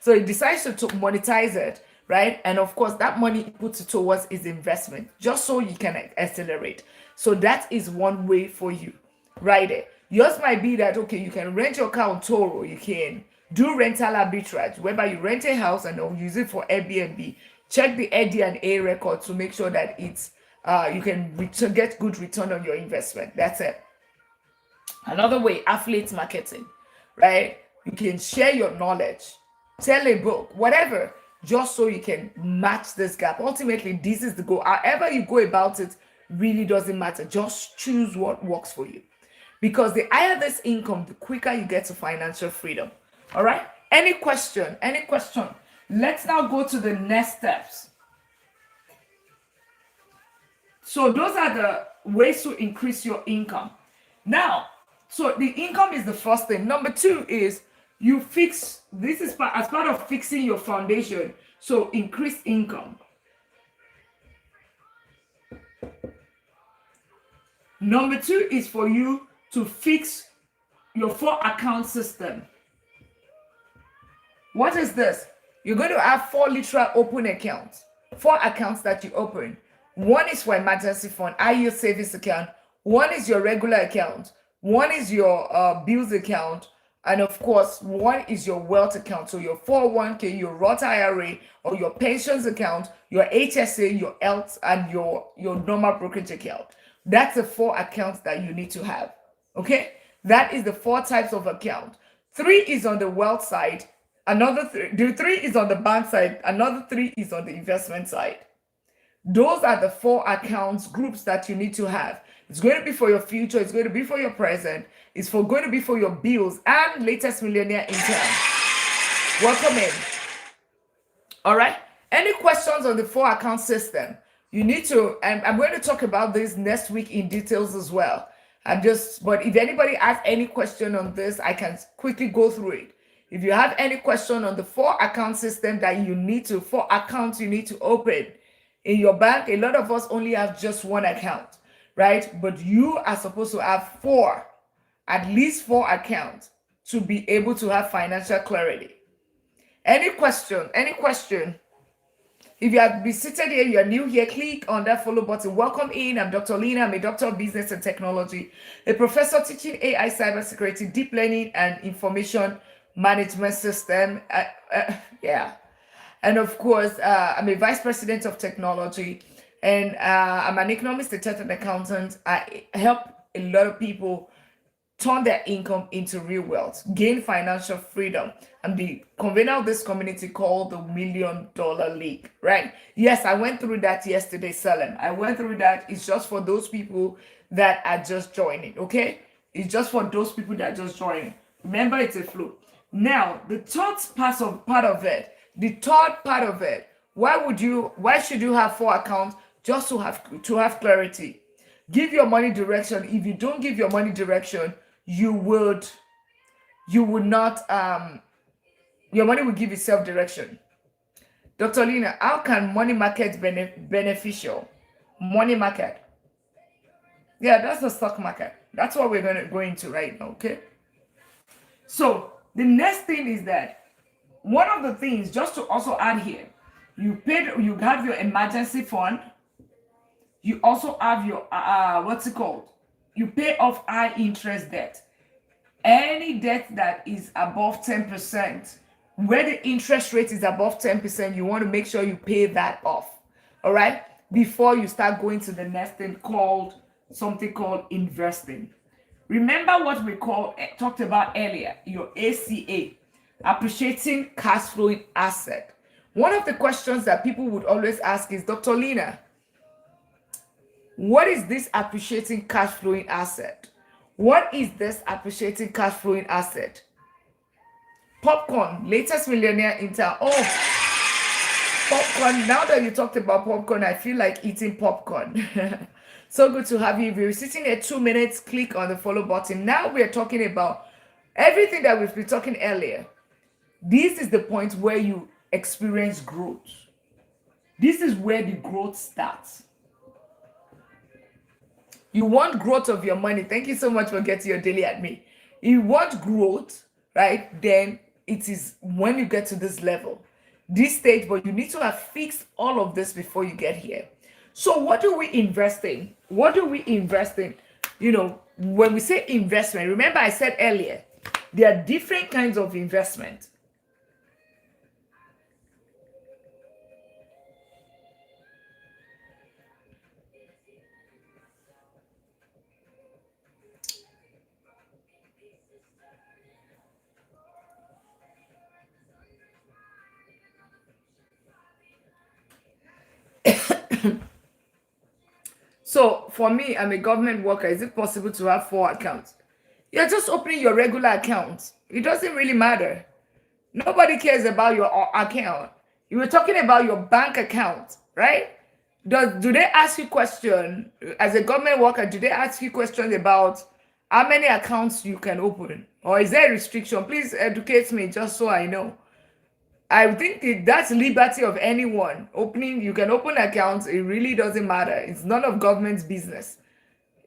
So he decides to monetize it, right? And of course, that money he puts it towards his investment, just so you can accelerate. So that is one way for you, right there. Yours might be that, okay, you can rent your car on Toro, you can do rental arbitrage, whereby you rent a house and they'll use it for Airbnb. Check the AD&A record to make sure that it's you can get good return on your investment. That's it. Another way, affiliate marketing, right? You can share your knowledge, sell a book, whatever, just so you can match this gap. Ultimately, this is the goal. However you go about it really doesn't matter. Just choose what works for you. Because the higher this income, the quicker you get to financial freedom. All right? Any question? Any question? Let's now go to the next steps. So those are the ways to increase your income. Now, so the income is the first thing. Number two is you fix, this is as part of fixing your foundation. So increase income. Number two is for you to fix your 4-account system. What is this? You're going to have 4 literal open accounts. 4 accounts that you open. One is for emergency fund, i.e. savings account. One is your regular account. One is your bills account. And of course, one is your wealth account. So your 401k, your Roth IRA, or your pensions account, your HSA, your health, and your normal brokerage account. That's the 4 accounts that you need to have. Okay? That is the 4 types of account. 3 is on the wealth side. Another 3, the 3 is on the bank side. Another 3 is on the investment side. Those are the 4 accounts groups that you need to have. It's going to be for your future. It's going to be for your present. It's going to be for your bills and latest millionaire intern. Welcome in. All right. Any questions on the 4 account system? You need to, and I'm going to talk about this next week in details as well. But if anybody has any question on this, I can quickly go through it. If you have any question on the 4 account system that you need to, 4 accounts you need to open in your bank, a lot of us only have just 1 account, right? But you are supposed to have 4, at least 4 accounts to be able to have financial clarity. Any question? Any question? If you have been seated here, you are new here, click on that follow button. Welcome in. I'm Dr. Lina. I'm a doctor of business and technology, a professor teaching AI, cybersecurity, deep learning, and information management system. Yeah. And of course, I'm a vice president of technology, and I'm an economist, a chartered accountant. I help a lot of people turn their income into real wealth, gain financial freedom. I'm the convener of this community called the $1 Million League, right? Yes, I went through that yesterday, Salem. I went through that. It's just for those people that are just joining, okay? It's just for those people that are just joining. Remember, it's a flow. Now, the third part of it, why should you have 4 accounts? Just to have clarity. Give your money direction. If you don't give your money direction, you would not, your money will give you self-direction. Dr. Lina, how can money market beneficial? Money market. Yeah, that's the stock market. That's what we're going to go into right now, okay? So the next thing is that one of the things, just to also add here, you have your emergency fund. You also have your, what's it called? You pay off high interest debt. Any debt that is above 10%, where the interest rate is above 10%, you want to make sure you pay that off. All right? Before you start going to the next thing something called investing. Remember what we talked about earlier, your ACA, appreciating cash flowing asset. One of the questions that people would always ask is, Dr. Lina, what is this appreciating cash flowing asset? What is this appreciating cash flowing asset? Popcorn, latest millionaire intern. Oh, popcorn. Now that you talked about popcorn, I feel like eating popcorn. So good to have you. If you're sitting here 2 minutes, click on the follow button. Now we are talking about everything that we've been talking earlier. This is the point where you experience growth. This is where the growth starts. You want growth of your money. Thank you so much for getting your daily at me. You want growth, right? Then it is when you get to this level, this stage, but you need to have fixed all of this before you get here. So what do we invest in? What do we invest in? When we say investment, remember I said earlier, there are different kinds of investment. So for me, I'm a government worker. Is it possible to have 4 accounts? You're just opening your regular account. It doesn't really matter. Nobody cares about your account. You were talking about your bank account, right? Do they ask you question as a government worker? Do they ask you questions about how many accounts you can open, or is there a restriction? Please educate me, just so I know. I think that's liberty of anyone. You can open accounts. It really doesn't matter. It's none of government's business.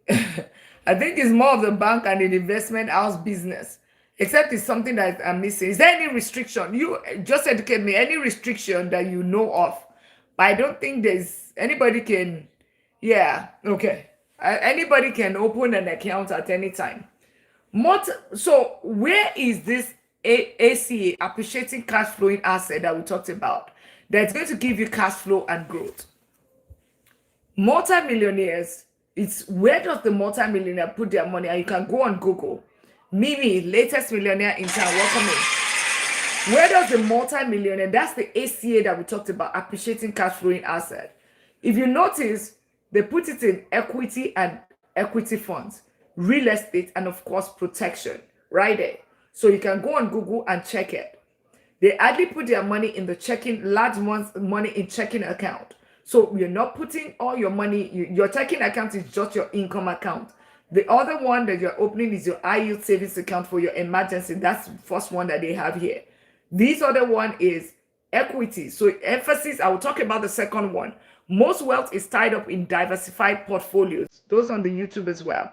I think it's more of the bank and the investment house business. Except it's something that I'm missing. Is there any restriction? You just educate me. Any restriction that you know of? But I don't think there's anybody can. Yeah, okay. Anybody can open an account at any time. So where is this ACA, appreciating cash flowing asset, that we talked about, that's going to give you cash flow and growth? Multi-millionaires, it's where does the multi-millionaire put their money? And you can go on Google. Mimi, latest millionaire in town, welcome in. Where does the multi-millionaire, that's the ACA that we talked about, appreciating cash flowing asset. If you notice, they put it in equity and equity funds, real estate, and of course protection, right there. So you can go on Google and check it. They hardly put their money in the large money in checking account. So you're not putting all your money, your checking account is just your income account. The other one that you're opening is your high yield savings account for your emergency. That's the first one that they have here. This other one is equity. So emphasis, I will talk about the second one. Most wealth is tied up in diversified portfolios. Those on the YouTube as well.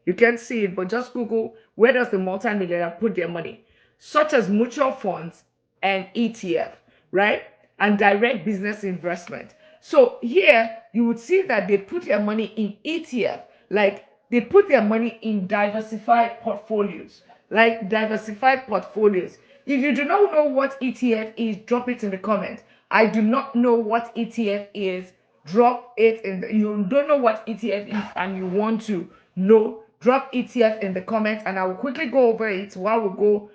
You can't see it, but just Google, where does the multimillionaire put their money? Such as mutual funds and ETF, right? And direct business investment. So here, you would see that they put their money in ETF, like they put their money in diversified portfolios, If you do not know what ETF is, drop it in the comments. I do not know what ETF is. Drop it you don't know what ETF is and you want to know, drop ETF in the comments, and I will quickly go over it while we go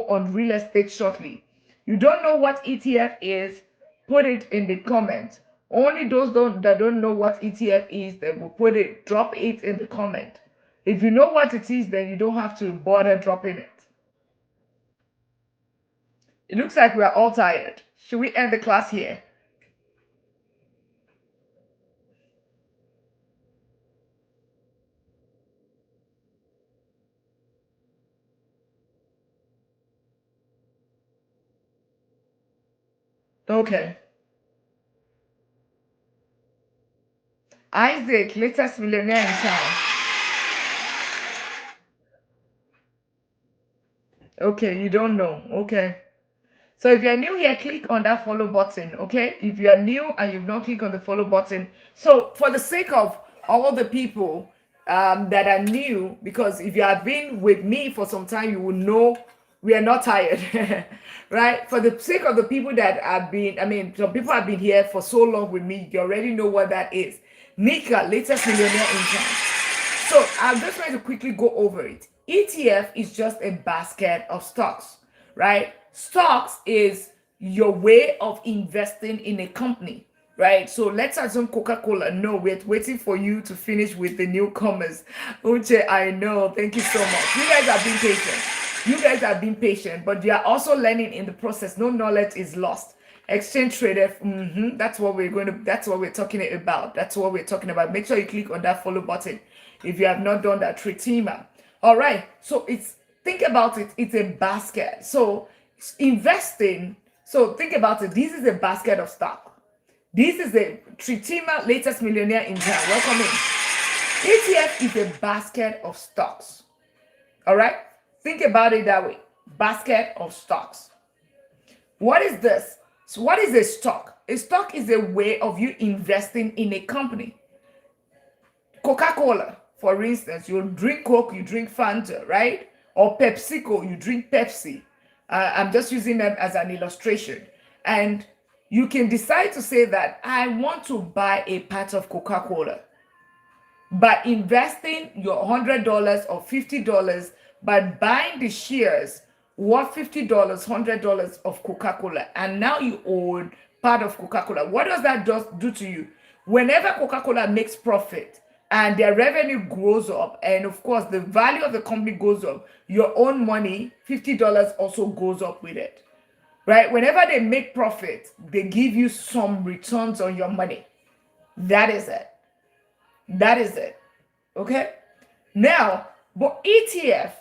on real estate shortly. You don't know what ETF is, put it in the comments. Only those that don't know what ETF is, they will drop it in the comment. If you know what it is, then you don't have to bother dropping it. It looks like we're all tired. Should we end the class here? Okay. Isaac, latest millionaire in town. Okay, you don't know. Okay. So if you're new here, click on that follow button, okay? If you're new and you've not clicked on the follow button. So for the sake of all the people that are new, because if you have been with me for some time, you will know we are not tired, right? For the sake of the people that have been, some people have been here for so long with me, you already know what that is. Nika, latest millionaire in town. So I'm just going to quickly go over it. ETF is just a basket of stocks, right? Stocks is your way of investing in a company, right? So let's assume Coca-Cola. No, we're waiting for you to finish with the newcomers. Uche, I know. Thank you so much. You guys have been patient. But you are also learning in the process. No knowledge is lost. Exchange traded. That's what that's what we're talking about. That's what we're talking about. Make sure you click on that follow button if you have not done that. Tritima. All right. So think about it. It's a basket. So investing. So think about it. This is a basket of stock. This is a Tritima latest millionaire in town. Welcome in. ETF is a basket of stocks. All right. Think about it that way. Basket of stocks. What is this? So what is a stock? A stock is a way of you investing in a company. Coca-Cola, for instance, you drink Coke, you drink Fanta, right? Or PepsiCo, you drink Pepsi. I'm just using them as an illustration. And you can decide to say that I want to buy a part of Coca-Cola by investing your $100 or $50 by buying the shares worth $50, $100 of Coca-Cola, and now you own part of Coca-Cola. What does that do to you? Whenever Coca-Cola makes profit and their revenue grows up, and of course the value of the company goes up, your own money, $50, also goes up with it, right? Whenever they make profit, they give you some returns on your money. That is it. That is it. Okay? Now, but ETF,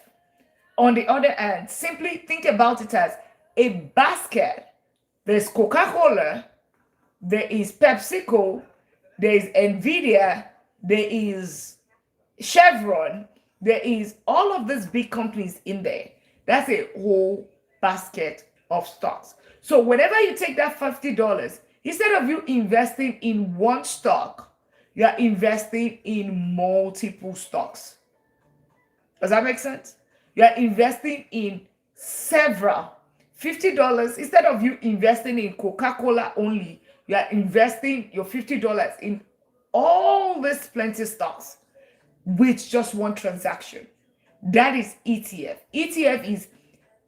on the other hand, simply think about it as a basket. There's Coca-Cola, there is PepsiCo, there is Nvidia, there is Chevron, there is all of these big companies in there. That's a whole basket of stocks. So whenever you take that $50, instead of you investing in one stock, you are investing in multiple stocks. Does that make sense? You are investing in several. $50, instead of you investing in Coca-Cola only, you are investing your $50 in all these plenty stocks with just one transaction. That is ETF. ETF is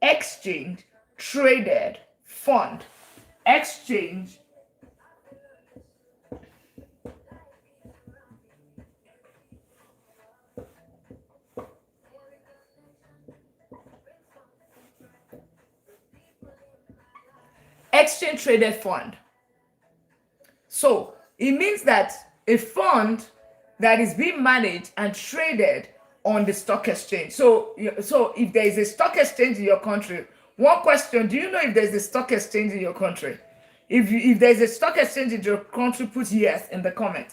exchange traded fund. Exchange traded fund. So it means that a fund that is being managed and traded on the stock exchange. So if there is a stock exchange in your country, one question: do you know if there's a stock exchange in your country? If there's a stock exchange in your country, put yes in the comment.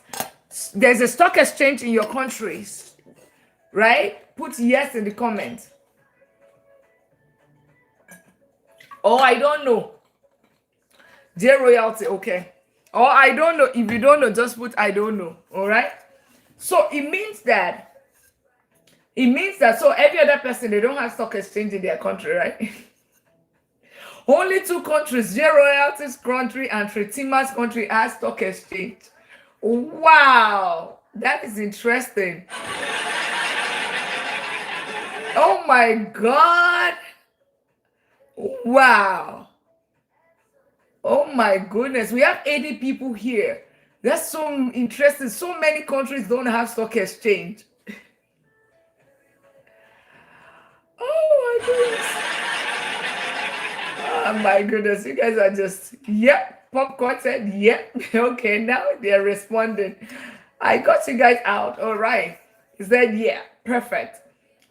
There's a stock exchange in your country, right? Put yes in the comment. Oh, I don't know. Dear royalty, okay. Or I don't know. If you don't know, just put I don't know. All right. So it means that so every other person, they don't have stock exchange in their country, right? Only two countries, J Royalty's country and Tritima's country, has stock exchange. Wow, that is interesting. Oh my God. Wow. Oh my goodness, we have 80 people here. That's so interesting. So many countries don't have stock exchange. Oh my goodness. Oh my goodness, you guys are just, yep. Popcorn said, yep. Okay, now they're responding. I got you guys out. All right. He said, yeah, perfect.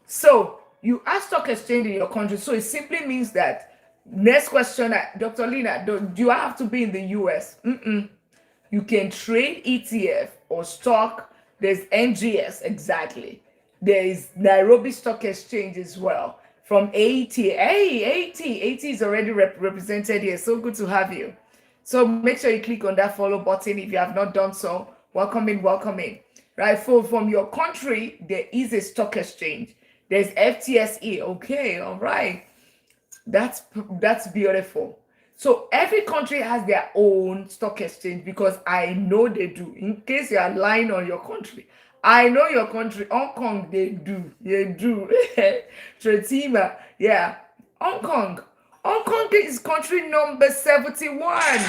So you have stock exchange in your country. So it simply means that, next question, Dr. Lina, do you have to be in the US? You can trade ETF or stock. There's NGS, exactly. There is Nairobi Stock Exchange as well. From AT. Hey, AT is already represented here. So good to have you. So make sure you click on that follow button if you have not done so. Welcome in, welcome in. Right, from your country, there is a stock exchange. There's FTSE. Okay, all right. That's beautiful. So every country has their own stock exchange, because I know they do. In case you are lying on your country, I know your country, Hong Kong, they do. Tritima, yeah. Hong Kong is country number 71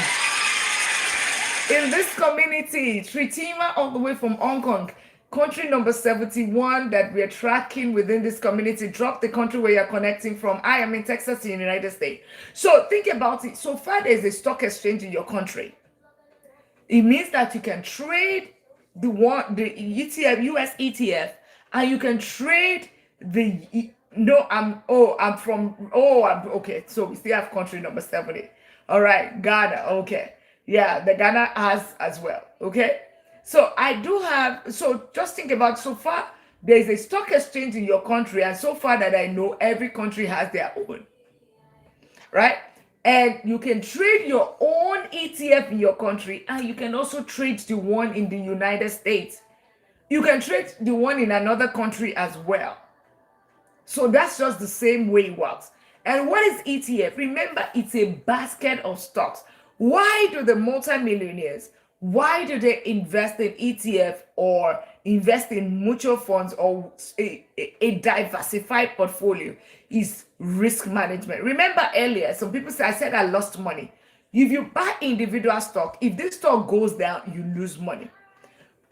in this community. Tritima, all the way from Hong Kong. Country number 71 that we're tracking within this community. Drop the country where you're connecting from. I am in Texas, in the United States. So think about it. So far, there's a stock exchange in your country. It means that you can trade the ETF, US ETF, and you can trade the no, I'm okay. So we still have country number 70. All right, Ghana. Okay. Yeah, the Ghana has as well. Okay. So I do have, so just think about, so far there's a stock exchange in your country, and so far that I know, every country has their own, right? And you can trade your own ETF in your country, and you can also trade the one in the United States. You can trade the one in another country as well. So that's just the same way it works. And what is ETF? Remember, it's a basket of stocks. Why do the multimillionaires, why do they invest in ETF or invest in mutual funds or a diversified portfolio? Is risk management. Remember earlier, some people say, I said I lost money. If you buy individual stock, if this stock goes down, you lose money.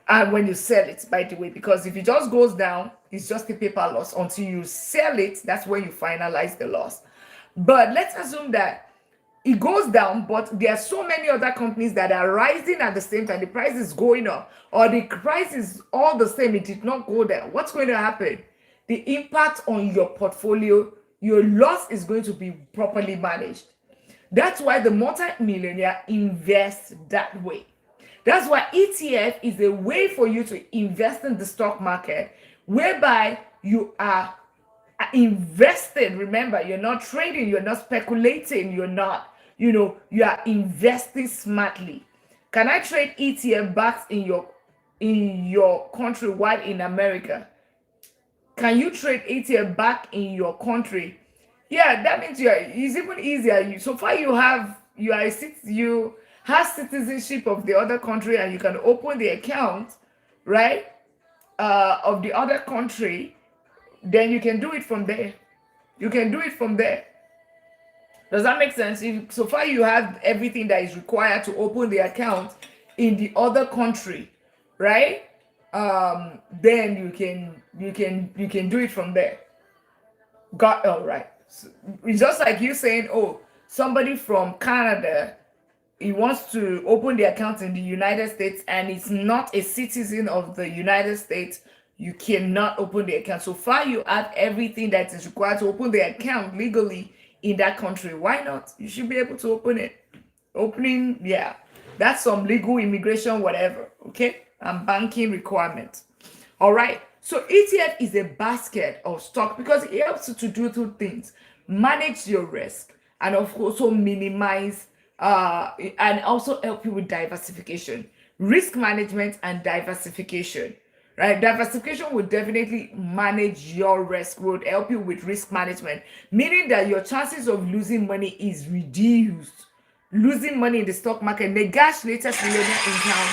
And when you sell it, by the way, because if it just goes down, it's just a paper loss. Until you sell it, that's when you finalize the loss. But let's assume that it goes down, but there are so many other companies that are rising at the same time. The price is going up, or the price is all the same. It did not go down. What's going to happen? The impact on your portfolio, your loss is going to be properly managed. That's why the multi-millionaire invests that way. That's why ETF is a way for you to invest in the stock market, whereby you are investing. Remember, you're not trading, you're not speculating, you're not, you are investing smartly. Can I trade ETF backs in your country while in America? Can you trade ETF back in your country? Yeah, that means it's even easier. So far you have citizenship of the other country, and you can open the account, right? Of the other country, then you can do it from there. You can do it from there. Does that make sense? So far you have everything that is required to open the account in the other country, right? Then you can do it from there. Got all right. So it's just like you saying, oh, somebody from Canada, he wants to open the account in the United States and it's not a citizen of the United States, you cannot open the account. So far you have everything that is required to open the account legally in that country. Why not? You should be able to open it. Opening, yeah, that's some legal immigration, whatever, okay? And banking requirements. All right. So ETF is a basket of stock because it helps you to do two things: manage your risk and also minimize and also help you with diversification. Risk management and diversification, right? Diversification will definitely manage your risk, will help you with risk management, meaning that your chances of losing money is reduced. Losing money in the stock market. Negash latest millionaire in town.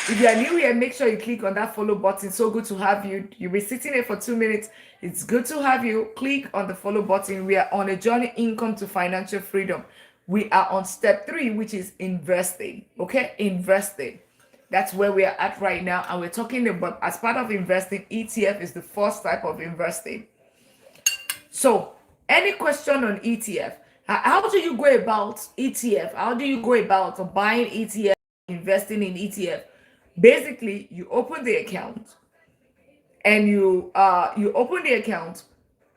If you are new here, make sure you click on that follow button. So good to have you. You'll be sitting here for 2 minutes. It's good to have you. Click on the follow button. We are on a journey income to financial freedom. We are on step 3, which is investing. Okay, investing. That's where we are at right now. And we're talking about, as part of investing, ETF is the first type of investing. So any question on ETF? How do you go about ETF? How do you go about buying ETF, investing in ETF? Basically, you open the account and you open the account,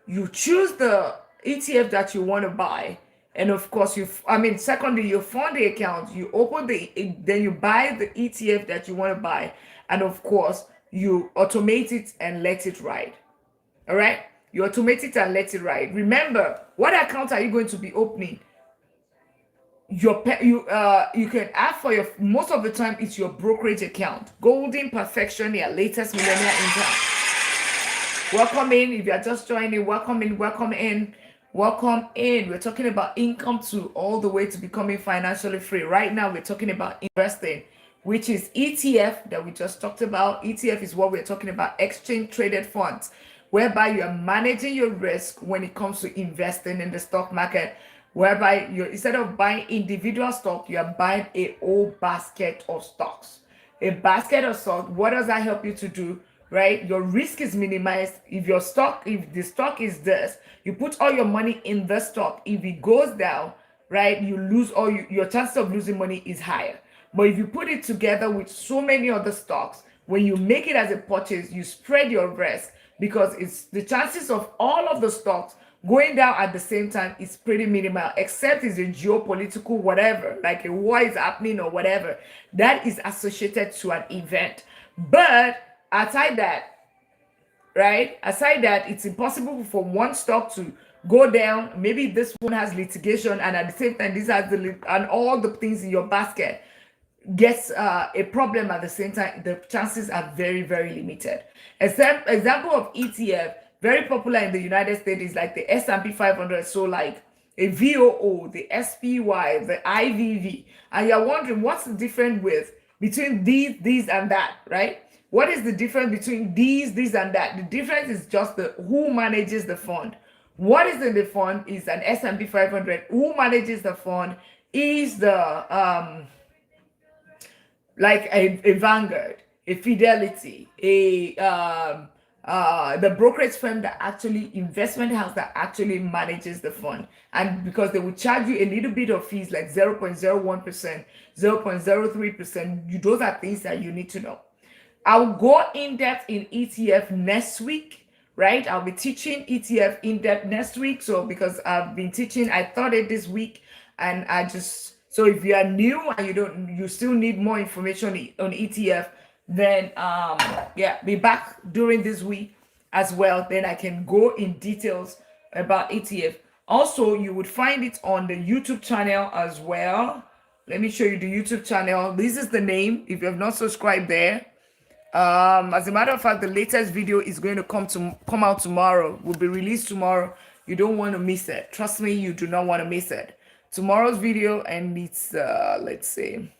you choose the ETF that you want to buy, and of course secondly, you fund the account, you open then you buy the ETF that you want to buy, and of course you automate it and let it ride. All right, you automate it and let it ride. Remember, what account are you going to be opening? You can ask for your, most of the time it's your brokerage account. Golden Perfection, your latest millionaire income. Welcome in. If you are just joining, welcome in. We're talking about income to all the way to becoming financially free. Right now we're talking about investing, which is ETF that we just talked about. ETF is what we're talking about, exchange traded funds, whereby you are managing your risk when it comes to investing in the stock market, whereby instead of buying individual stock, you are buying a whole basket of stocks. a basket of stock, what does that help you to do? Right? Your risk is minimized. If the stock is this, you put all your money in the stock. If it goes down, right, you lose your chance of losing money is higher. But if you put it together with so many other stocks, when you make it as a purchase, you spread your risk, because it's the chances of all of the stocks going down at the same time is pretty minimal, except it's a geopolitical whatever, like a war is happening or whatever, that is associated to an event. But aside that, right? Aside that, it's impossible for one stock to go down. Maybe this one has litigation, and at the same time, this has and all the things in your basket gets a problem at the same time. The chances are very, very limited. Example of ETF, very popular in the United States, is like the S&P 500. So like a VOO, the SPY, the IVV, and you're wondering what's the difference between these, and that, right? What is the difference between these, and that? The difference is just who manages the fund. What is in the fund is an S&P 500. Who manages the fund is the like a Vanguard, a Fidelity, the brokerage firm that actually, investment house that actually manages the fund. And because they will charge you a little bit of fees, like 0.01%, 0.03%, those are things that you need to know. I'll go in depth in ETF next week, right? I'll be teaching ETF in depth next week. So because I've been teaching, I taught it this week, and so if you are new and you still need more information on ETF, then yeah, be back during this week as well. Then I can go in details about ETF. Also, you would find it on the YouTube channel as well. Let me show you the YouTube channel. This is the name, if you have not subscribed there. As a matter of fact, the latest video is going to come out tomorrow, will be released tomorrow. You don't want to miss it. Trust me, you do not want to miss it. Tomorrow's video, and it's let's see.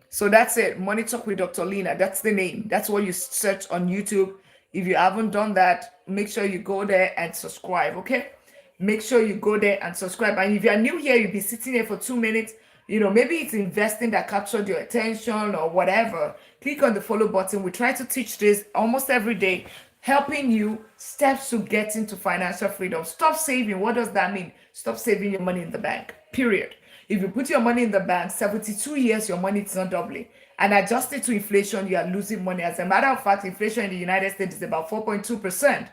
So that's it. Money Talk with Dr. Lina. That's the name. That's what you search on YouTube. If you haven't done that, make sure you go there and subscribe. Okay, make sure you go there and subscribe. And if you are new here, you'll be sitting here for 2 minutes. Maybe it's investing that captured your attention or whatever. Click on the follow button. We try to teach this almost every day, helping you steps to get into financial freedom. Stop saving. What does that mean? Stop saving your money in the bank, period. If you put your money in the bank, 72 years, your money is not doubling. And adjusted to inflation, you are losing money. As a matter of fact, inflation in the United States is about 4.2%.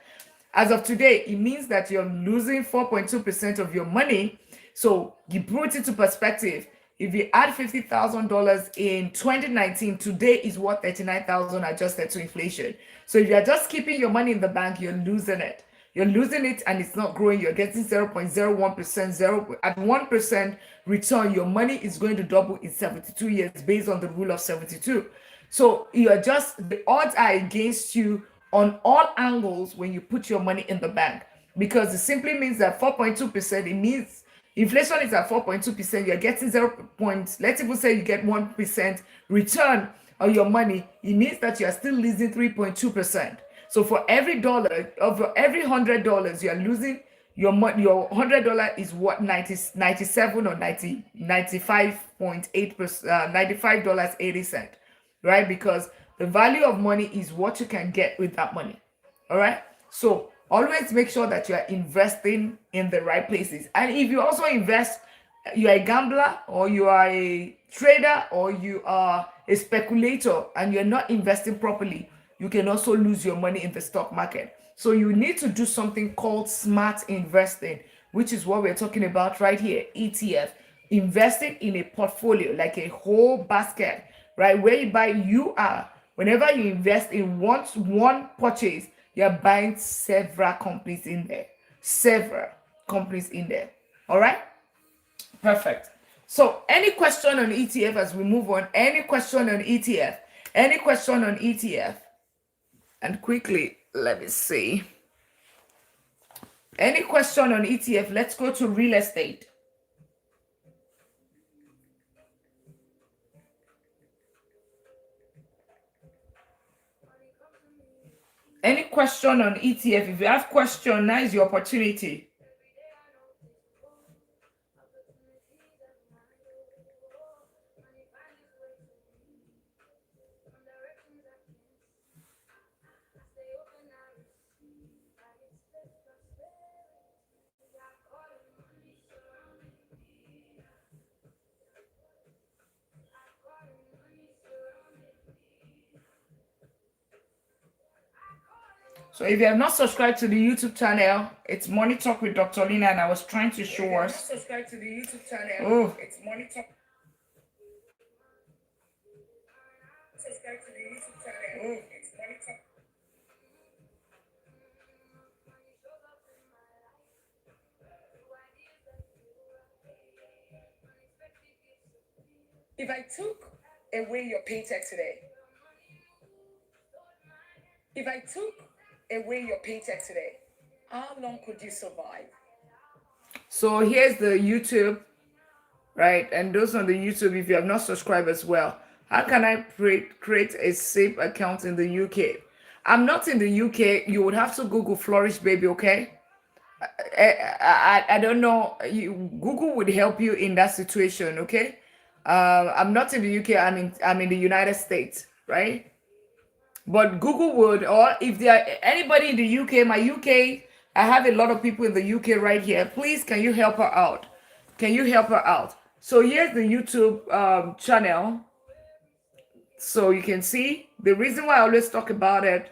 As of today, it means that you're losing 4.2% of your money. So you put it into perspective. If you add $50,000 in 2019, today is worth $39,000 adjusted to inflation. So if you're just keeping your money in the bank, you're losing it. You're losing it, and it's not growing. You're getting 0.01%. At 1% return, your money is going to double in 72 years based on the rule of 72. So the odds are against you on all angles when you put your money in the bank, because it simply means that 4.2%, it means inflation is at 4.2%, you're getting let's even say you get 1% return on your money. It means that you're still losing 3.2%. So for every $100, you're losing your money. Your $100 is what, 97 or 95.8%, $95.80, right? Because the value of money is what you can get with that money. All right. So always make sure that you are investing in the right places. And if you also invest, you are a gambler, or you are a trader, or you are a speculator, and you're not investing properly, you can also lose your money in the stock market. So you need to do something called smart investing, which is what we're talking about right here, ETF. Investing in a portfolio, like a whole basket, right? Whereby whenever you invest in one purchase, you're buying several companies in there. All right? Perfect. So any question on ETF as we move on? Any question on ETF? And quickly, let me see. Any question on ETF? Let's go to real estate. Any question on ETF? If you have question, now is your opportunity. So if you have not subscribed to the YouTube channel, it's Money Talk with Dr. Lina, and I was trying to show us. If you have not subscribed to the YouTube channel, it's Money Talk. Subscribe to the YouTube channel. It's Money Talk. If I took away your paycheck today, how long could you survive? So here's the YouTube, right? And those on the YouTube, if you have not subscribed as well, how can I create a safe account in the UK? I'm not in the UK. You would have to Google Flourish Baby, okay? I don't know. Google would help you in that situation, okay? I'm not in the UK. I'm in the United States, right? But Google would, or if there are anybody in the UK, my UK, I have a lot of people in the UK right here. Please, can you help her out? Can you help her out? So here's the YouTube channel. So you can see the reason why I always talk about it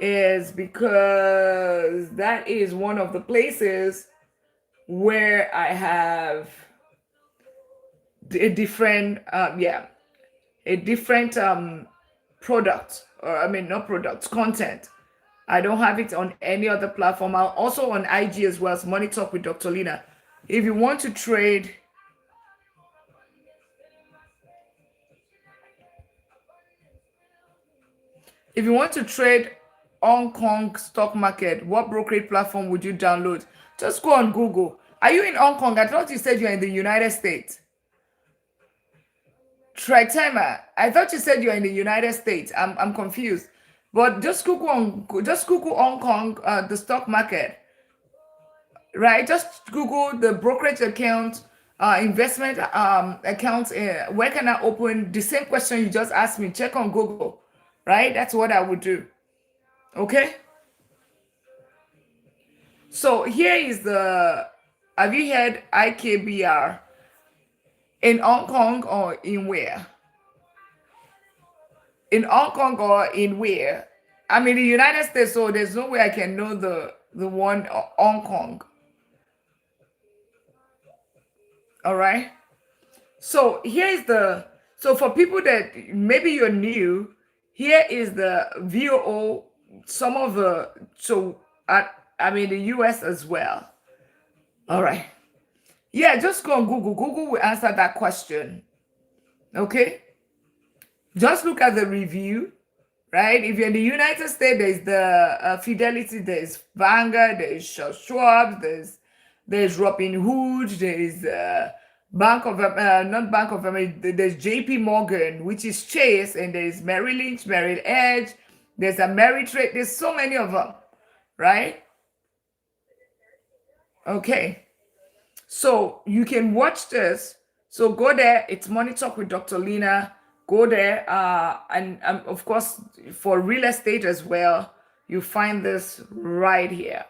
is because that is one of the places where I have a different product, or I mean not product, content. I don't have it on any other platform. I'm also on IG as well as Money Talk with Dr. Lina. If you want to trade, Hong Kong stock market, what brokerage platform would you download? Just go on Google. Are you in Hong Kong? I thought you said you're in the United States. Tritema, I thought you said you're in the United States. I'm confused. But just Google Hong Kong, the stock market, right? Just Google the brokerage account, investment accounts. Where can I open? The same question you just asked me. Check on Google, right? That's what I would do. Okay. So here is the. Have you heard IKBR in Hong Kong or in where? In Hong Kong or in where? I'm in the United States, so there's no way I can know the one Hong Kong. All right. So here's so for people that maybe you're new, here is the VOO. Some of the I'm in the US as well. All right. Yeah, just go on Google. Google will answer that question. Okay. Just look at the review, right? If you're in the United States, there's the Fidelity, there's Vanguard, there's Schwab, there's Robin Hood, there's not Bank of America, there's JP Morgan, which is Chase, and there's Merrill Lynch, Merrill Edge, there's Ameritrade, there's so many of them, right? Okay. So you can watch this. So go there. It's Money Talk with Dr. Lina. Go there. And of course, for real estate as well, you find this right here.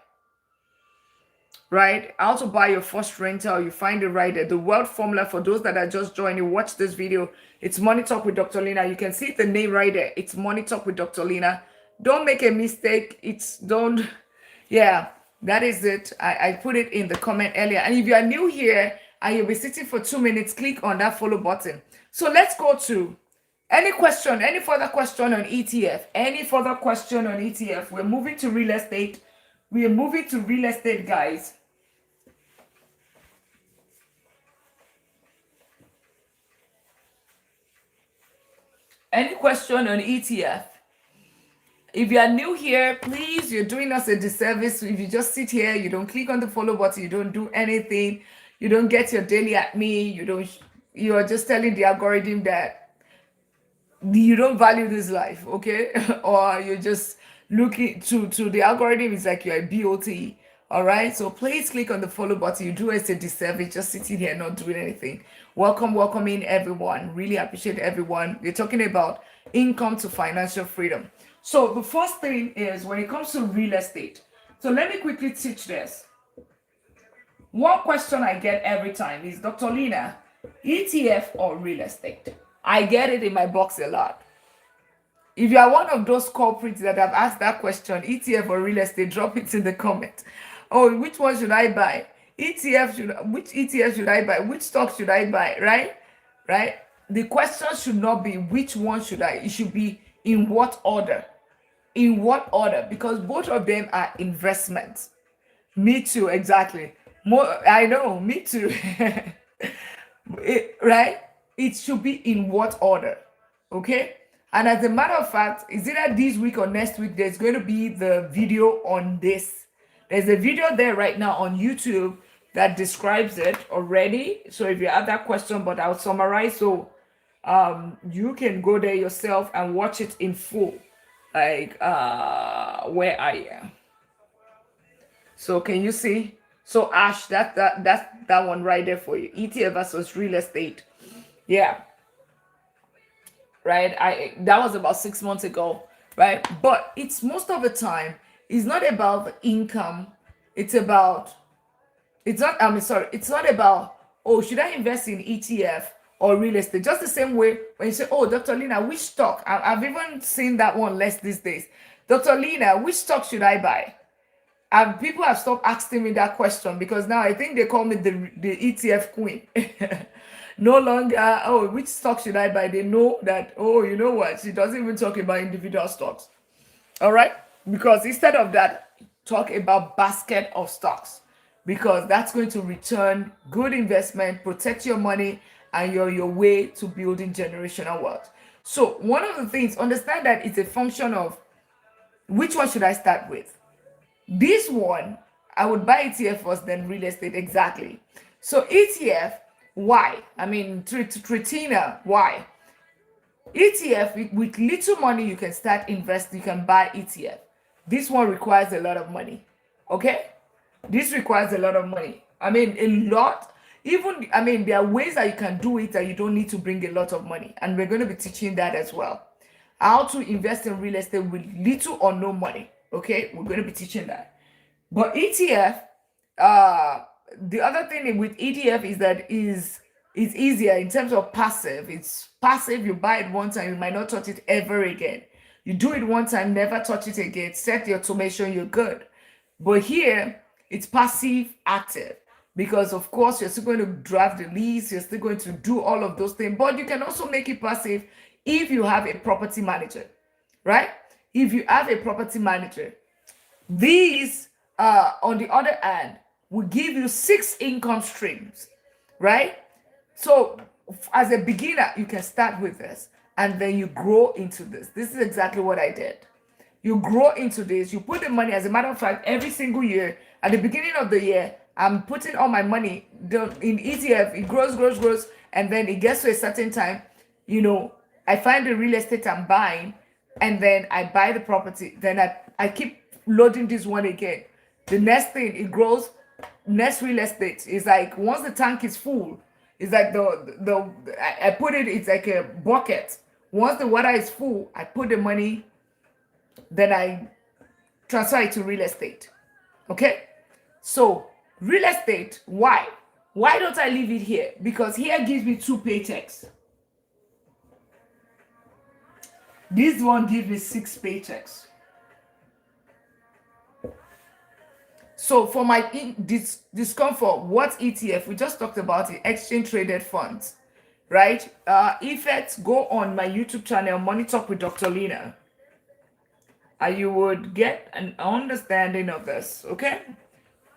Right? How to buy your first rental. You find it right there. The word formula for those that are just joining, watch this video. It's Money Talk with Dr. Lina. You can see the name right there. It's Money Talk with Dr. Lina. Don't make a mistake. Yeah. That is it. I put it in the comment earlier. And if you are new here and you'll be sitting for 2 minutes, click on that follow button. So let's go to any further question on ETF. Any further question on ETF? We're moving to real estate. We are moving to real estate, guys. Any question on ETF? If you are new here, please, you're doing us a disservice. If you just sit here, you don't click on the follow button, you don't do anything, you don't get your daily at me, you are just telling the algorithm that you don't value this life, okay? Or you're just looking to the algorithm, it's like you're a BOT. All right, so please click on the follow button. You do us a disservice just sitting here not doing anything. Welcome in everyone. Really appreciate everyone. We're talking about income to financial freedom. So the first thing is when it comes to real estate. So let me quickly teach this. One question I get every time is, Dr. Lina, ETF or real estate? I get it in my box a lot. If you are one of those culprits that have asked that question, ETF or real estate, drop it in the comment. Oh, which one should I buy? Which ETF should I buy? Which stock should I buy? Right? Right? The question should not be which one should I, it should be in what order. In what order? Because both of them are investments. Me too, exactly. More, I know, me too. Right? It should be in what order? Okay? And as a matter of fact, is either this week or next week, there's going to be the video on this. There's a video there right now on YouTube that describes it already. So if you have that question, but I'll summarize so you can go there yourself and watch it in full. Like where are you? So can you see? So Ash, that's that one right there for you. ETF versus real estate. Yeah. Right. That was about 6 months ago. Right. But it's most of the time, it's not about the income. It's about, it's not, I mean, sorry, it's not about, oh, should I invest in ETF or real estate? Just the same way when you say, oh, Dr. Lina, which stock? I've even seen that one less these days. Dr. Lina, which stock should I buy? And people have stopped asking me that question because now I think they call me the ETF queen. No longer, oh, which stock should I buy? They know that, oh, you know what? She doesn't even talk about individual stocks. All right? Because instead of that, talk about basket of stocks because that's going to return good investment, protect your money, and your way to building generational wealth. So one of the things, understand that it's a function of which one should I start with? This one, I would buy ETF first, then real estate. Exactly. So ETF, why? I mean, Tritina, why? ETF, with little money, you can start investing. You can buy ETF. This one requires a lot of money. Okay? This requires a lot of money. I mean, a lot. Even, I mean, there are ways that you can do it that you don't need to bring a lot of money. And we're going to be teaching that as well. How to invest in real estate with little or no money. Okay, we're going to be teaching that. But ETF, the other thing with ETF is that it's easier in terms of passive. It's passive. You buy it one time, you might not touch it ever again. You do it one time, never touch it again. Set the automation, you're good. But here, it's passive active because, of course, you're still going to draft the lease. You're still going to do all of those things. But you can also make it passive if you have a property manager, right? If you have a property manager, these, on the other hand, will give you 6 income streams, right? So as a beginner, you can start with this and then you grow into this. This is exactly what I did. You grow into this. You put the money, as a matter of fact, every single year, at the beginning of the year, I'm putting all my money in ETF. It grows, and then it gets to a certain time, you know, I find the real estate I'm buying, and then I buy the property. Then I keep loading this one again. The next thing, it grows. Next real estate is like, once the tank is full, it's like I put it, it's like a bucket. Once the water is full, I put the money, then I transfer it to real estate. Okay? So real estate, why? Why don't I leave it here? Because here gives me 2 paychecks. This one gives me 6 paychecks. So for my discomfort, what ETF? We just talked about it, exchange traded funds, right? Effects, go on my YouTube channel, Money Talk with Dr. Lina. You would get an understanding of this, okay?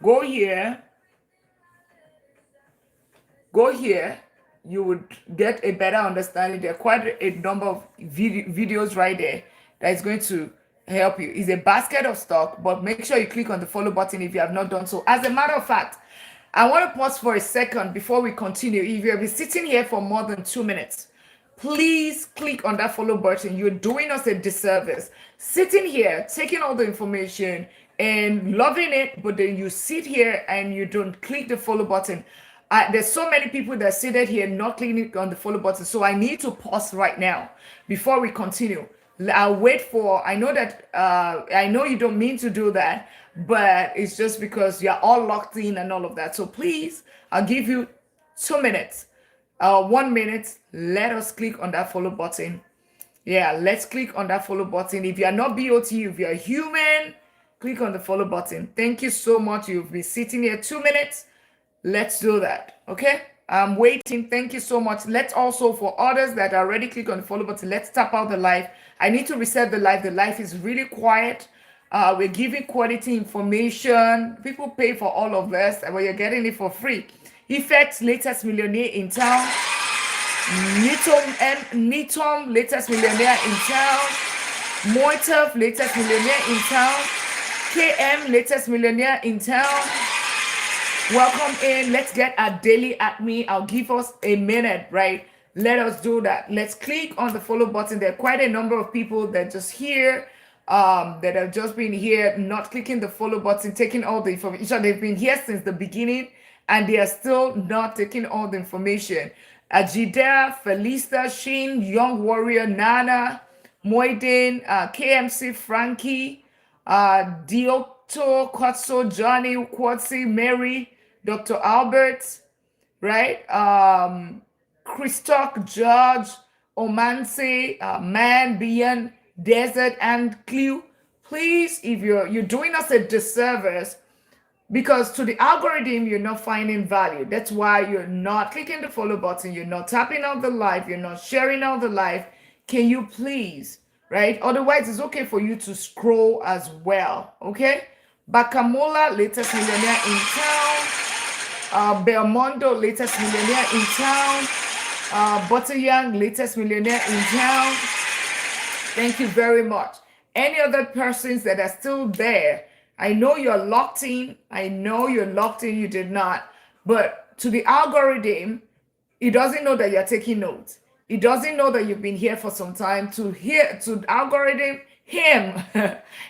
Go here. You would get a better understanding. There are quite a number of videos right there that is going to help you. It's a basket of stock, but make sure you click on the follow button if you have not done so. As a matter of fact, I want to pause for a second before we continue. If you have been sitting here for more than 2 minutes, please click on that follow button. You're doing us a disservice. Sitting here, taking all the information and loving it, but then you sit here and you don't click the follow button. There's so many people that seated here not clicking on the follow button. So I need to pause right now before we continue. I'll wait for, I know that, I know you don't mean to do that, but it's just because you're all locked in and all of that. So please, I'll give you 2 minutes, 1 minute. Let us click on that follow button Yeah, let's click on that follow button. If you are not BOT, if you're human, click on the follow button. Thank you so much. You've been sitting here 2 minutes. Let's do that. Okay. I'm waiting. Thank you so much. Let's also, for others that already click on the follow button, let's tap out the live. I need to reset the live. The live is really quiet. We're giving quality information. People pay for all of this, but you're getting it for free. Effects, latest millionaire in town. Nitom, latest millionaire in town. Moitov, latest millionaire in town. KM, latest millionaire in town. Welcome in. Let's get our daily at me. I'll give us a minute, right? Let us do that. Let's click on the follow button. There are quite a number of people that just here, that have just been here, not clicking the follow button, taking all the information. They've been here since the beginning, and they are still not taking all the information. Ajida, Felista, Sheen, Young Warrior, Nana, Moiden, KMC, Frankie, Diokto, Kotso, Johnny, Quatsi, Mary, Dr. Albert, right? Christok, George, Omanse, Man, Bian, Desert, and Clue. Please, if you're doing us a disservice, because to the algorithm, you're not finding value. That's why you're not clicking the follow button. You're not tapping out the live. You're not sharing out the live. Can you please, right? Otherwise, it's okay for you to scroll as well, okay? Bakamola, latest millionaire in town. Belmondo, latest millionaire in town. Butteryoung, latest millionaire in town. Thank you very much. Any other persons that are still there, I know you're locked in. I know you're locked in. You did not. But to the algorithm, it doesn't know that you're taking notes. It doesn't know that you've been here for some time. To the algorithm, him,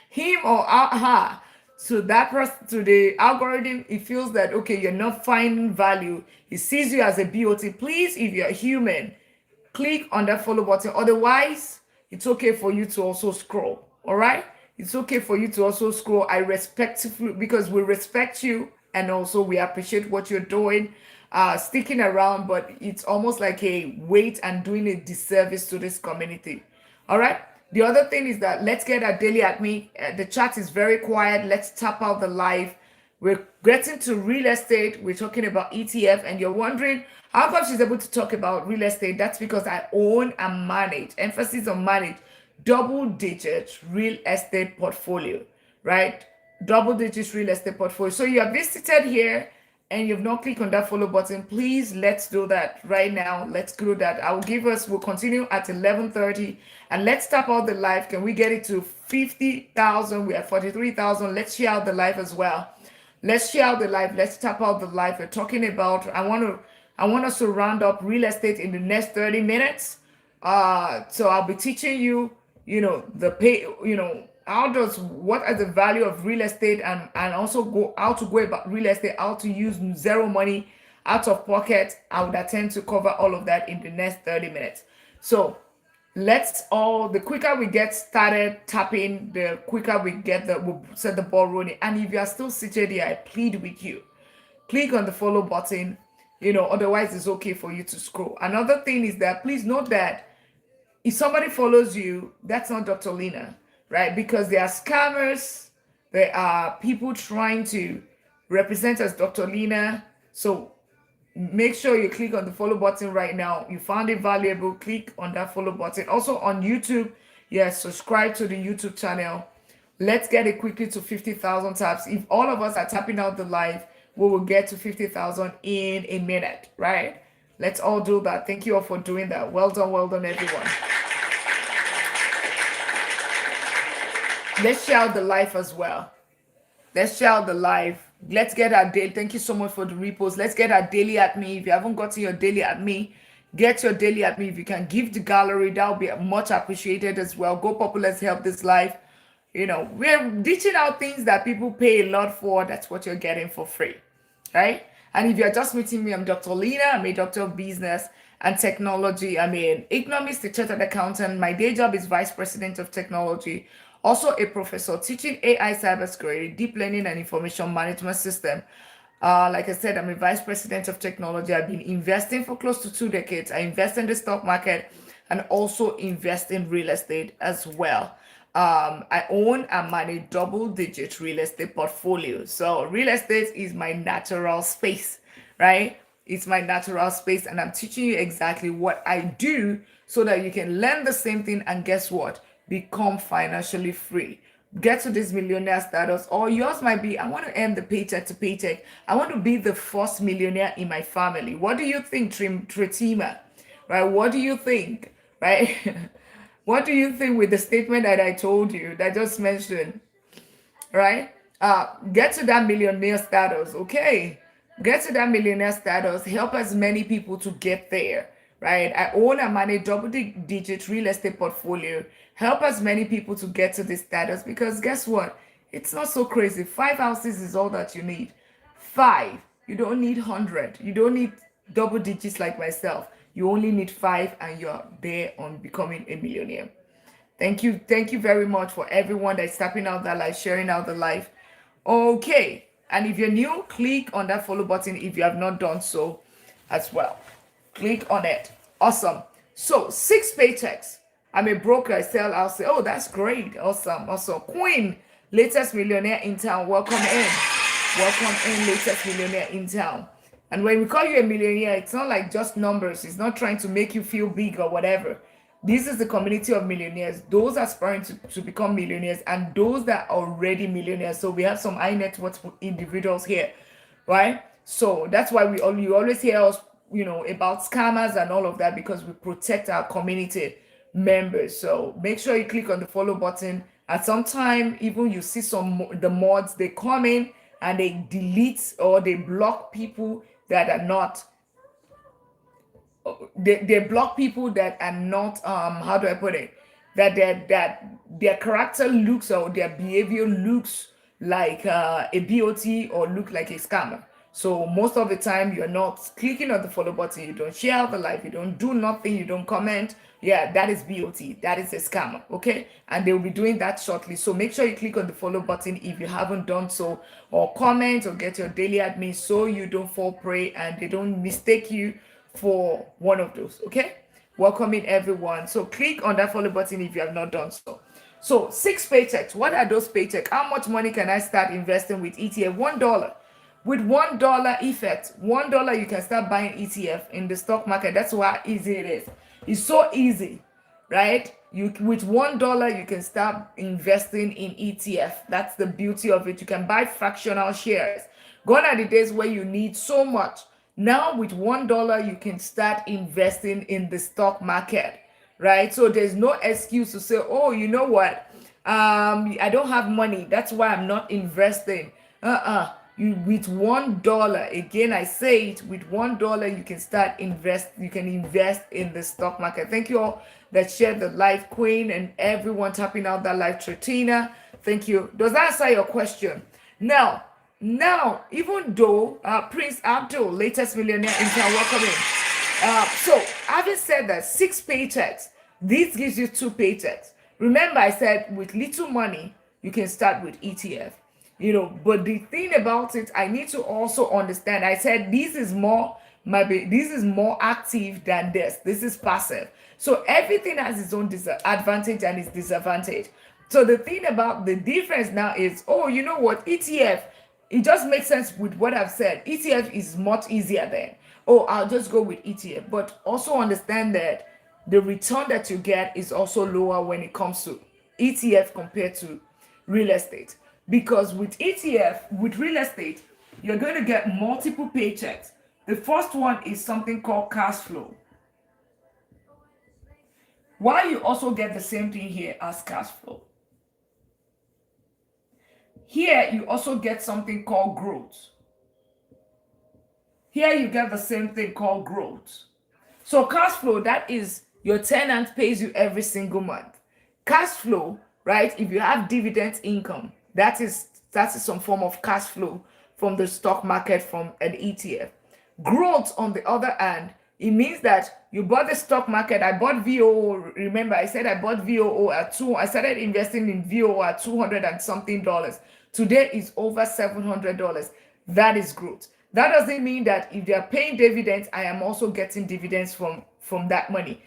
him or her. So that person, to the algorithm, it feels that, okay, you're not finding value. It sees you as a BOT. Please, if you're human, click on that follow button. Otherwise, it's okay for you to also scroll. All right? It's okay for you to also scroll. I respectfully, because we respect you and also we appreciate what you're doing, sticking around, but it's almost like a wait and doing a disservice to this community. All right. The other thing is that let's get our daily at me. The chat is very quiet. Let's tap out the live. We're getting to real estate. We're talking about ETF, and you're wondering how come she's able to talk about real estate. That's because I own and manage, emphasis on manage, double-digit real estate portfolio, right? Double-digit real estate portfolio. So you have visited here and you've not clicked on that follow button. Please, let's do that right now. Let's do that. We'll continue at 11:30, and let's tap out the live. Can we get it to 50,000? We're at 43,000. Let's share out the live as well. Let's share out the live. Let's tap out the live. We're talking about, I want us to round up real estate in the next 30 minutes. So I'll be teaching you, what are the value of real estate, and also how to go about real estate, how to use zero money out of pocket. I would attempt to cover all of that in the next 30 minutes. So the quicker we get started tapping, the quicker we'll set the ball rolling. And if you are still seated here, I plead with you, click on the follow button. Otherwise it's okay for you to scroll. Another thing is that please note that if somebody follows you, that's not Dr. Lina, right? Because there are scammers, there are people trying to represent as Dr. Lina. So make sure you click on the follow button right now. You found it valuable, click on that follow button. Also on YouTube, yes, subscribe to the YouTube channel. Let's get it quickly to 50,000 taps. If all of us are tapping out the live, we will get to 50,000 in a minute, right? Let's all do that. Thank you all for doing that. Well done, everyone. Let's share out the live as well. Let's share out the live. Let's get our daily. Thank you so much for the repost. Let's get our daily at me. If you haven't gotten your daily at me, get your daily at me. If you can give the gallery, that will be much appreciated as well. Go Popular, let's help this live. We're reaching out things that people pay a lot for. That's what you're getting for free, right? And if you're just meeting me, I'm Dr. Lina. I'm a doctor of business and technology. I'm an economist, a chartered accountant. My day job is vice president of technology. Also a professor teaching AI, cybersecurity, deep learning, and information management system. Like I said, I'm a vice president of technology. I've been investing for close to 2 decades. I invest in the stock market. and also invest in real estate as well. I own and manage double-digit real estate portfolio. So real estate is my natural space, right? It's my natural space, and I'm teaching you exactly what I do so that you can learn the same thing and guess what? Become financially free. Get to this millionaire status, or yours might be, I want to earn the paycheck to paycheck. I want to be the first millionaire in my family. What do you think, Tritima? Right? What do you think? Right? What do you think with the statement that I told you, that I just mentioned? Right? Get to that millionaire status, okay? Get to that millionaire status. Help as many people to get there, right? I own and manage double-digit real estate portfolio. Help as many people to get to this status because guess what? It's not so crazy. 5 houses is all that you need. 5. You don't need 100. You don't need double digits like myself. You only need 5, and you're there on becoming a millionaire. Thank you. Thank you very much for everyone that's tapping out that live, sharing out the live. Okay. And if you're new, click on that follow button if you have not done so as well. Click on it. Awesome. So 6 paychecks. I'm a broker. I sell. I'll say, oh, that's great. Awesome. Also, Queen, latest millionaire in town. Welcome in. Welcome in, latest millionaire in town. And when we call you a millionaire, it's not like just numbers. It's not trying to make you feel big or whatever. This is the community of millionaires, those aspiring to become millionaires and those that are already millionaires. So we have some high net worth individuals here, right? So that's why you always hear us, about scammers and all of that, because we protect our community members. So make sure you click on the follow button. At some time, even you see the mods, they come in and they delete or they block people that are not they block people that are not how do I put it, that their character looks or their behavior looks like a BOT or look like a scammer. So most of the time you're not clicking on the follow button, you don't share the live, you don't do nothing, you don't comment. Yeah, that is BOT, that is a scammer. Okay, and they will be doing that shortly. So make sure you click on the follow button if you haven't done so, or comment or get your daily admin so you don't fall prey and they don't mistake you for one of those. Okay, welcome in everyone. So click on that follow button if you have not done so. So 6 paychecks. What are those paychecks? How much money can I start investing with ETF? $1. With $1 effect, $1 you can start buying ETF in the stock market. That's how easy it is. It's so easy, right? With $1 you can start investing in ETF. That's the beauty of it. You can buy fractional shares. Gone are the days where you need so much. Now with $1 you can start investing in the stock market, right? So there's no excuse to say, oh, you know what, I don't have money, that's why I'm not investing. With $1, again I say it, with $1 you can invest in the stock market. Thank you all that shared the live, Queen, and everyone tapping out that live, Tritina. Thank you. Does that answer your question? Now, even though Prince Abdul, latest millionaire in town, welcome in. So having said that, 6 paychecks, this gives you 2 paychecks. Remember I said with little money you can start with ETF. But the thing about it, I need to also understand, I said this is more active than this. This is passive. So everything has its own advantage and its disadvantage. So the thing about the difference now is, oh, you know what, ETF, it just makes sense with what I've said. ETF is much easier then. Oh, I'll just go with ETF. But also understand that the return that you get is also lower when it comes to ETF compared to real estate. Because with ETF, with real estate, you're going to get multiple paychecks. The first one is something called cash flow. While you also get the same thing here as cash flow. Here, you also get something called growth. Here, you get the same thing called growth. So cash flow, that is your tenant pays you every single month. Cash flow, right? If you have dividend income, that is some form of cash flow from the stock market, from an ETF. Growth, on the other hand, it means that you bought the stock market. I bought VOO. Remember, I said I bought VOO at I started investing in VOO at $200 and something. Today is over $700. That is growth. That doesn't mean that if they are paying dividends, I am also getting dividends from that money.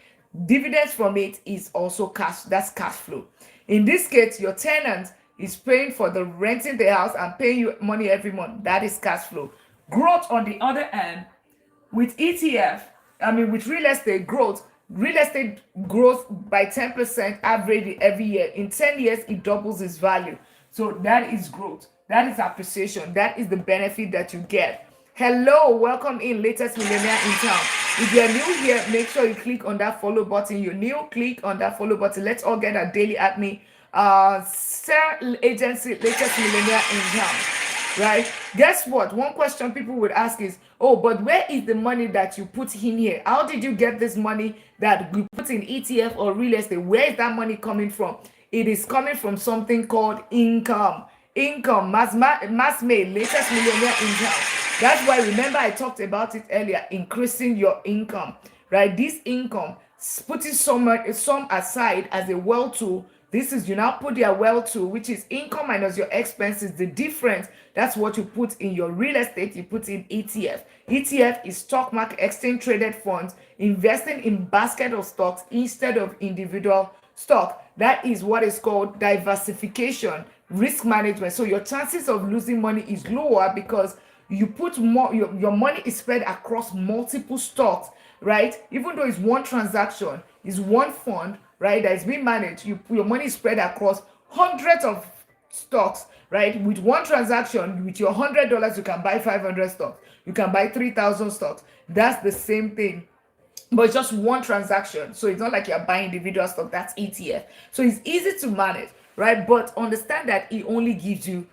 Dividends from it is also cash. That's cash flow. In this case, your tenant is paying for the renting the house and paying you money every month. That is cash flow. Growth, on the other hand, with with real estate grows by 10% average every year. In 10 years, it doubles its value. So that is growth. That is appreciation. That is the benefit that you get. Hello, welcome in, latest millionaire in town. If you're new here, make sure you click on that follow button. You're new, click on that follow button. Let's all get a daily at me. Sir Agency, latest millionaire in town. Right? Guess what? One question people would ask is, oh, but where is the money that you put in here? How did you get this money that you put in ETF or real estate? Where is that money coming from? It is coming from something called income. Income, mass made, latest millionaire in town. That's why, remember, I talked about it earlier, increasing your income, right? This income, putting some aside as a wealth tool. This is, you now put your wealth tool, which is income minus your expenses. The difference, that's what you put in your real estate, you put in ETF. ETF is stock market, exchange traded funds, investing in basket of stocks instead of individual stock. That is what is called diversification, risk management. So your chances of losing money is lower because you put more, your money is spread across multiple stocks, right? Even though it's one transaction, it's one fund, right, that is being managed, your money is spread across hundreds of stocks, right? With one transaction, with your $100, you can buy 500 stocks, you can buy 3,000 stocks. That's the same thing, but it's just one transaction. So it's not like you're buying individual stock. That's ETF. So it's easy to manage, right? But understand that it only gives you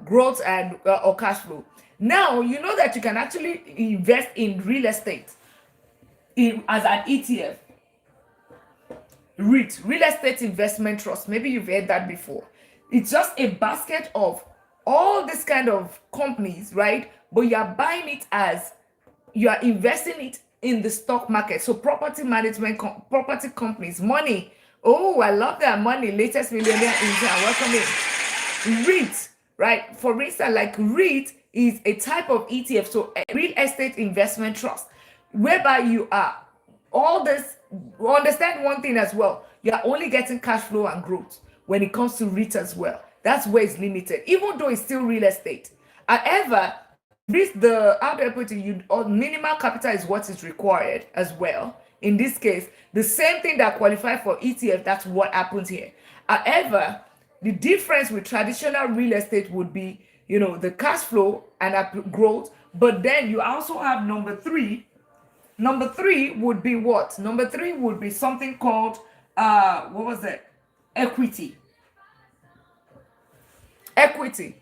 growth and or cash flow. Now you know that you can actually invest in real estate as an ETF. REIT, real estate investment trust. Maybe you've heard that before. It's just a basket of all this kind of companies, right? But you're buying it as you are investing it in the stock market. So property management, property companies, money. Oh, I love that money. Latest millionaire in town. Welcome in. REIT, right? For instance, like REIT is a type of ETF, so a real estate investment trust, whereby you are all this. Understand one thing as well: you are only getting cash flow and growth when it comes to REIT as well. That's where it's limited, even though it's still real estate. However, this the how do I put it? Minimal capital is what is required as well. In this case, the same thing that qualifies for ETF, that's what happens here. However, the difference with traditional real estate would be, the cash flow and growth, but then you also have number three. Number three would be what? Number three would be something called, what was it? Equity. Equity.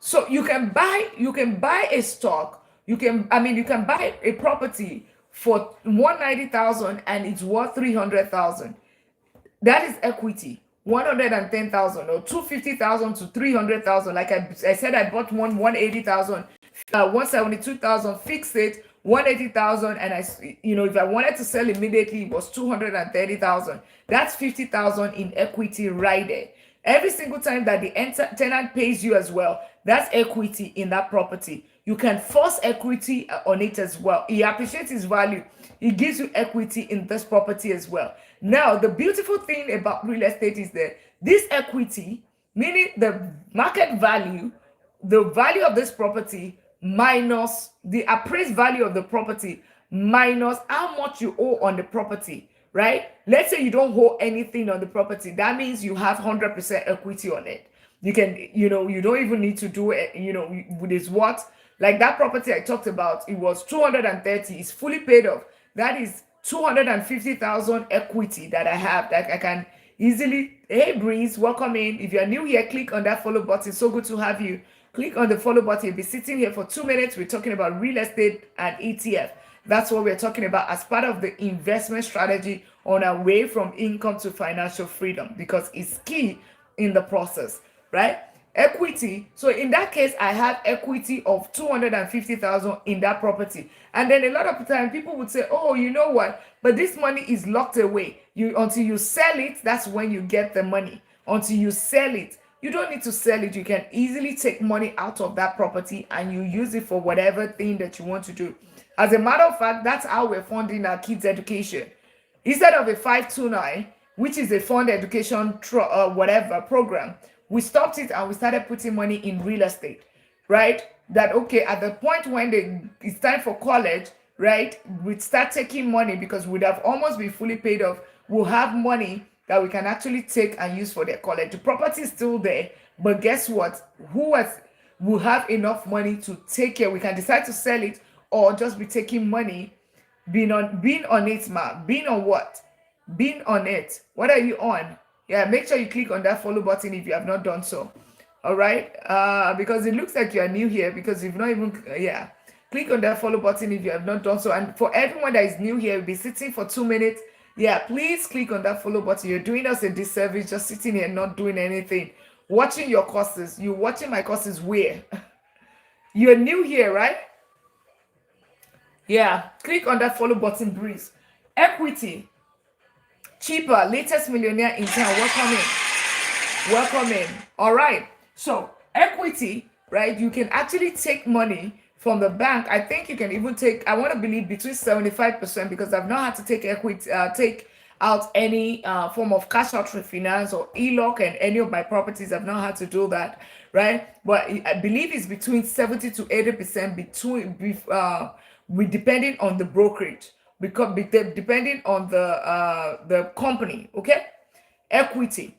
So you can buy a stock, you can buy a property for 190,000 and it's worth 300,000. That is equity. 110,000 or 250,000 to 300,000. Like I said, I bought 180,000, 172,000, fixed it, 180,000, and if I wanted to sell immediately, it was 230,000. That's 50,000 in equity right there. Every single time that the tenant pays you as well, that's equity in that property. You can force equity on it as well. He appreciates its value. It gives you equity in this property as well. Now, the beautiful thing about real estate is that this equity, meaning the market value, the value of this property minus the appraised value of the property minus how much you owe on the property, right? Let's say you don't owe anything on the property. That means you have 100% equity on it. You can, you don't even need to do it, with this what? Like that property I talked about, it was 230, it's fully paid off. That is 250,000 equity that I have that I can easily. Hey Breeze, welcome in. If you're new here, click on that follow button. So good to have you. Click on the follow button. You'll be sitting here for 2 minutes. We're talking about real estate and ETF. That's what we're talking about as part of the investment strategy on our way from income to financial freedom, because it's key in the process, right? Equity. So in that case, I have equity of 250,000 in that property. And then a lot of the time people would say, oh, you know what? But this money is locked away. Until you sell it, that's when you get the money. Until you sell it. You don't need to sell it. You can easily take money out of that property and you use it for whatever thing that you want to do. As a matter of fact, that's how we're funding our kids' education. Instead of a 529, which is a fund education whatever program, we stopped it and we started putting money in real estate, right? That okay, at the point when it's time for college, right? We'd start taking money because we'd have almost been fully paid off. We'll have money that we can actually take and use for their college. The property is still there, but guess what? Will have enough money to take care? We can decide to sell it or just be taking money, being on it, ma. Being on what? Being on it. What are you on? Yeah, make sure you click on that follow button if you have not done so. All right, because it looks like you are new here because you've not even yeah, click on that follow button if you have not done so. And for everyone that is new here, we'll be sitting for 2 minutes. Yeah, please click on that follow button. You're doing us a disservice just sitting here not doing anything, watching your courses. You watching my courses where? You're new here, right? Yeah, click on that follow button, Breeze. Equity, cheaper, latest millionaire in town. Welcome in. Welcome in. All right. So equity, right? You can actually take money from the bank. I think you can even take, I want to believe between 75% because I've not had to take equity, take out any form of cash out refinance or ELOC and any of my properties. I've not had to do that, right? But I believe it's between 70 to 80% with depending on the brokerage, because depending on the company. Okay, equity.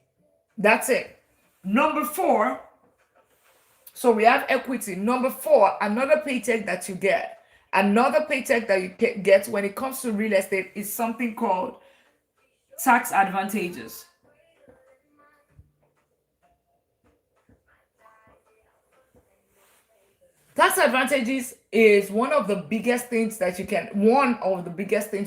That's it. Number 4. So we have equity. Number 4, another paycheck that you get. Another paycheck that you get when it comes to real estate is something called tax advantages. Tax advantages is one of the biggest things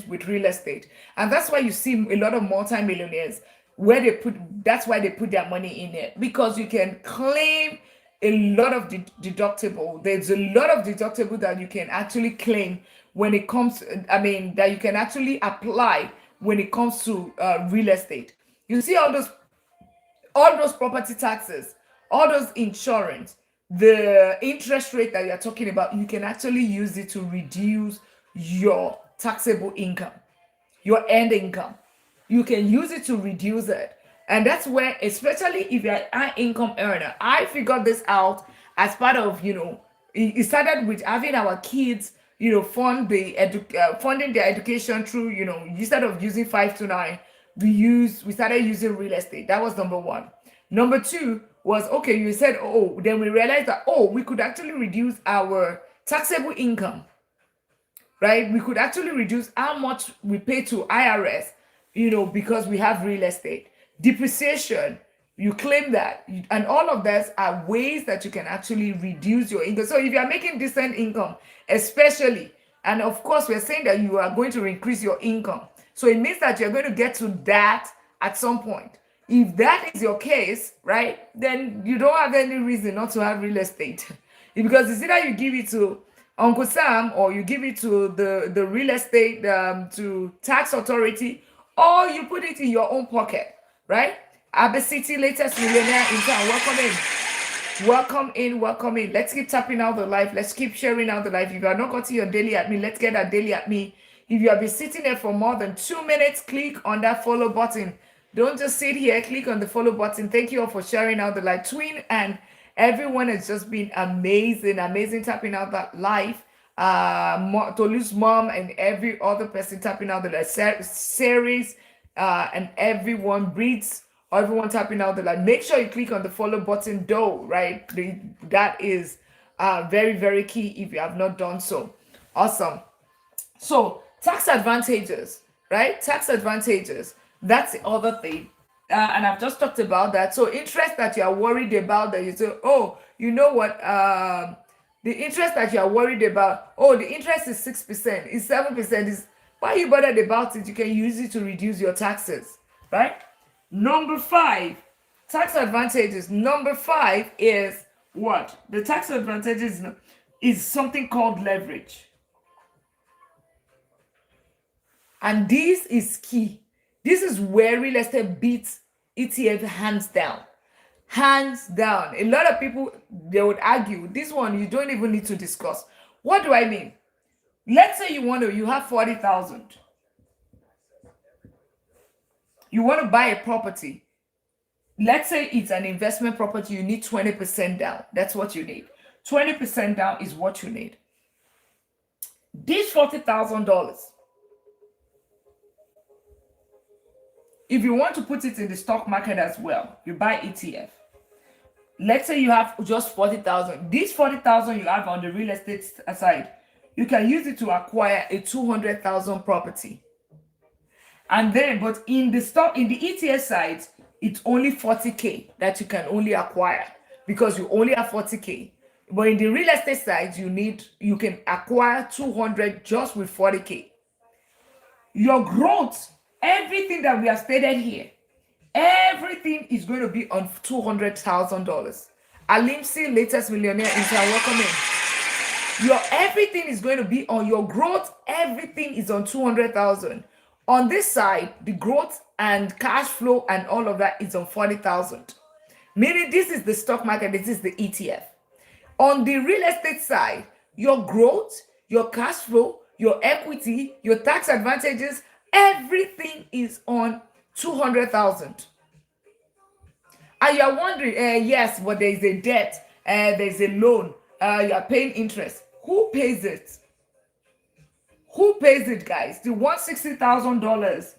with real estate. And that's why you see a lot of multimillionaires where that's why they put their money in it, because you can claim a lot of deductible. There's a lot of deductible that you can actually claim when it comes, that you can actually apply when it comes to real estate. You see all those property taxes, all those insurance, the interest rate that you're talking about, you can actually use it to reduce your taxable income, your end income. You can use it to reduce it. And that's where, especially if you're an high income earner, I figured this out as part of, it started with having our kids, funding their education through, instead of using 529, we started using real estate. That was number 1. Number 2 was, okay, you said, then we realized that, we could actually reduce our taxable income, right? We could actually reduce how much we pay to IRS, because we have real estate. Depreciation, you claim that. And all of those are ways that you can actually reduce your income. So if you are making decent income, especially, and of course, we're saying that you are going to increase your income. So it means that you're going to get to that at some point. If that is your case, right, then you don't have any reason not to have real estate. Because it's either you give it to Uncle Sam or you give it to the real estate, to tax authority, or you put it in your own pocket, right? Abbey City, latest millionaire in town. Welcome in. Welcome in, welcome in. Let's keep tapping out the life. Let's keep sharing out the life. If you are not gotten your daily at me, let's get that daily at me. If you have been sitting there for more than 2 minutes, click on that follow button. Don't just sit here, click on the follow button. Thank you all for sharing out the live. Twin and everyone has just been amazing tapping out that live. Tolu's mom and every other person tapping out the live series, and everyone breeds. Everyone tapping out the live. Make sure you click on the follow button though, right? That is very key if you have not done so. Awesome. So tax advantages, right? Tax advantages. That's the other thing. And I've just talked about that. So interest that you are worried about, that you say, you know what? The interest that you are worried about, the interest is 6%, is 7%. Is why are you bothered about it? You can use it to reduce your taxes, right? Number 5, tax advantages. Number 5 is what? The tax advantages is something called leverage. And this is key. This is where real estate beats ETF hands down. Hands down. A lot of people, they would argue, this one you don't even need to discuss. What do I mean? Let's say you have 40,000. You want to buy a property. Let's say it's an investment property, you need 20% down. That's what you need. 20% down is what you need. This $40,000, if you want to put it in the stock market as well, you buy ETF. Let's say you have just 40,000. This 40,000 you have on the real estate side, you can use it to acquire a 200,000 property. And then, but in the ETF side, it's only 40K that you can only acquire because you only have 40K. But in the real estate side, you can acquire 200 just with 40K. Your growth, everything that we have stated here, everything is going to be on $200,000. Alimsi, latest millionaire intern, welcome in. Your everything is going to be on your growth. Everything is on 200,000. On this side, the growth and cash flow and all of that is on 40,000. Meaning this is the stock market, this is the ETF. On the real estate side, your growth, your cash flow, your equity, your tax advantages, everything is on 200,000. And you're wondering, yes, but there's a debt, there's a loan, you're paying interest. Who pays it? Who pays it, guys? The $160,000.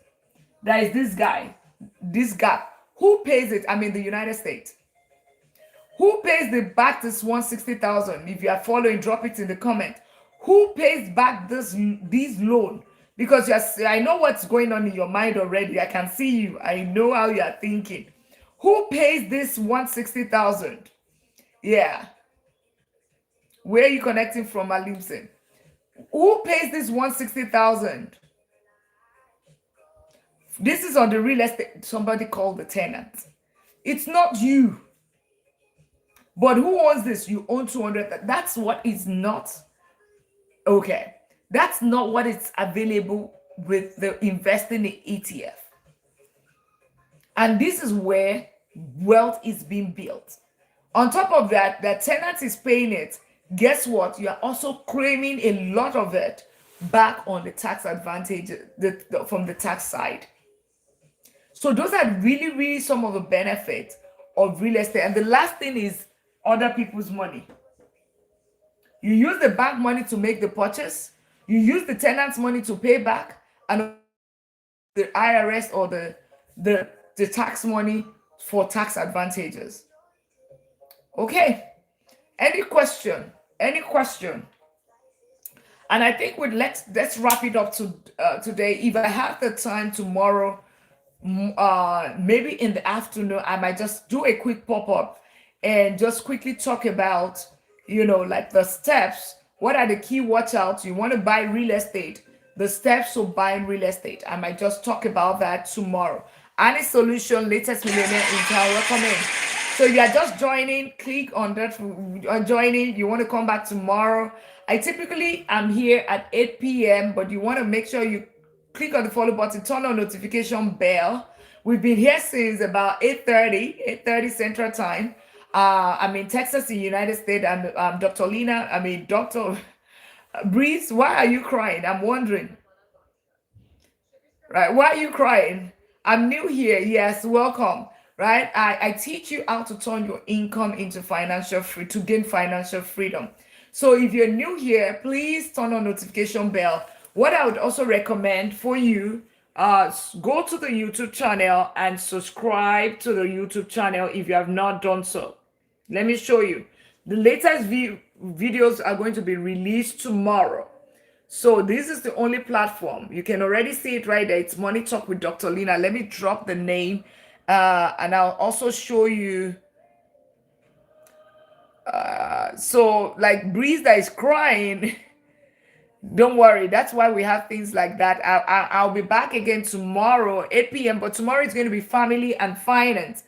That is this guy, this gap. Who pays it? I'm in the United States. Who pays back this 160,000? If you are following, drop it in the comment. Who pays back this loan? Because I know what's going on in your mind already. I can see you. I know how you are thinking. Who pays this 160,000? Yeah. Where are you connecting from, Alimson? Who pays this 160,000? This is on the real estate. Somebody called the tenant. It's not you. But who owns this? You own 200. That's what is not okay. That's not what is available with the investing in ETF. And this is where wealth is being built. On top of that, the tenant is paying it. Guess what? You are also claiming a lot of it back on the tax advantage from the tax side. So those are really, really some of the benefits of real estate. And the last thing is other people's money. You use the bank money to make the purchase. You use the tenant's money to pay back, and the IRS or the tax money for tax advantages. Okay. Any question? Any question? And I think let's wrap it up today. If I have the time tomorrow, maybe in the afternoon, I might just do a quick pop-up and just quickly talk about, like the steps. What are the key watch-outs? You want to buy real estate, the steps of buying real estate. I might just talk about that tomorrow. Any solution, latest millionaire intel, welcome in. So you are just joining, click on that, joining. You want to come back tomorrow. I typically am here at 8 p.m., but you want to make sure you click on the follow button, turn on notification bell. We've been here since about 8:30 Central Time. I'm in Texas, in the United States. I'm Dr. Lina. Dr. Breeze, why are you crying? I'm wondering. Right, why are you crying? I'm new here. Yes, welcome. Right, I teach you how to turn your income into to gain financial freedom. So if you're new here, please turn on notification bell. What I would also recommend for you, go to the YouTube channel and subscribe to the YouTube channel if you have not done so. Let me show you. The latest videos are going to be released tomorrow. So this is the only platform. You can already see it right there. It's Money Talk with Dr. Lina. Let me drop the name. And I'll also show you. So like Breeze that is crying. Don't worry. That's why we have things like that. I'll be back again tomorrow, 8 p.m. But tomorrow is going to be family and finance.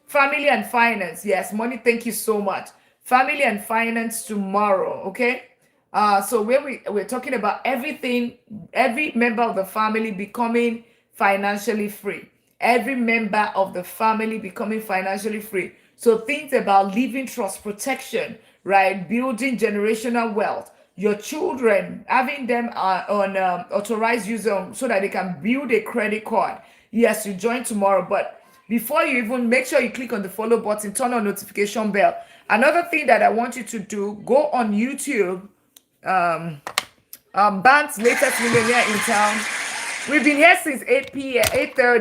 Family and finance. Yes, Money. Thank you so much. Family and finance tomorrow. Okay. So we're talking about everything. Every member of the family becoming financially free. Every member of the family becoming financially free. So things about living trust protection, right? Building generational wealth, your children, having them on authorized user so that they can build a credit card. Yes, you join tomorrow, but before you even, make sure you click on the follow button, turn on notification bell. Another thing that I want you to do, go on YouTube, Bank's latest millionaire in town. We've been here since 8 p.m., 8:30.